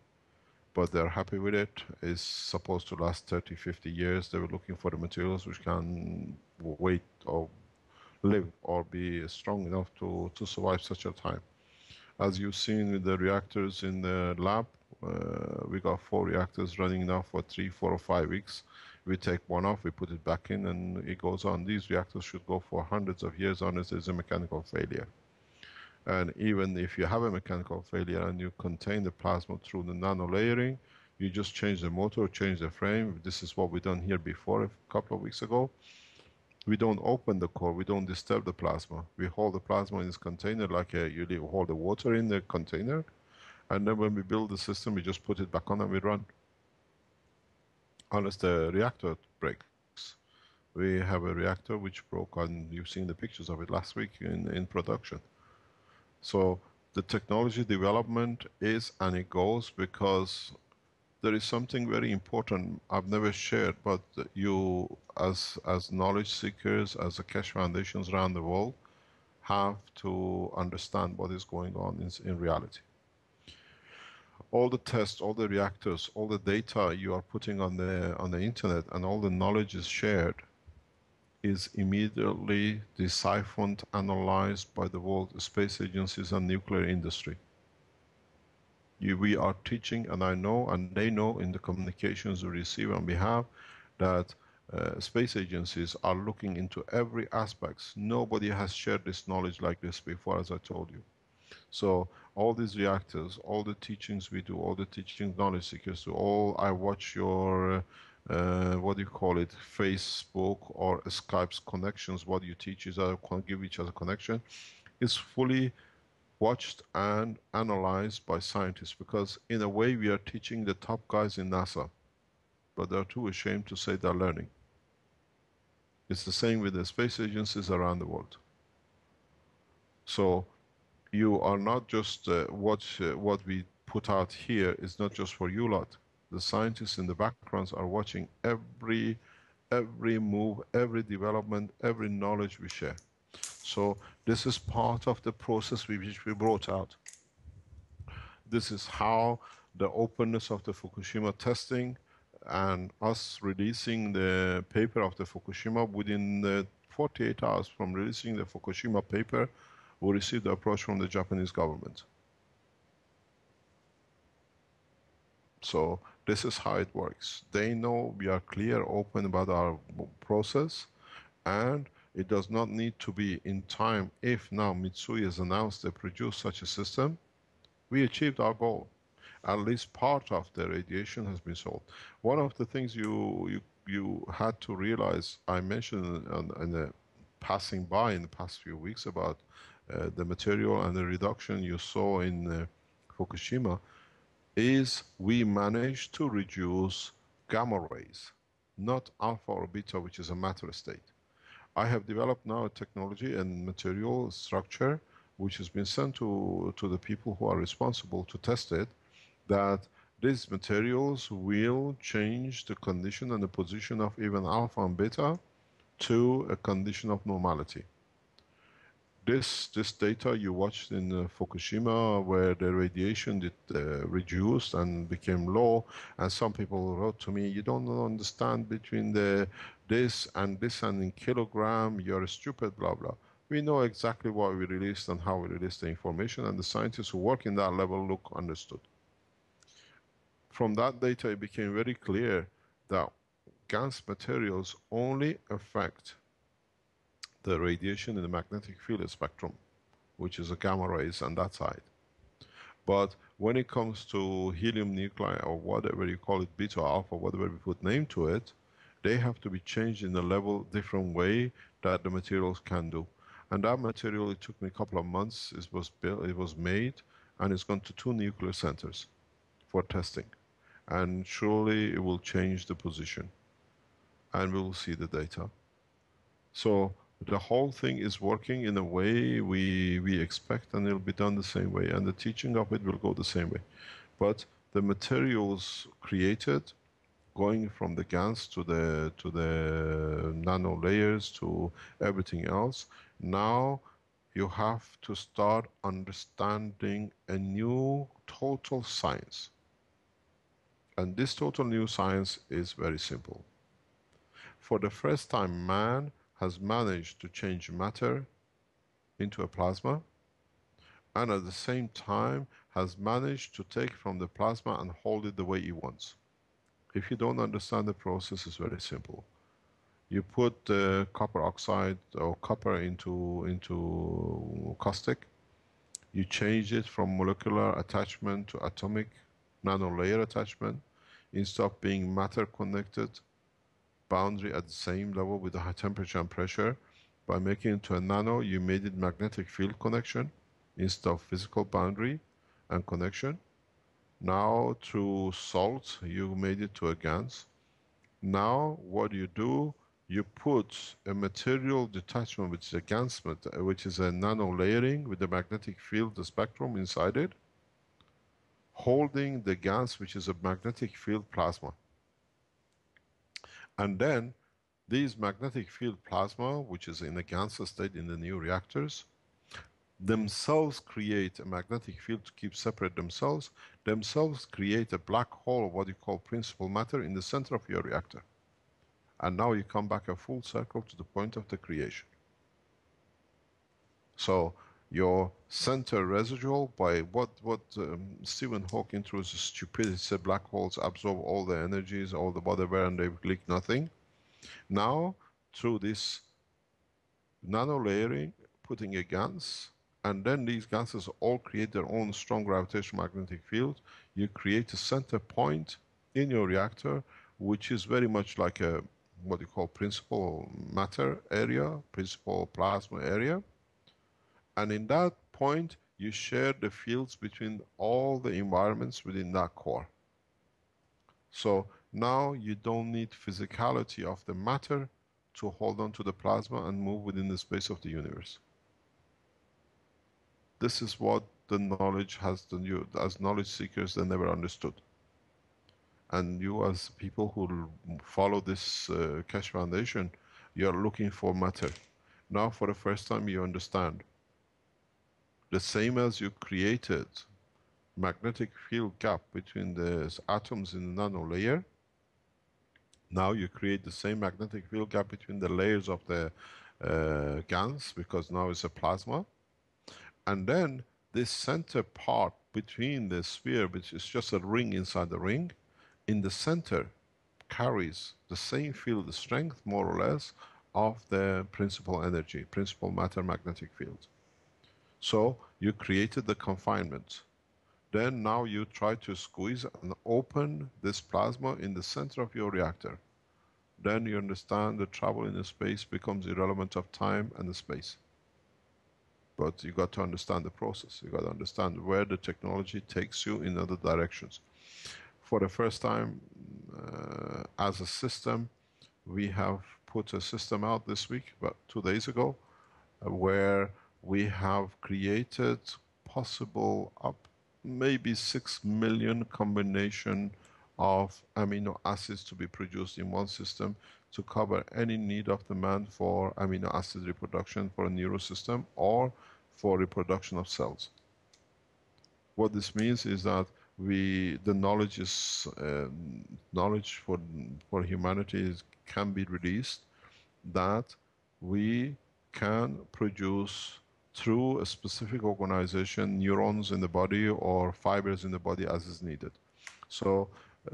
But they're happy with it. It's supposed to last 30, 50 years. They were looking for the materials which can wait or live or be strong enough to survive such a time. As you've seen with the reactors in the lab, we got 4 reactors running now for 3, 4 or 5 weeks. We take one off, we put it back in, and it goes on. These reactors should go for hundreds of years unless there's a mechanical failure. And even if you have a mechanical failure and you contain the plasma through the nano layering, you just change the motor, change the frame. This is what we done here before a couple of weeks ago. We don't open the core, we don't disturb the plasma. We hold the plasma in this container like you hold the water in the container, and then when we build the system, we just put it back on and we run. Unless the reactor breaks. We have a reactor which broke, and you've seen the pictures of it last week in production. So the technology development is, and it goes, because there is something very important I've never shared, but you as knowledge seekers, as the Keshe Foundations around the world, have to understand what is going on in reality. All the tests, all the reactors, all the data you are putting on the internet, and all the knowledge is shared, is immediately deciphered, analyzed by the world space agencies and nuclear industry. We are teaching, and I know, and they know in the communications we receive and we have, that space agencies are looking into every aspect. Nobody has shared this knowledge like this before, as I told you. So all these reactors, all the teachings we do, all the teaching knowledge seekers do, all I watch your, what do you call it, Facebook or Skype's connections, what you teach is give each other connection, is fully watched and analyzed by scientists, because in a way we are teaching the top guys in NASA, but they're too ashamed to say they're learning. It's the same with the space agencies around the world. So you are not just what we put out here is not just for you lot. The scientists in the backgrounds are watching every move, every development, every knowledge we share. So this is part of the process which we brought out. This is how the openness of the Fukushima testing and us releasing the paper of the Fukushima within 48 hours from releasing the Fukushima paper, we received the approach from the Japanese government. So this is how it works. They know we are clear, open about our process, and it does not need to be in time. If now Mitsui has announced they produce such a system, we achieved our goal. At least part of the radiation has been solved. One of the things you had to realize, I mentioned in the passing by in the past few weeks about the material and the reduction you saw in Fukushima, is we managed to reduce gamma rays, not alpha or beta, which is a matter state. I have developed now a technology and material structure which has been sent to the people who are responsible to test it, that these materials will change the condition and the position of even alpha and beta to a condition of normality. This data you watched in Fukushima, where the radiation reduced and became low, and some people wrote to me, you don't understand between this and in kilogram, you're stupid, blah, blah. We know exactly what we released and how we released the information, and the scientists who work in that level understood. From that data, it became very clear that GaNs materials only affect the radiation in the magnetic field spectrum, which is a gamma rays on that side. But when it comes to helium nuclei or whatever you call it, beta, alpha, whatever we put name to it, they have to be changed in a level different way that the materials can do. And that material, it took me a couple of months. It was built, it was made, and it's gone to 2 nuclear centers for testing. And surely it will change the position, and we will see the data. So the whole thing is working in a way we expect, and it'll be done the same way, and the teaching of it will go the same way. But the materials created, going from the GaNs to the nano layers to everything else, now you have to start understanding a new total science. And this total new science is very simple. For the first time, man has managed to change matter into a plasma, and at the same time has managed to take from the plasma and hold it the way he wants. If you don't understand the process, it's very simple. You put copper oxide or copper into caustic. You change it from molecular attachment to atomic nanolayer attachment. Instead of being matter connected, boundary at the same level with the high temperature and pressure. By making it to a nano, you made it magnetic field connection instead of physical boundary and connection. Now through salt, you made it to a GANs. Now what you do, you put a material detachment, which is a GANs, which is a nano layering with the magnetic field, the spectrum inside it, holding the GANs, which is a magnetic field plasma. And then these magnetic field plasma, which is in a GANs state in the new reactors, themselves create a magnetic field to keep separate themselves create a black hole, what you call principal matter, in the center of your reactor. And now you come back a full circle to the point of the creation. So your center residual, by what Stephen Hawking through his stupidity said black holes absorb all the energies, all the whatever, and they leak nothing. Now through this nano layering, putting a GANs, and then these gases all create their own strong gravitational magnetic field. You create a center point in your reactor, which is very much like a what you call principal matter area, principal plasma area. And in that point, you share the fields between all the environments within that core. So now you don't need physicality of the matter to hold on to the plasma and move within the space of the universe. This is what the knowledge has done. You, as knowledge seekers, they never understood. And you, as people who follow this Keshe Foundation, you are looking for matter. Now, for the first time, you understand. The same as you created magnetic field gap between the atoms in the nano layer, now you create the same magnetic field gap between the layers of the GANs, because now it's a plasma. And then this center part between the sphere, which is just a ring inside the ring, in the center carries the same field strength, more or less, of the principal energy, principal matter magnetic field. So you created the confinement. Then now you try to squeeze and open this plasma in the center of your reactor. Then you understand that travel in the space becomes irrelevant of time and the space. But you got to understand the process. You got to understand where the technology takes you in other directions. For the first time, as a system, we have put a system out this week, about 2 days ago, where we have created possible up maybe 6 million combination of amino acids to be produced in one system to cover any need of the man for amino acid reproduction for a neurosystem or for reproduction of cells. What this means is that the knowledge is knowledge for humanity can be released, that we can produce through a specific organization neurons in the body or fibers in the body as is needed. So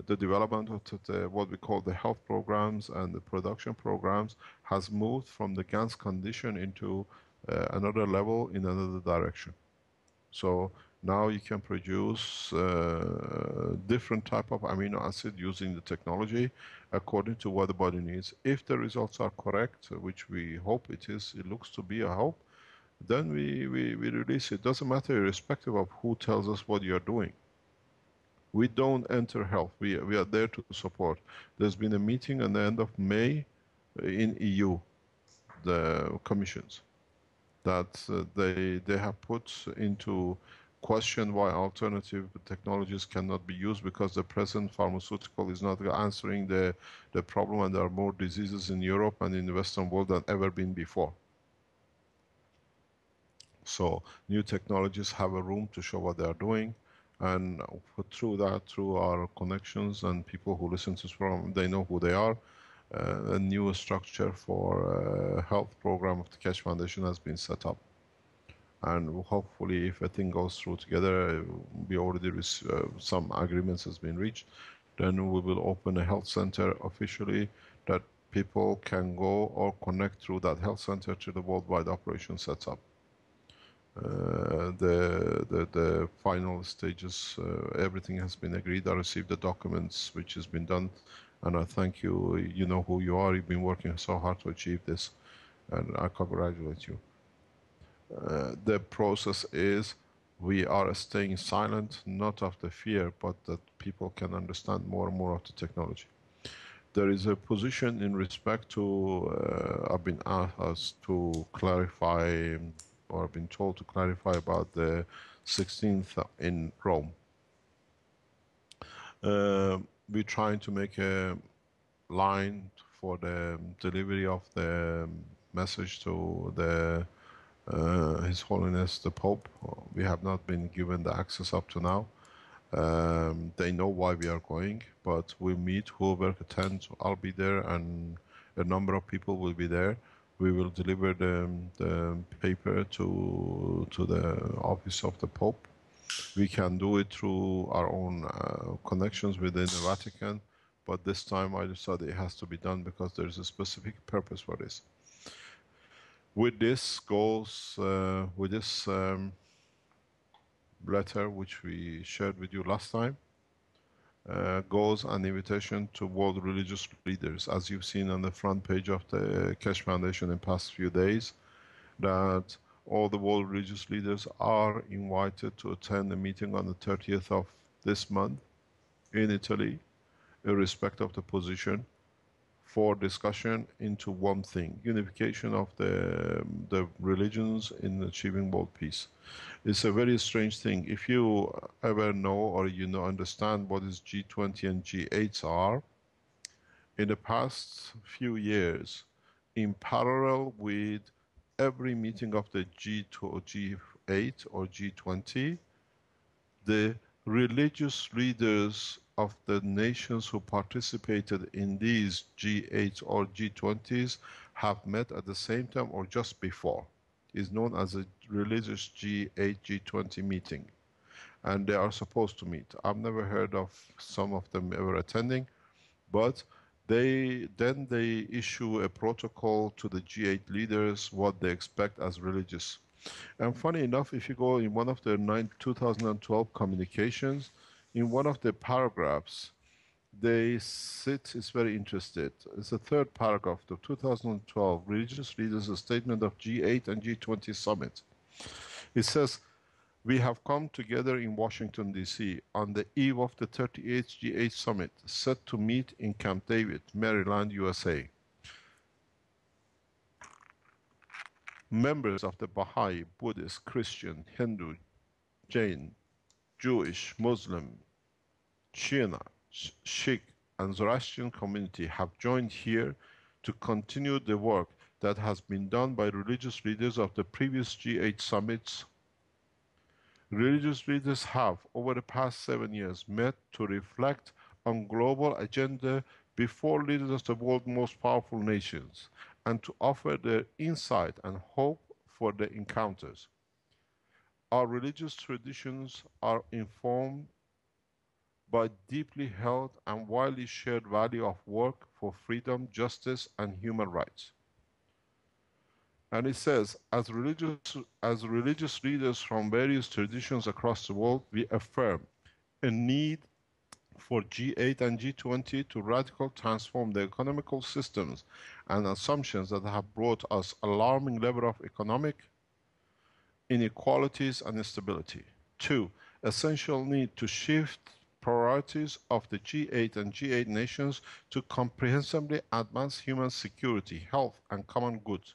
the development of what we call the health programs and the production programs has moved from the GANs condition into another level in another direction. So now you can produce different type of amino acid using the technology according to what the body needs. If the results are correct, which we hope it is, it looks to be a hope, then we release it. Doesn't matter irrespective of who tells us what you're doing. We don't enter health. We are there to support. There's been a meeting at the end of May in EU, the commissions, that they have put into question why alternative technologies cannot be used, because the present pharmaceutical is not answering the problem, and there are more diseases in Europe and in the Western world than ever been before. So new technologies have a room to show what they are doing, and through that, through our connections and people who listen to this program, they know who they are. A new structure for health program of the Keshe Foundation has been set up. And hopefully, if everything goes through together, we already some agreements has been reached, then we will open a health center officially that people can go or connect through that health center to the worldwide operation setup. The final stages, everything has been agreed. I received the documents which has been done And I thank you. You know who you are. You've been working so hard to achieve this, and I congratulate you. The process is we are staying silent, not of the fear, but that people can understand more and more of the technology. There is a position in respect to, I've been asked to clarify, or I've been told to clarify about the 16th in Rome. We're trying to make a line for the delivery of the message to the His Holiness the Pope. We have not been given the access up to now. They know why we are going, but we'll meet whoever attends. I'll be there, and a number of people will be there. We will deliver the paper to the office of the Pope. We can do it through our own connections within the Vatican, but this time I decided it has to be done because there's a specific purpose for this. With this goes, with this letter which we shared with you last time, goes an invitation to world religious leaders, as you've seen on the front page of the Keshe Foundation in the past few days, that all the world religious leaders are invited to attend a meeting on the 30th of this month in Italy, irrespective of the position, for discussion into one thing: unification of the religions in achieving world peace. It's a very strange thing. If you ever know or understand what is G20 and G8 are, in the past few years, in parallel with every meeting of the G2 or G8 or G20, the religious leaders of the nations who participated in these G8 or G20s have met at the same time or just before. It's known as a religious G8, G20 meeting. And they are supposed to meet. I've never heard of some of them ever attending, but they issue a protocol to the G8 leaders what they expect as religious. And funny enough, if you go in one of the 2012 communications, in one of the paragraphs, they sit, it's very interesting. It's the third paragraph, the 2012 Religious Leaders' Statement of G8 and G20 Summit. It says, we have come together in Washington, D.C. on the eve of the 38th G8 Summit, set to meet in Camp David, Maryland, USA. Members of the Baha'i, Buddhist, Christian, Hindu, Jain, Jewish, Muslim, Shia, Sikh, and Zoroastrian community have joined here to continue the work that has been done by religious leaders of the previous G8 summits. Religious leaders have, over the past 7 years, met to reflect on global agenda before leaders of the world's most powerful nations, and to offer their insight and hope for the encounters. Our religious traditions are informed by deeply held and widely shared value of work for freedom, justice, and human rights. And it says, as religious leaders from various traditions across the world, we affirm a need for G8 and G20 to radically transform the economical systems and assumptions that have brought us alarming level of economic inequalities and instability. 2, essential need to shift priorities of the G8 and G8 nations to comprehensively advance human security, health, and common goods.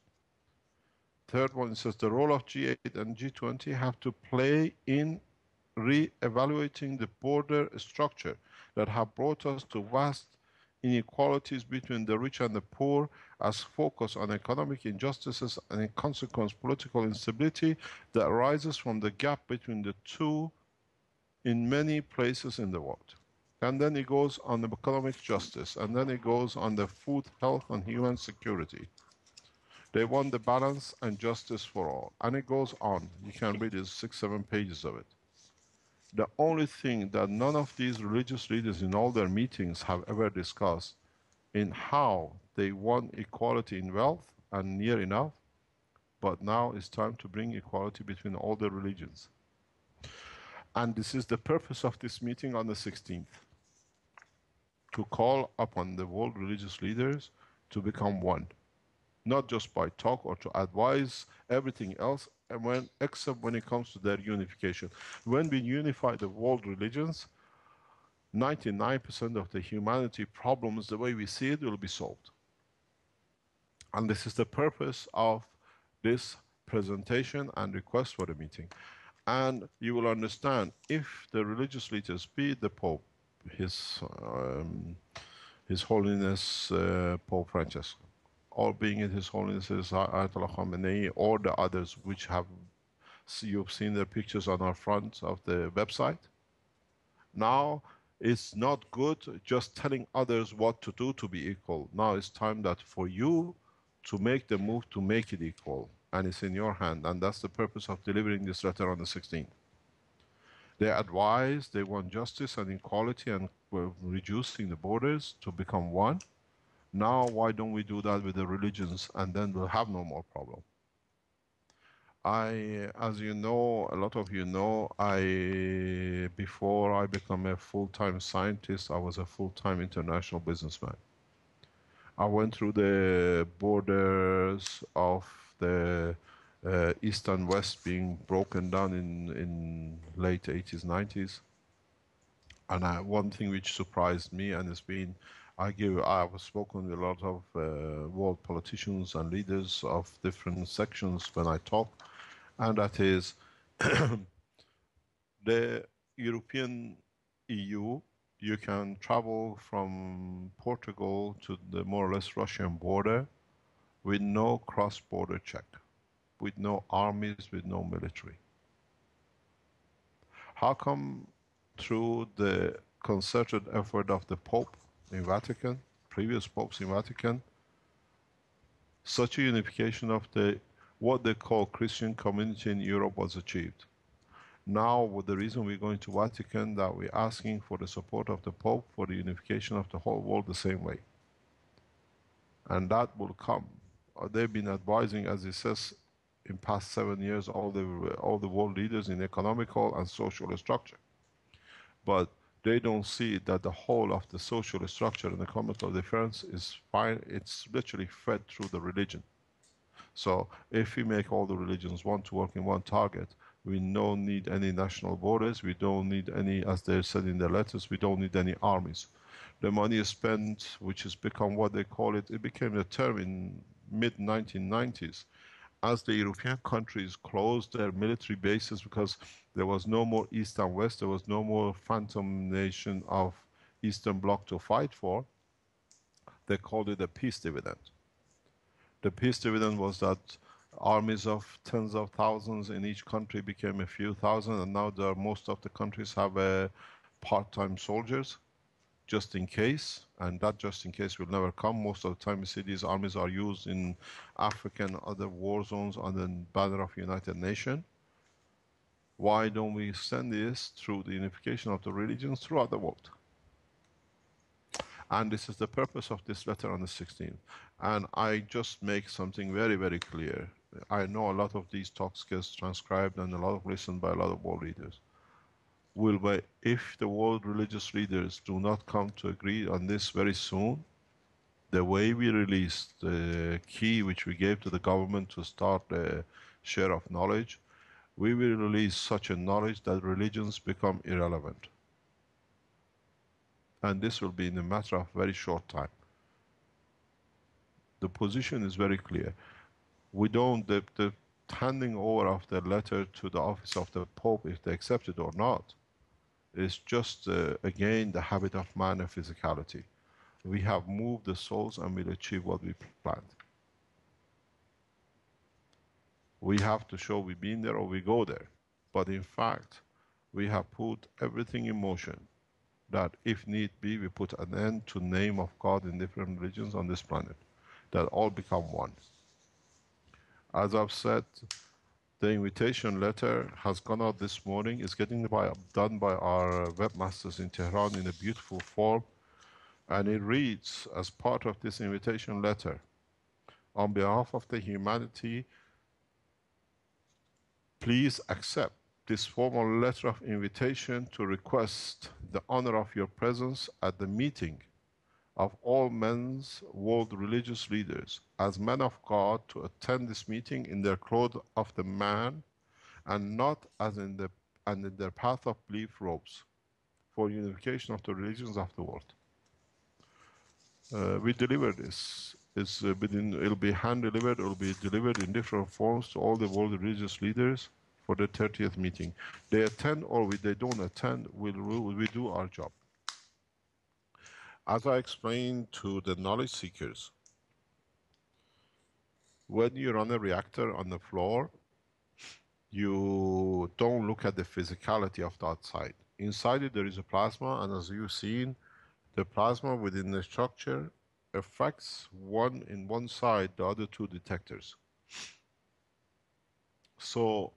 Third one says the role of G8 and G20 have to play in re-evaluating the border structure that have brought us to vast inequalities between the rich and the poor, as focus on economic injustices and in consequence political instability that arises from the gap between the two in many places in the world. And then it goes on the economic justice, and then it goes on the food, health, and human security. They want the balance and justice for all. And it goes on. You can read it, 6-7 pages of it. The only thing that none of these religious leaders in all their meetings have ever discussed in how they want equality in wealth and near enough, but now it's time to bring equality between all the religions. And this is the purpose of this meeting on the 16th. to call upon the world religious leaders to become one, not just by talk or to advise everything else, and except when it comes to their unification. When we unify the world religions, 99% of the humanity problems, the way we see it, will be solved. And this is the purpose of this presentation and request for the meeting. And you will understand, if the religious leaders, be it the Pope, His Holiness Pope Francis, or being it His Holiness Ayatollah Khamenei, or the others which have, you've seen their pictures on our front of the website. Now, it's not good just telling others what to do to be equal. Now it's time that for you to make the move to make it equal. And it's in your hand. And that's the purpose of delivering this letter on the 16th. They advise, they want justice and equality and reducing the borders to become one. Now, why don't we do that with the religions, and then we'll have no more problem. As you know, a lot of you know, before I became a full-time scientist, I was a full-time international businessman. I went through the borders of the East and West being broken down in late 80s, 90s. And one thing which surprised me, and it's been, I've spoken with a lot of world politicians and leaders of different sections when I talk, and that is the European EU. You can travel from Portugal to the more or less Russian border with no cross-border check, with no armies, with no military. How come through the concerted effort of the Pope in Vatican, previous popes in Vatican, such a unification of what they call Christian community in Europe was achieved? Now, with the reason we're going to Vatican, that we're asking for the support of the Pope for the unification of the whole world the same way. And that will come. They've been advising, as it says, in past 7 years, all the world leaders in economical and social structure. But they don't see that the whole of the social structure and economical difference is fine. It's literally fed through the religion. So if we make all the religions want to work in one target, we don't need any national borders. We don't need any, as they said in their letters, we don't need any armies. The money is spent, which has become what they call it, it became a term in mid-1990s. As the European countries closed their military bases because there was no more East and West, there was no more phantom nation of Eastern Bloc to fight for, they called it a peace dividend. The peace dividend was that armies of tens of thousands in each country became a few thousand, and now most of the countries have part-time soldiers, just in case, and that just in case will never come. Most of the time we see these armies are used in Africa and other war zones under the banner of United Nations. Why don't we send this through the unification of the religions throughout the world? And this is the purpose of this letter on the 16th. And I just make something very, very clear. I know a lot of these talks get transcribed and a lot of listened by a lot of world leaders. If the world religious leaders do not come to agree on this very soon, the way we released the key which we gave to the government to start the share of knowledge, we will release such a knowledge that religions become irrelevant. And this will be in a matter of very short time. The position is very clear. We don't, the handing over of the letter to the office of the Pope, if they accept it or not, is just, again, the habit of man and physicality. We have moved the souls and we'll achieve what we planned. We have to show we've been there or we go there. But in fact, we have put everything in motion that if need be, we put an end to name of God in different religions on this planet, that all become one. As I've said, the invitation letter has gone out this morning. It's getting done by our webmasters in Tehran in a beautiful form. And it reads, as part of this invitation letter, on behalf of the humanity, please accept this formal letter of invitation to request the honor of your presence at the meeting of all men's world religious leaders as men of God to attend this meeting in their clothes of the man and not as in their path of belief robes for unification of the religions of the world. We deliver this. It'll be hand delivered, it'll be delivered in different forms to all the world religious leaders for the 30th meeting. They attend or they don't attend, we do our job. As I explained to the knowledge seekers, when you run a reactor on the floor, you don't look at the physicality of the outside. Inside it there is a plasma, and as you've seen, the plasma within the structure affects one in one side, the other two detectors. So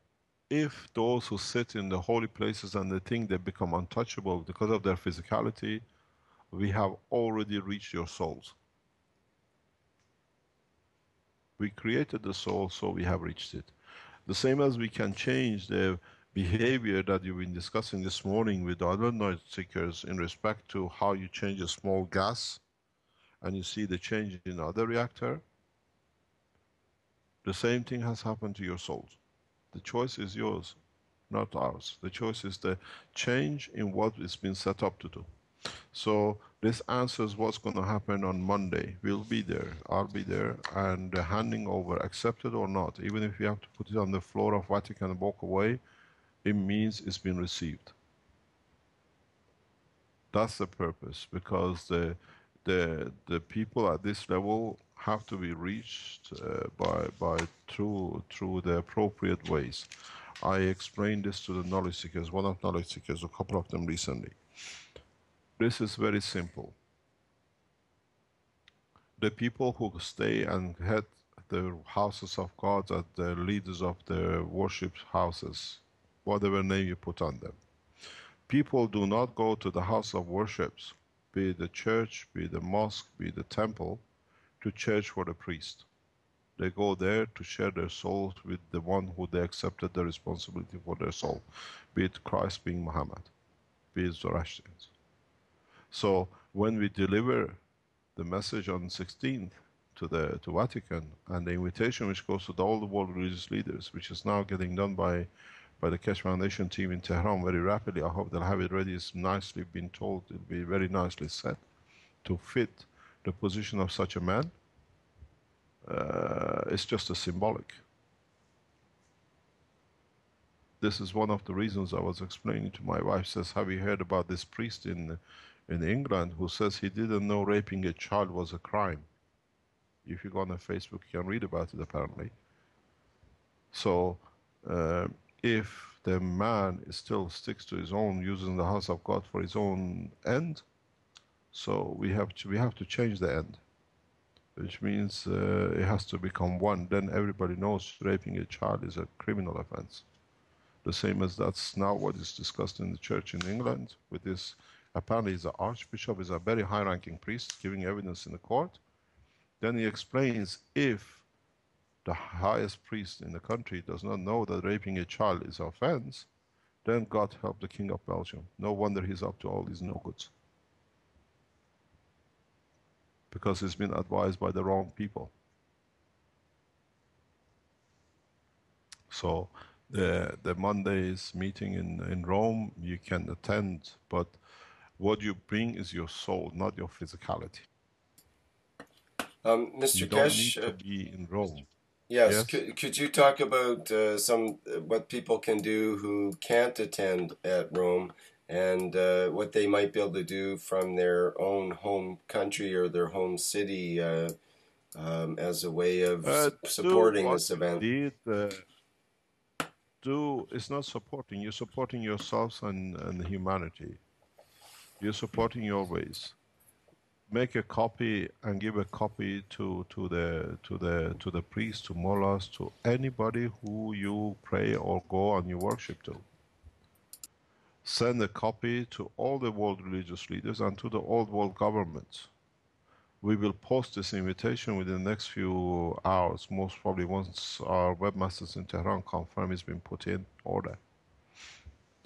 if those who sit in the holy places and they think they become untouchable because of their physicality, we have already reached your souls. We created the soul, so we have reached it. The same as we can change the behavior that you've been discussing this morning with other knowledge seekers in respect to how you change a small gas and you see the change in other reactor, the same thing has happened to your souls. The choice is yours, not ours. The choice is the change in what it's been set up to do. So this answers what's going to happen on Monday. We'll be there. I'll be there, and the handing over, accepted or not, even if you have to put it on the floor of Vatican and walk away, it means it's been received. That's the purpose, because the people at this level have to be reached through the appropriate ways. I explained this to the knowledge seekers, one of knowledge seekers, a couple of them recently. This is very simple. The people who stay and head the houses of God are the leaders of the worship houses, whatever name you put on them. People do not go to the house of worships, be it the church, be it the mosque, be it the temple, to church for the priest. They go there to share their souls with the one who they accepted the responsibility for their soul, be it Christ, being Muhammad, be it Zoroastrians. So when we deliver the message on 16th to Vatican, and the invitation which goes to all the world religious leaders, which is now getting done by the Keshe Foundation team in Tehran very rapidly. I hope they'll have it ready. It's nicely been told. It'll be very nicely set to fit the position of such a man. It's just a symbolic. This is one of the reasons I was explaining to my wife. Says, have you heard about this priest in England who says he didn't know raping a child was a crime? If you go on Facebook, you can read about it apparently. So if the man still sticks to his own, using the house of God for his own end, so we have to change the end, which means it has to become one. Then everybody knows raping a child is a criminal offense. The same as that's now what is discussed in the church in England with this. Apparently, he's an archbishop, is a very high-ranking priest giving evidence in the court. Then he explains, if the highest priest in the country does not know that raping a child is an offense, then God help the King of Belgium. No wonder he's up to all these no-goods. Because he's been advised by the wrong people. So the Monday's meeting in Rome, you can attend, but what you bring is your soul, not your physicality. Mr. You don't Keshe, need to be in Rome. Yes, Yes? could you talk about what people can do who can't attend at Rome, and what they might be able to do from their own home country or their home city as a way of supporting this event? It's not supporting. You're supporting yourselves and humanity. You're supporting your ways. Make a copy and give a copy to the priest, to mullahs, to anybody who you pray or go on your worship to. Send a copy to all the world religious leaders and to the old world governments. We will post this invitation within the next few hours, most probably once our webmasters in Tehran confirm it's been put in order.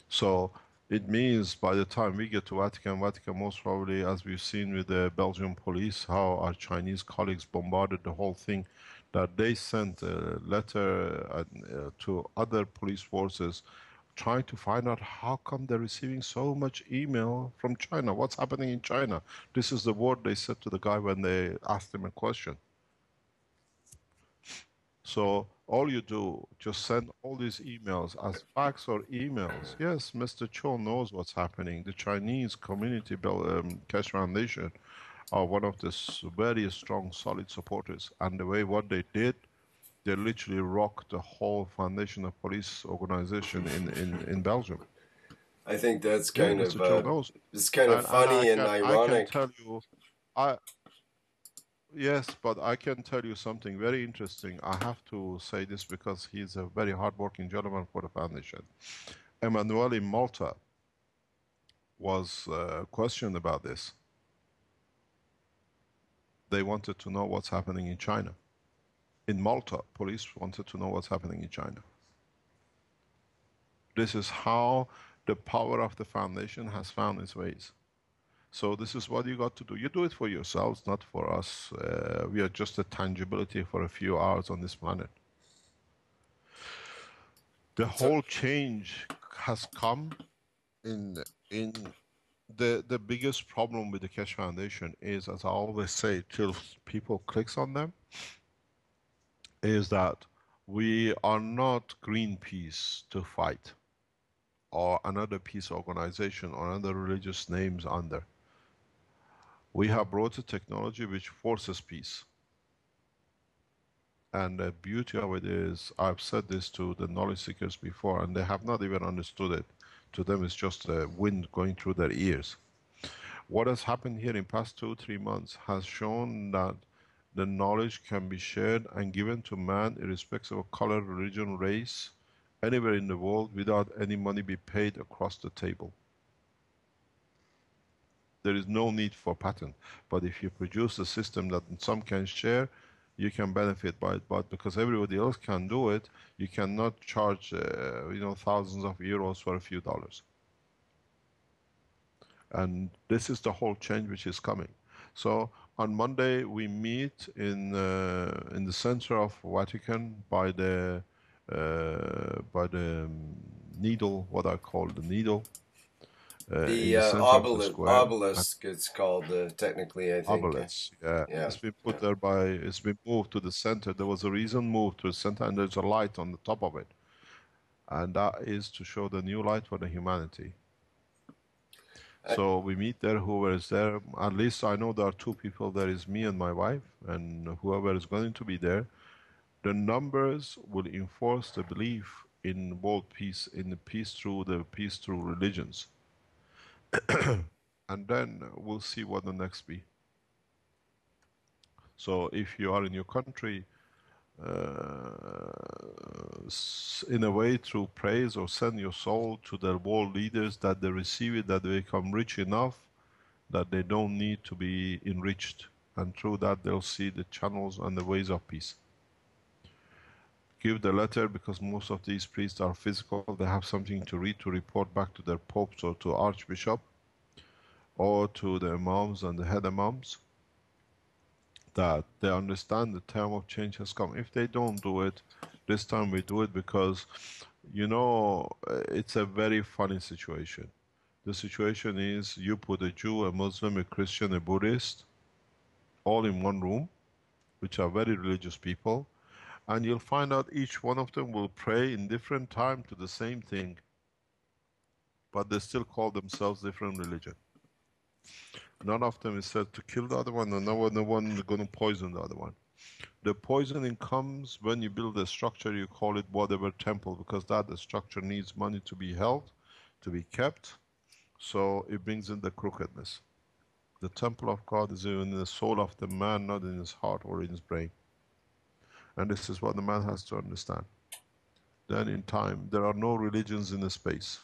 So It means by the time we get to Vatican most probably, as we've seen with the Belgian police, how our Chinese colleagues bombarded the whole thing, that they sent a letter to other police forces trying to find out how come they're receiving so much email from China. What's happening in China? This is the word they said to the guy when they asked him a question. So all you do, just send all these emails as fax or emails. Yes, Mr. Cho knows what's happening. The Chinese community, Keshe Foundation, are one of the very strong, solid supporters. And the way what they did, they literally rocked the whole foundation of police organization in Belgium. I think that's Yeah, kind Mr. Cho of knows. it's kind of funny and I ironic. can tell you, yes, but I can tell you something very interesting. I have to say this because he's a very hardworking gentleman for the foundation. Emmanuel in Malta was questioned about this. They wanted to know what's happening in China. In Malta, police wanted to know what's happening in China. This is how the power of the foundation has found its ways. So this is what you got to do. You do it for yourselves, not for us. We are just a tangibility for a few hours on this planet. The whole change has come in the biggest problem with the Keshe Foundation is, as I always say, till people clicks on them, is that we are not Greenpeace to fight or another peace organization or another religious names under. We have brought a technology which forces peace. And the beauty of it is, I've said this to the knowledge seekers before, and they have not even understood it. To them, it's just a wind going through their ears. What has happened here in past 2-3 months has shown that the knowledge can be shared and given to man irrespective of color, religion, race, anywhere in the world without any money be paid across the table. There is no need for patent. But if you produce a system that some can share, you can benefit by it. But because everybody else can do it, you cannot charge thousands of euros for a few dollars. And this is the whole change which is coming. So on Monday we meet in the center of Vatican by the needle, what I call the needle. The obelisk, it's called technically, I think. Obelisk, yeah. It's been put there it's been moved to the center. There was a reason moved to the center, and there's a light on the top of it. And that is to show the new light for the humanity. So we meet there, whoever is there. At least I know there are 2 people. There is me and my wife, and whoever is going to be there. The numbers will enforce the belief in world peace, in the peace through religions. And then we'll see what the next be. So if you are in your country, in a way through praise, or send your soul to the world leaders, that they receive it, that they become rich enough that they don't need to be enriched, and through that they'll see the channels and the ways of peace. Give the letter, because most of these priests are physical. They have something to read, to report back to their popes or to archbishop or to the imams and the head imams, that they understand the time of change has come. If they don't do it, this time we do it, because, it's a very funny situation. The situation is, you put a Jew, a Muslim, a Christian, a Buddhist, all in one room, which are very religious people, and you'll find out each one of them will pray in different time to the same thing, but they still call themselves different religion. None of them is said to kill the other one, and no one is going to poison the other one. The poisoning comes when you build a structure, you call it whatever temple, because the structure needs money to be held, to be kept, so it brings in the crookedness. The temple of God is in the soul of the man, not in his heart or in his brain. And this is what the man has to understand. Then in time, there are no religions in the space.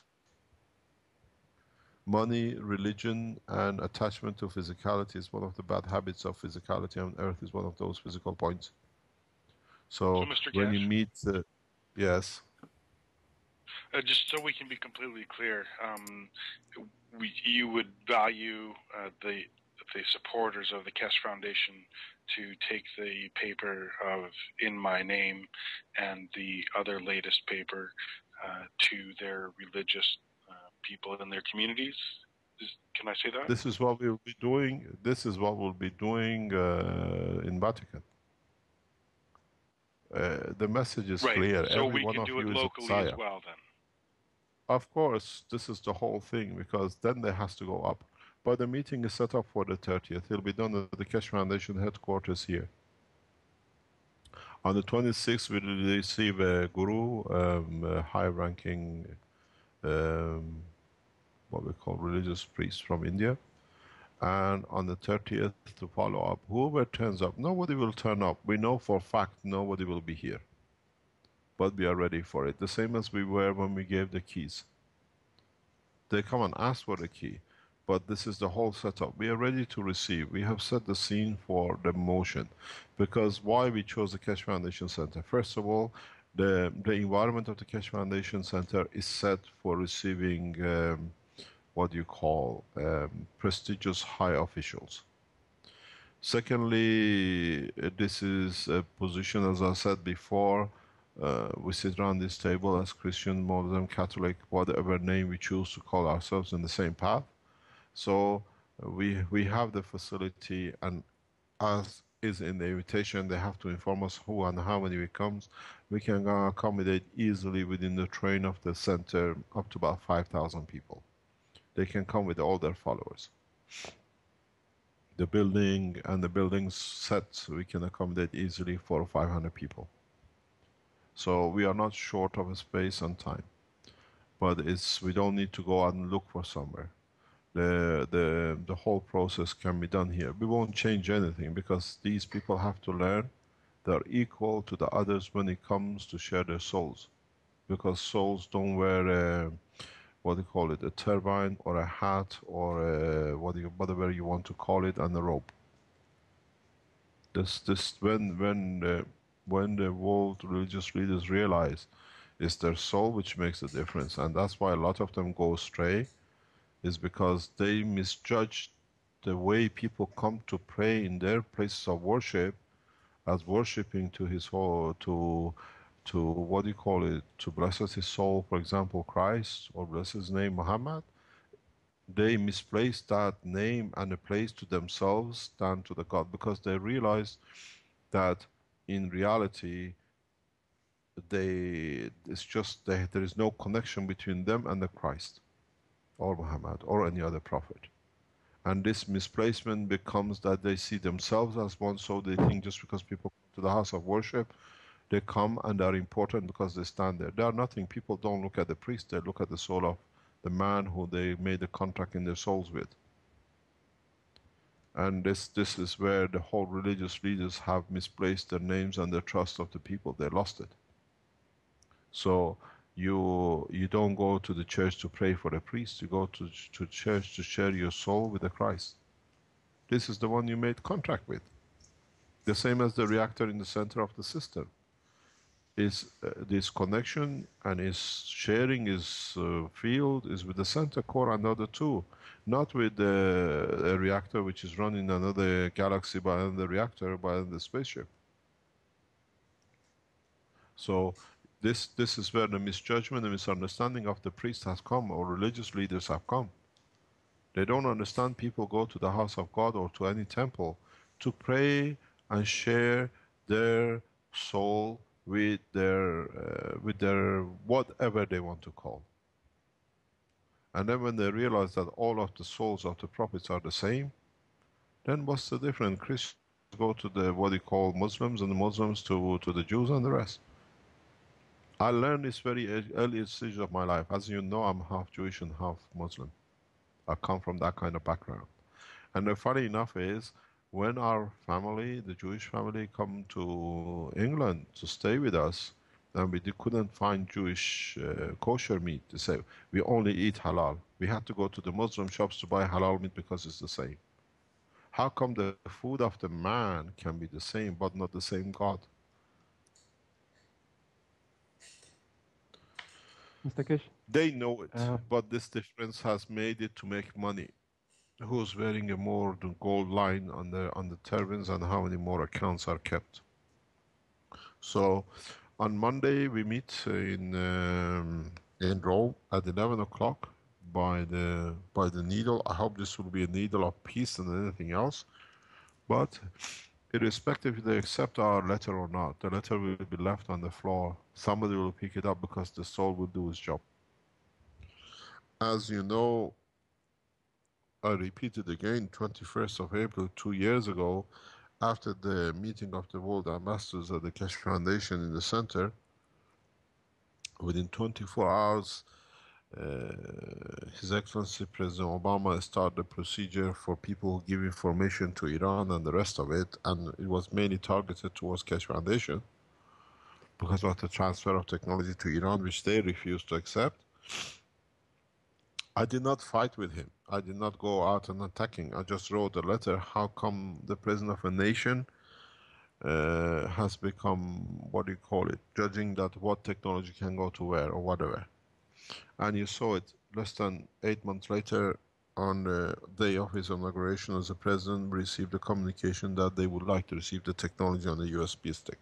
Money, religion, and attachment to physicality is one of the bad habits of physicality, and Earth is one of those physical points. So when you meet yes. Just so we can be completely clear, you would value the supporters of the Keshe Foundation to take the paper of In My Name and the other latest paper to their religious people in their communities. Can I say that? This is what we'll be doing. This is what we'll be doing in Vatican. The message is clear. So Every we one can of do it you is a locally Messiah. as well then. Of course, this is the whole thing, because then they has to go up. But the meeting is set up for the 30th. It'll be done at the Keshe Foundation headquarters here. On the 26th, we will receive a guru, a high-ranking, what we call religious priest from India. And on the 30th, to follow up, whoever turns up, nobody will turn up. We know for a fact nobody will be here. But we are ready for it. The same as we were when we gave the keys. They come and ask for the key, but this is the whole setup. We are ready to receive. We have set the scene for the motion, because why we chose the Keshe Foundation Center. First of all, the environment of the Keshe Foundation Center is set for receiving what you call prestigious high officials. Secondly, this is a position, as I said before, we sit around this table as Christian, Muslim, Catholic, whatever name we choose to call ourselves, in the same path. So we have the facility, and as is in the invitation, they have to inform us who and how many we comes. We can accommodate easily within the train of the center up to about 5,000 people. They can come with all their followers. The building and the building's set, so we can accommodate easily 400 or 500 people. So we are not short of a space and time, but we don't need to go out and look for somewhere. The whole process can be done here. We won't change anything, because these people have to learn they're equal to the others when it comes to share their souls, because souls don't wear what do you call it, a turbine or a hat or whatever you want to call it, and a rope. When the world religious leaders realize it's their soul which makes the difference, and that's why a lot of them go astray, is because they misjudge the way people come to pray in their places of worship as worshipping to his whole, to what do you call it, to bless his soul, for example, Christ, or bless his name, Muhammad. They misplace that name and a place to themselves than to the God, because they realize that in reality there is no connection between them and the Christ or Muhammad or any other prophet. And this misplacement becomes that they see themselves as one, so they think just because people come to the house of worship, they come and are important because they stand there. They are nothing. People don't look at the priest, they look at the soul of the man who they made a contract in their souls with. And this is where the whole religious leaders have misplaced their names and their trust of the people. They lost it. So you don't go to the church to pray for the priest. You go to church to share your soul with the Christ. This is the one you made contract with. The same as the reactor in the center of the system. Is this connection and is sharing his field is with the center core and the other two, not with a reactor which is running another galaxy by another reactor by the spaceship. So this is where the misjudgment and misunderstanding of the priest has come, or religious leaders have come. They don't understand people go to the house of God or to any temple to pray and share their soul with their whatever they want to call. And then when they realize that all of the souls of the prophets are the same, then what's the difference? Christians go to the what you call Muslims, and the Muslims to the Jews and the rest. I learned this very early stage of my life. As you know, I'm half Jewish and half Muslim. I come from that kind of background. And the funny enough is, when our family, the Jewish family, come to England to stay with us, and we couldn't find Jewish kosher meat, they say, we only eat halal. We had to go to the Muslim shops to buy halal meat because it's the same. How come the food of the man can be the same, but not the same God? Mr. Kesh? They know it, but this difference has made it to make money. Who's wearing a more gold line on the turbines and how many more accounts are kept. So on Monday we meet in Rome at 11 o'clock by the needle. I hope this will be a needle of peace than anything else. But irrespective if they accept our letter or not, the letter will be left on the floor. Somebody will pick it up because the soul will do its job. As you know, I repeated again, 21st of April, 2 years ago, after the meeting of the world ambassadors at the Keshe Foundation in the center, within 24 hours, His Excellency President Obama started a procedure for people who give information to Iran and the rest of it, and it was mainly targeted towards Keshe Foundation because of the transfer of technology to Iran, which they refused to accept. I did not fight with him. I did not go out and attacking. I just wrote a letter. How come the president of a nation has become, what do you call it, judging that what technology can go to where or whatever. And you saw it less than 8 months later, on the day of his inauguration as a president, received a communication that they would like to receive the technology on the USB stick.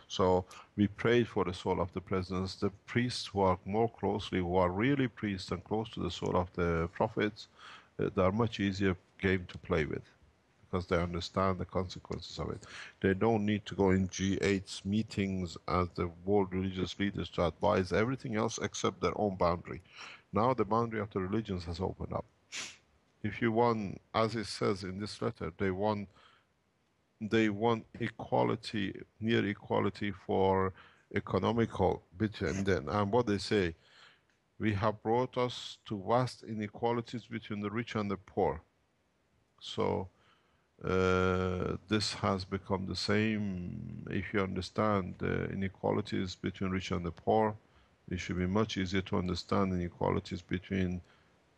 So we prayed for the soul of the presidents. The priests who are more closely, who are really priests and close to the soul of the prophets, they are much easier game to play with because they understand the consequences of it. They don't need to go in G8's meetings as the world religious leaders to advise everything else except their own boundary. Now the boundary of the religions has opened up. If you want, as it says in this letter, they want equality, near equality for economical between them. And what they say, we have brought us to vast inequalities between the rich and the poor. So this has become the same. If you understand the inequalities between rich and the poor, it should be much easier to understand inequalities between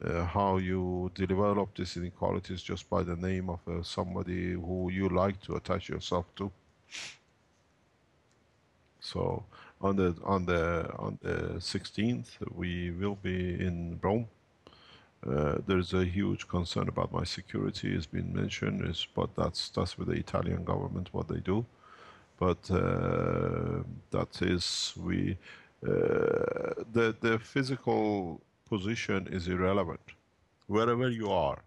how you develop these inequalities just by the name of somebody who you like to attach yourself to. So on the 16th we will be in Rome. There's a huge concern about my security. It's been mentioned, but that's with the Italian government what they do. But that is the physical position is irrelevant. Wherever you are,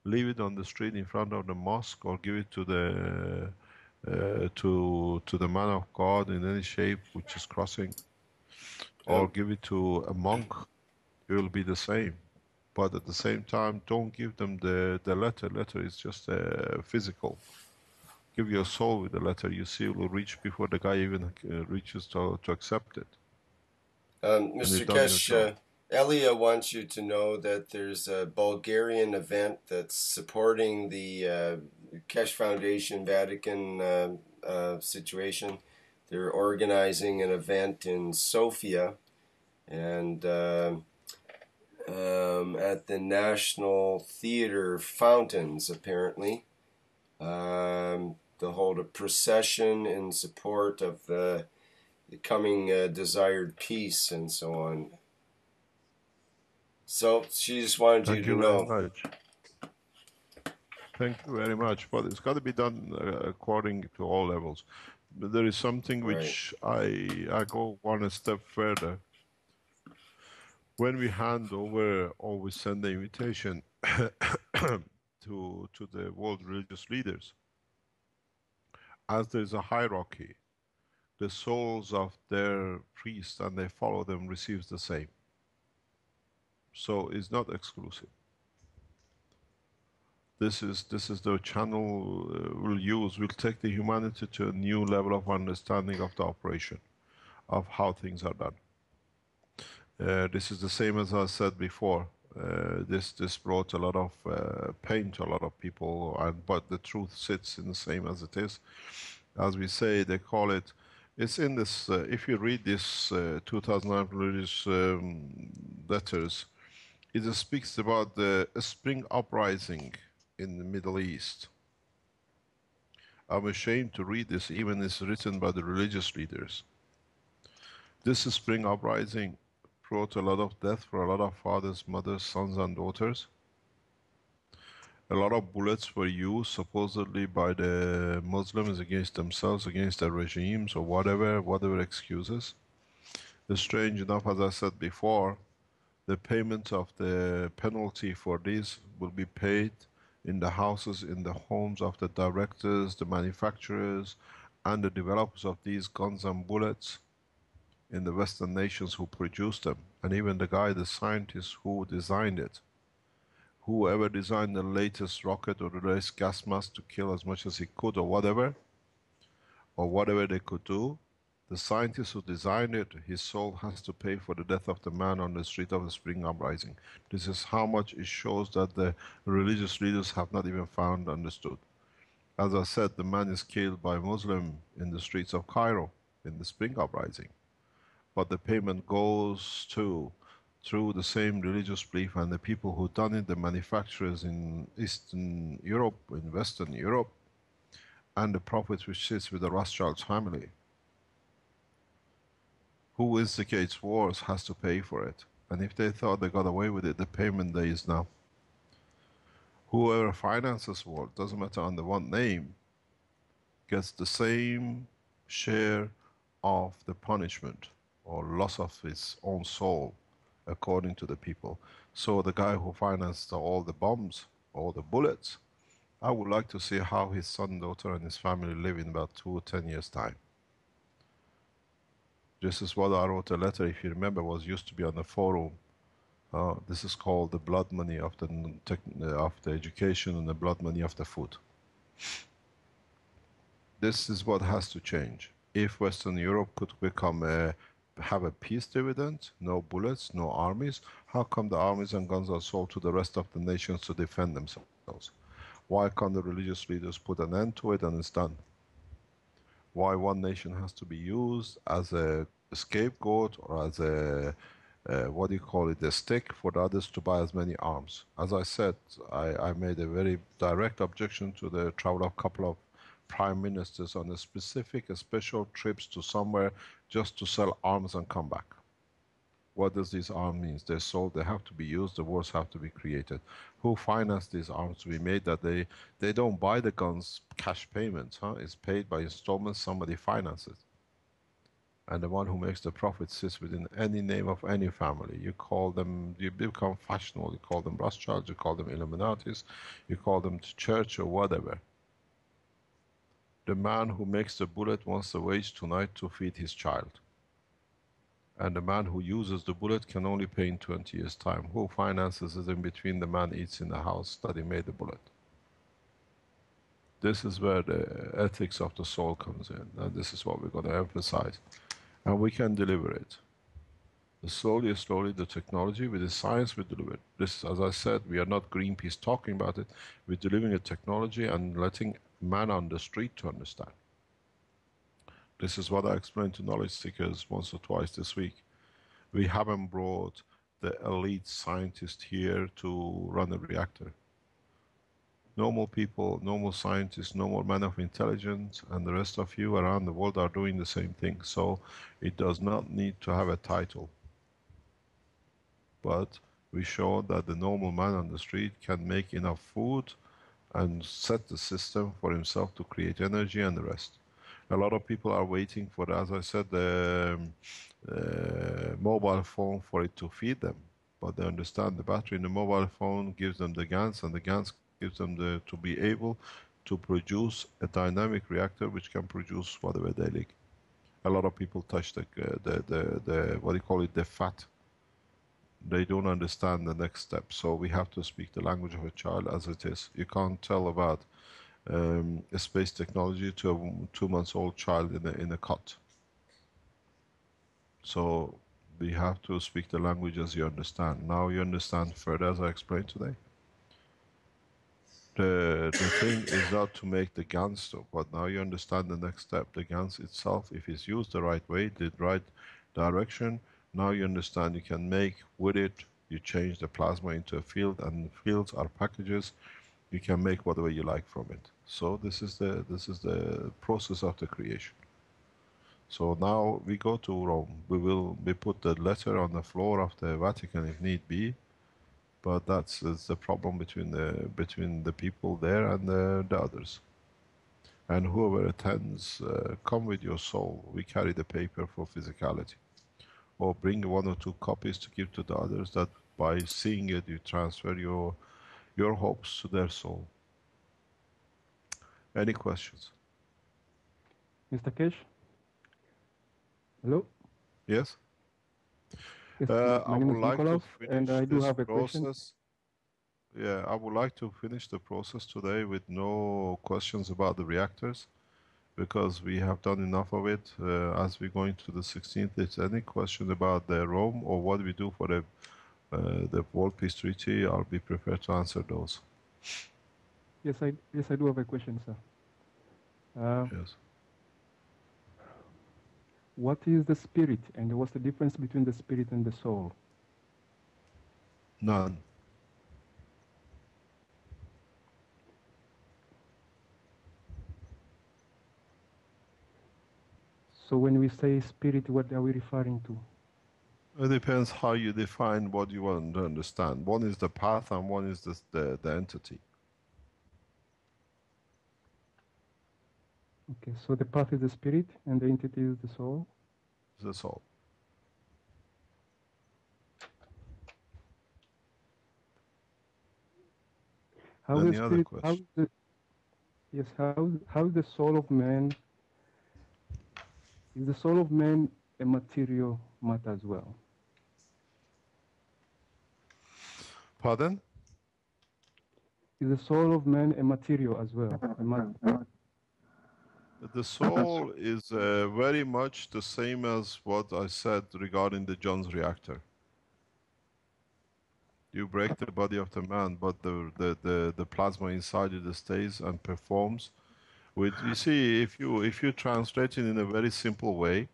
leave it on the street in front of the mosque, or give it to the man of God in any shape which is crossing, or give it to a monk. It will be the same. But at the same time, don't give them the letter. Letter is just physical. Give your soul with the letter. You see, it will reach before the guy even reaches to accept it. Mr. Kesh, Elia wants you to know that there's a Bulgarian event that's supporting the Keshe Foundation Vatican situation. They're organizing an event in Sofia, and at the National Theater fountains, apparently. They'll hold a procession in support of the coming desired peace and so on. So she just wanted you to know. Thank you very much. But it's got to be done according to all levels. But there is something which I go one step further. When we hand over or we send the invitation to the world religious leaders, as there is a hierarchy, the souls of their priests and they follow them receives the same. So it's not exclusive. This is the channel we'll use. We'll take the humanity to a new level of understanding of the operation, of how things are done. This is the same as I said before. This brought a lot of pain to a lot of people, but the truth sits in the same as it is. As we say, they call it. It's in this. If you read this 2009 religious letters, it speaks about the spring uprising in the Middle East. I'm ashamed to read this, even it's written by the religious leaders. This spring uprising brought a lot of death for a lot of fathers, mothers, sons, and daughters. A lot of bullets were used supposedly by the Muslims against themselves, against their regimes, or whatever excuses. Strange enough, as I said before, the payment of the penalty for this will be paid in the houses, in the homes of the directors, the manufacturers, and the developers of these guns and bullets in the Western nations who produced them, and even the scientist who designed it. Whoever designed the latest rocket or the latest gas mask to kill as much as he could or whatever they could do, the scientist who designed it, his soul has to pay for the death of the man on the street of the spring uprising. This is how much it shows that the religious leaders have not even understood. As I said, the man is killed by Muslim in the streets of Cairo in the spring uprising. But the payment goes through the same religious belief, and the people who done it, the manufacturers in Eastern Europe, in Western Europe, and the prophet which sits with the Rothschild family, who instigates wars, has to pay for it. And if they thought they got away with it, the payment day is now. Whoever finances war, doesn't matter under what name, gets the same share of the punishment or loss of his own soul, according to the people. So the guy who financed all the bombs, all the bullets, I would like to see how his son, daughter, and his family live in about 2 or 10 years' time. This is what I wrote a letter, if you remember, was used to be on the forum. This is called the blood money of the education and the blood money of the food. This is what has to change. If Western Europe could have a peace dividend, no bullets, no armies, how come the armies and guns are sold to the rest of the nations to defend themselves? Why can't the religious leaders put an end to it and it's done? Why one nation has to be used as a scapegoat or as a a stick for the others to buy as many arms? As I said, I made a very direct objection to the travel of a couple of prime ministers on a special trips to somewhere just to sell arms and come back. What does this arm mean? They're sold, they have to be used, the wars have to be created. Who financed these arms to be made? That they don't buy the guns cash payments, It's paid by installments, somebody finances. And the one who makes the profit sits within any name of any family. You call them, you become fashionable, you call them Rothschilds, you call them Illuminatis, you call them church or whatever. The man who makes the bullet wants the wage tonight to feed his child. And the man who uses the bullet can only pay in 20 years' time. Who finances it in between? The man eats in the house that he made the bullet. This is where the ethics of the soul comes in, and this is what we're going to emphasize. And we can deliver it. Slowly, the technology, with the science, we deliver it. This, as I said, we are not Greenpeace talking about it. We're delivering a technology and letting man on the street to understand. This is what I explained to knowledge seekers once or twice this week. We haven't brought the elite scientist here to run a reactor. Normal people, normal scientists, normal men of intelligence, and the rest of you around the world are doing the same thing. So it does not need to have a title. But we show that the normal man on the street can make enough food and set the system for himself to create energy and the rest. A lot of people are waiting for, as I said, the mobile phone for it to feed them. But they understand the battery in the mobile phone gives them the GANs, and the GANs gives them to be able to produce a dynamic reactor which can produce whatever they like. A lot of people touch the the fat. They don't understand the next step. So we have to speak the language of a child as it is. You can't tell about a space technology to a 2-month-old child in a cot. So we have to speak the language as you understand. Now you understand further, as I explained today. The thing is not to make the GANs stop, but now you understand the next step. The GANs itself, if it's used the right way, the right direction, now you understand you can make with it, you change the plasma into a field, and fields are packages. You can make whatever you like from it. So this is the process of the creation. So now we go to Rome. We put the letter on the floor of the Vatican if need be, but that's the problem between the people there and the others. And whoever attends, come with your soul. We carry the paper for physicality. Or bring 1 or 2 copies to give to the others, that by seeing it you transfer your hopes to their soul. Any questions? Mr. Kesh? Hello? Yes? Yes, I my name would is like to Nicholas, and finish I do this have a question. process. Yeah, I would like to finish the process today with no questions about the reactors, because we have done enough of it. As we go into the 16th, if there's any question about the Rome or what we do for the World Peace Treaty, I'll be prepared to answer those. Yes, I do have a question, sir. Yes. What is the spirit, and what's the difference between the spirit and the soul? None. So when we say spirit, what are we referring to? It depends how you define what you want to understand. One is the path and one is the entity. Okay, so the path is the spirit and the entity is the soul? The soul. How Any the other spirit, question? how is the soul of man, is the soul of man a material matter as well? Pardon? Is the soul of man a material as well? The soul is very much the same as what I said regarding the John's reactor. You break the body of the man, but the plasma inside it stays and performs. You see, if you translate it in a very simple way,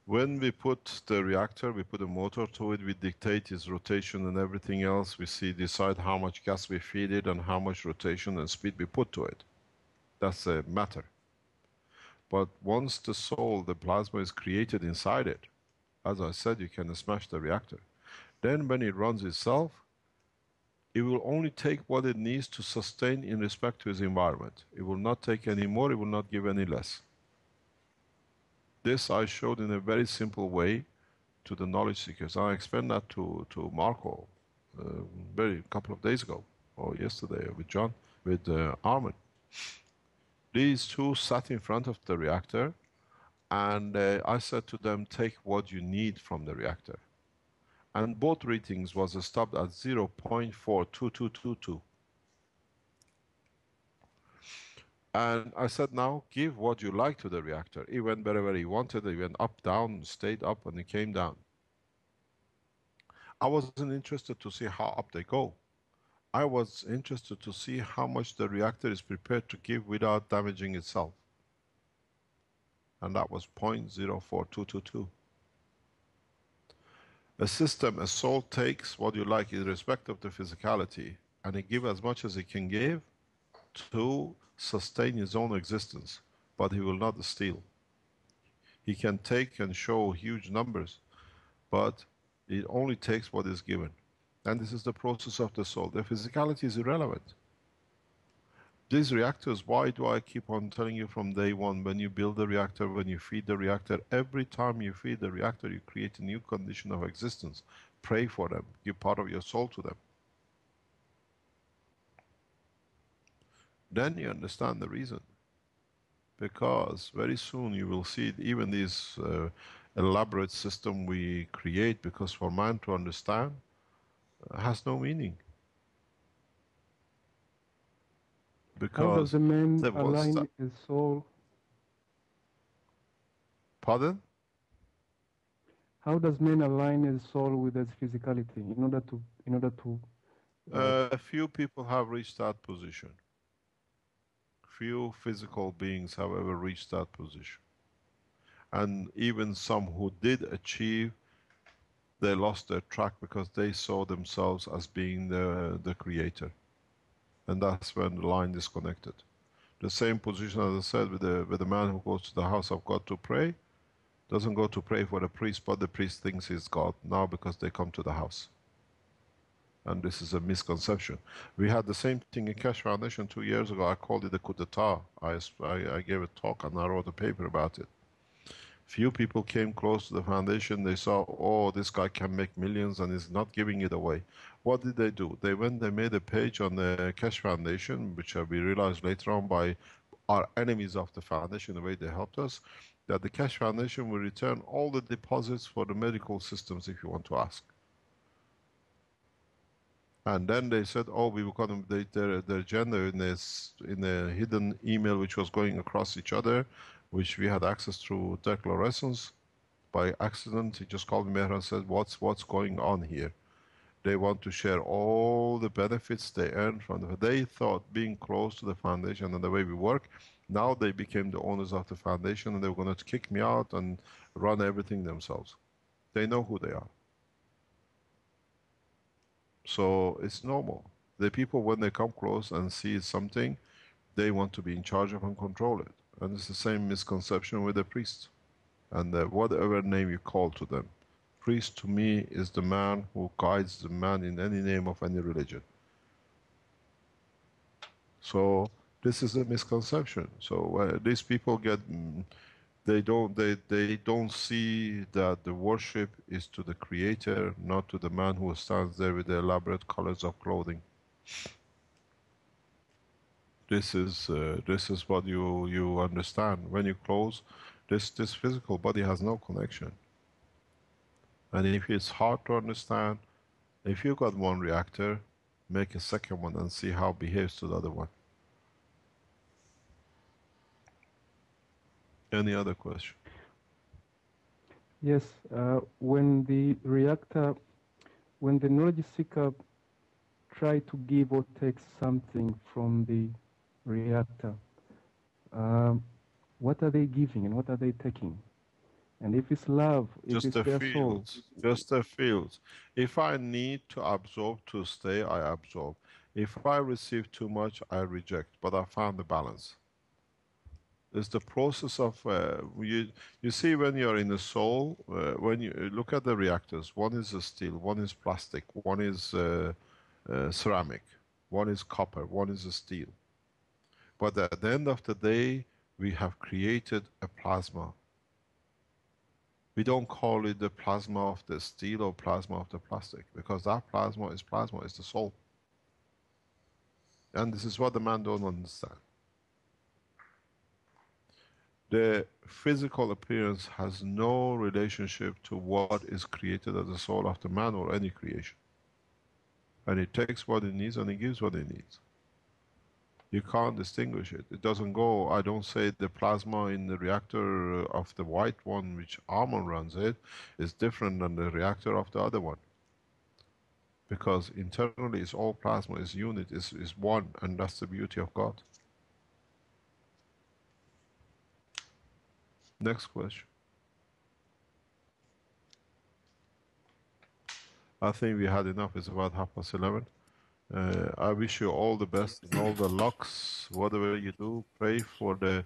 when we put the reactor, we put a motor to it, we dictate its rotation and everything else. We decide how much gas we feed it and how much rotation and speed we put to it. That's a matter. But once the soul, the plasma is created inside it, as I said, you can smash the reactor. Then when it runs itself, it will only take what it needs to sustain in respect to its environment. It will not take any more, it will not give any less. This I showed in a very simple way to the knowledge seekers. I explained that to Marco a couple of days ago, or yesterday with John, with Armin. These two sat in front of the reactor, and I said to them, take what you need from the reactor. And both readings was stopped at 0.42222. And I said, now give what you like to the reactor. It went wherever he wanted. It went up, down, stayed up, and it came down. I wasn't interested to see how up they go. I was interested to see how much the reactor is prepared to give without damaging itself. And that was 0.04222. A system, a soul takes what you like in respect of the physicality, and it gives as much as it can give to sustain his own existence, but he will not steal. He can take and show huge numbers, but it only takes what is given. And this is the process of the soul. The physicality is irrelevant. These reactors, why do I keep on telling you from day one, when you build the reactor, when you feed the reactor, every time you feed the reactor, you create a new condition of existence. Pray for them. Give part of your soul to them. Then you understand the reason. Because very soon you will see even this elaborate system we create, because for man to understand has no meaning. Because how does the man there was align his soul? Pardon? How does man align his soul with his physicality in order to? A few people have reached that position. Few physical beings have ever reached that position. And even some who did achieve, they lost their track because they saw themselves as being the creator. And that's when the line disconnected. The same position as I said with the man who goes to the house of God to pray, doesn't go to pray for the priest, but the priest thinks he's God now because they come to the house. And this is a misconception. We had the same thing in Cash Foundation 2 years ago. I called it a coup d'etat. I gave a talk and I wrote a paper about it. Few people came close to the foundation. They saw, oh, this guy can make millions and is not giving it away. What did they do? They went, they made a page on the Cash Foundation, which we realized later on by our enemies of the foundation, the way they helped us, that the Cash Foundation will return all the deposits for the medical systems if you want to ask. And then they said, oh, we will accommodate their gender in a hidden email which was going across each other, which we had access through declarations. By accident, he just called me and said, what's going on here? They want to share all the benefits they earned from the... They thought being close to the foundation and the way we work, now they became the owners of the foundation and they were going to kick me out and run everything themselves. They know who they are. So it's normal. The people, when they come close and see something, they want to be in charge of and control it. And it's the same misconception with the priests. And whatever name you call to them. Priest to me is the man who guides the man in any name of any religion. So this is a misconception. So these people get, they don't see that the worship is to the Creator, not to the man who stands there with the elaborate colors of clothing. This is what you understand when you close. This physical body has no connection. And if it's hard to understand, if you got one reactor, make a second one and see how it behaves to the other one. Any other question? Yes, when the reactor, when the knowledge seeker try to give or take something from the reactor, what are they giving and what are they taking? And if it's love, if Just it's the their soul. fields. Just the fields. If I need to absorb to stay, I absorb. If I receive too much, I reject. But I found the balance. It's the process of you see when you're in the soul, when you look at the reactors, one is steel, one is plastic, one is ceramic, one is copper, one is steel. But at the end of the day, we have created a plasma. We don't call it the plasma of the steel or plasma of the plastic, because that plasma, it's the soul. And this is what the man don't understand. The physical appearance has no relationship to what is created as the soul of the man or any creation. And it takes what it needs and it gives what it needs. You can't distinguish it. It doesn't go, I don't say the plasma in the reactor of the white one, which Armand runs it, is different than the reactor of the other one. Because internally it's all plasma, is unit, is one, and that's the beauty of God. Next question. I think we had enough. It's about 11:30. I wish you all the best and all the lucks. Whatever you do, pray for the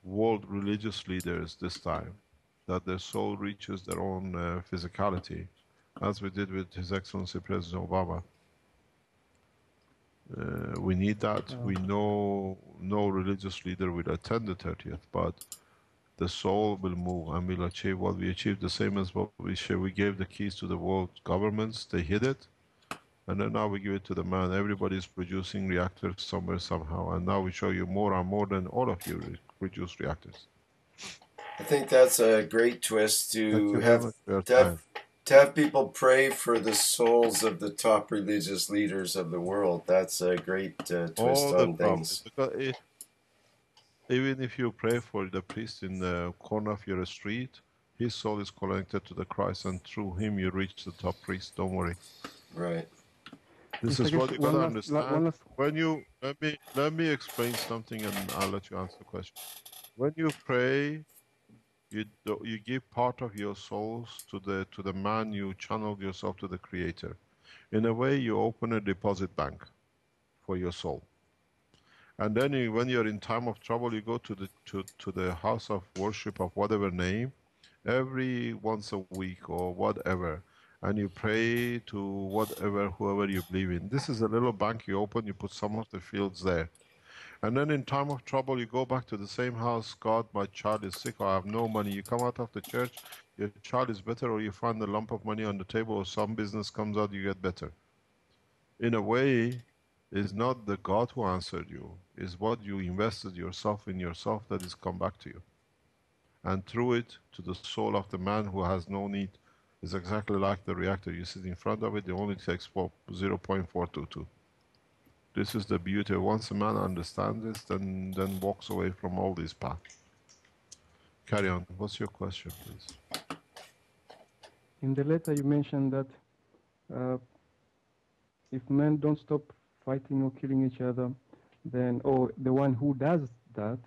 world religious leaders this time, that their soul reaches their own physicality, as we did with His Excellency President Obama. We need that. We know no religious leader will attend the 30th, but the soul will move and will achieve what we achieved, the same as what we share. We gave the keys to the world governments, they hid it, and then now we give it to the man. Everybody is producing reactors somewhere, somehow, and now we show you more and more than all of you produce reactors. I think that's a great twist to have people pray for the souls of the top religious leaders of the world. That's a great twist on things. Because even if you pray for the priest in the corner of your street, his soul is connected to the Christ, and through him you reach the top priest. Don't worry. Right. This is what you gotta understand. When you let me explain something, and I'll let you answer the question. When you pray, you give part of your souls to the man. You channel yourself to the Creator. In a way, you open a deposit bank for your soul. And then when you're in time of trouble, you go to the house of worship of whatever name, every once a week or whatever, and you pray to whatever, whoever you believe in. This is a little bank you open, you put some of the fields there. And then in time of trouble, you go back to the same house. God, my child is sick, or I have no money. You come out of the church, your child is better, or you find a lump of money on the table, or some business comes out, you get better. In a way, it's not the God who answered you. It's what you invested yourself in yourself that is come back to you. And through it, to the soul of the man who has no need. It's exactly like the reactor. You sit in front of it, it only takes 0.422. This is the beauty. Once a man understands this, then walks away from all this path. Carry on. What's your question, please? In the letter you mentioned that if men don't stop fighting or killing each other, then, or the one who does that,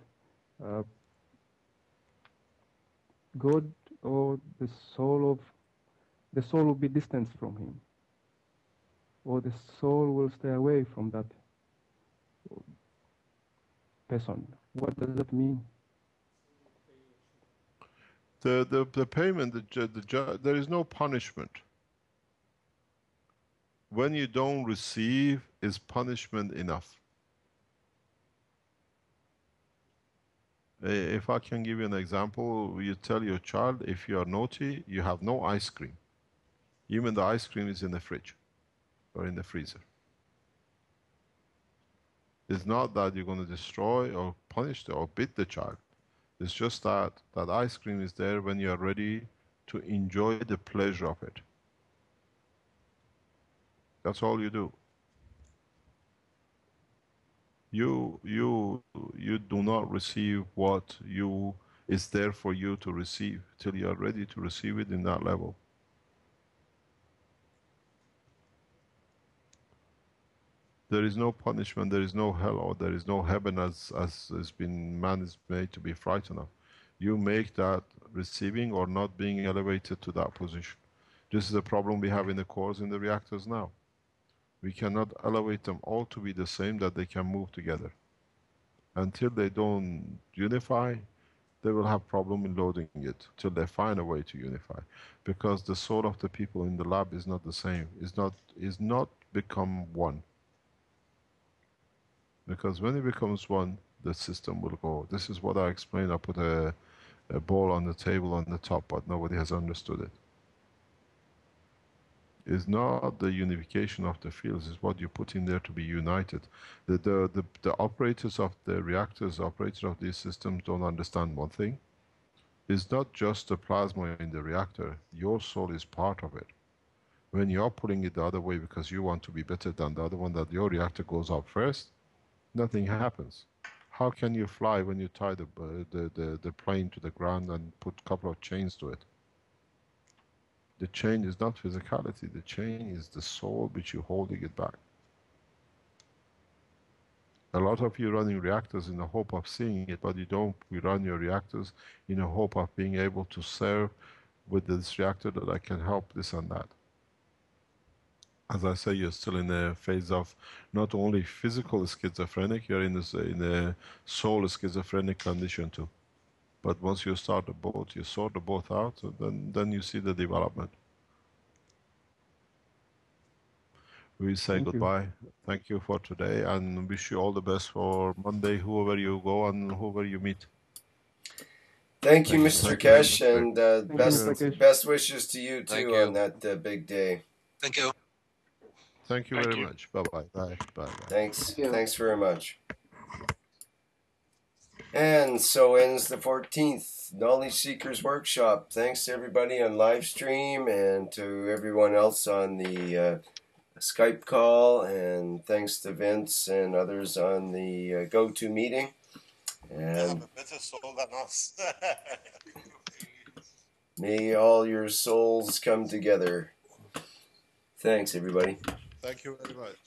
God or the soul will be distanced from him, or the soul will stay away from that person. What does that mean? The payment, there is no punishment. When you don't receive, is punishment enough? If I can give you an example, you tell your child, if you are naughty, you have no ice cream. Even the ice cream is in the fridge or in the freezer. It's not that you're going to destroy or punish or beat the child. It's just that ice cream is there when you are ready to enjoy the pleasure of it. That's all you do. You do not receive what is there for you to receive till you are ready to receive it in that level. There is no punishment, there is no hell, or there is no heaven as man is made to be frightened of. You make that receiving or not being elevated to that position. This is the problem we have in the cores in the reactors now. We cannot elevate them all to be the same that they can move together. Until they don't unify, they will have problem in loading it till they find a way to unify. Because the soul of the people in the lab is not the same, is not become one. Because when it becomes one, the system will go. This is what I explained. I put a ball on the table on the top, but nobody has understood it. It's not the unification of the fields, it's what you put in there to be united. The operators of the reactors, operators of these systems don't understand one thing. It's not just the plasma in the reactor. Your soul is part of it. When you're pulling it the other way because you want to be better than the other one, that your reactor goes up first, nothing happens. How can you fly when you tie the plane to the ground and put a couple of chains to it? The chain is not physicality. The chain is the soul which you're holding it back. A lot of you running reactors in the hope of seeing it, but you don't. We run your reactors in the hope of being able to serve with this reactor that I can help this and that. As I say, you're still in a phase of not only physical schizophrenic, you're in a soul schizophrenic condition too. But once you start the boat, you sort the boat out, then you see the development. We say Thank goodbye. Thank you for today, and wish you all the best for Monday, whoever you go and whoever you meet. Thank you, Mr. Kesh, and best wishes to you too on that big day. Thank you. Thank you very much. Bye-bye. Bye. Thanks. Thanks very much. And so ends the 14th Knowledge Seekers Workshop. Thanks to everybody on live stream and to everyone else on the Skype call, and thanks to Vince and others on the GoTo meeting. And you have a better soul than us. May all your souls come together. Thanks, everybody. Thank you very much.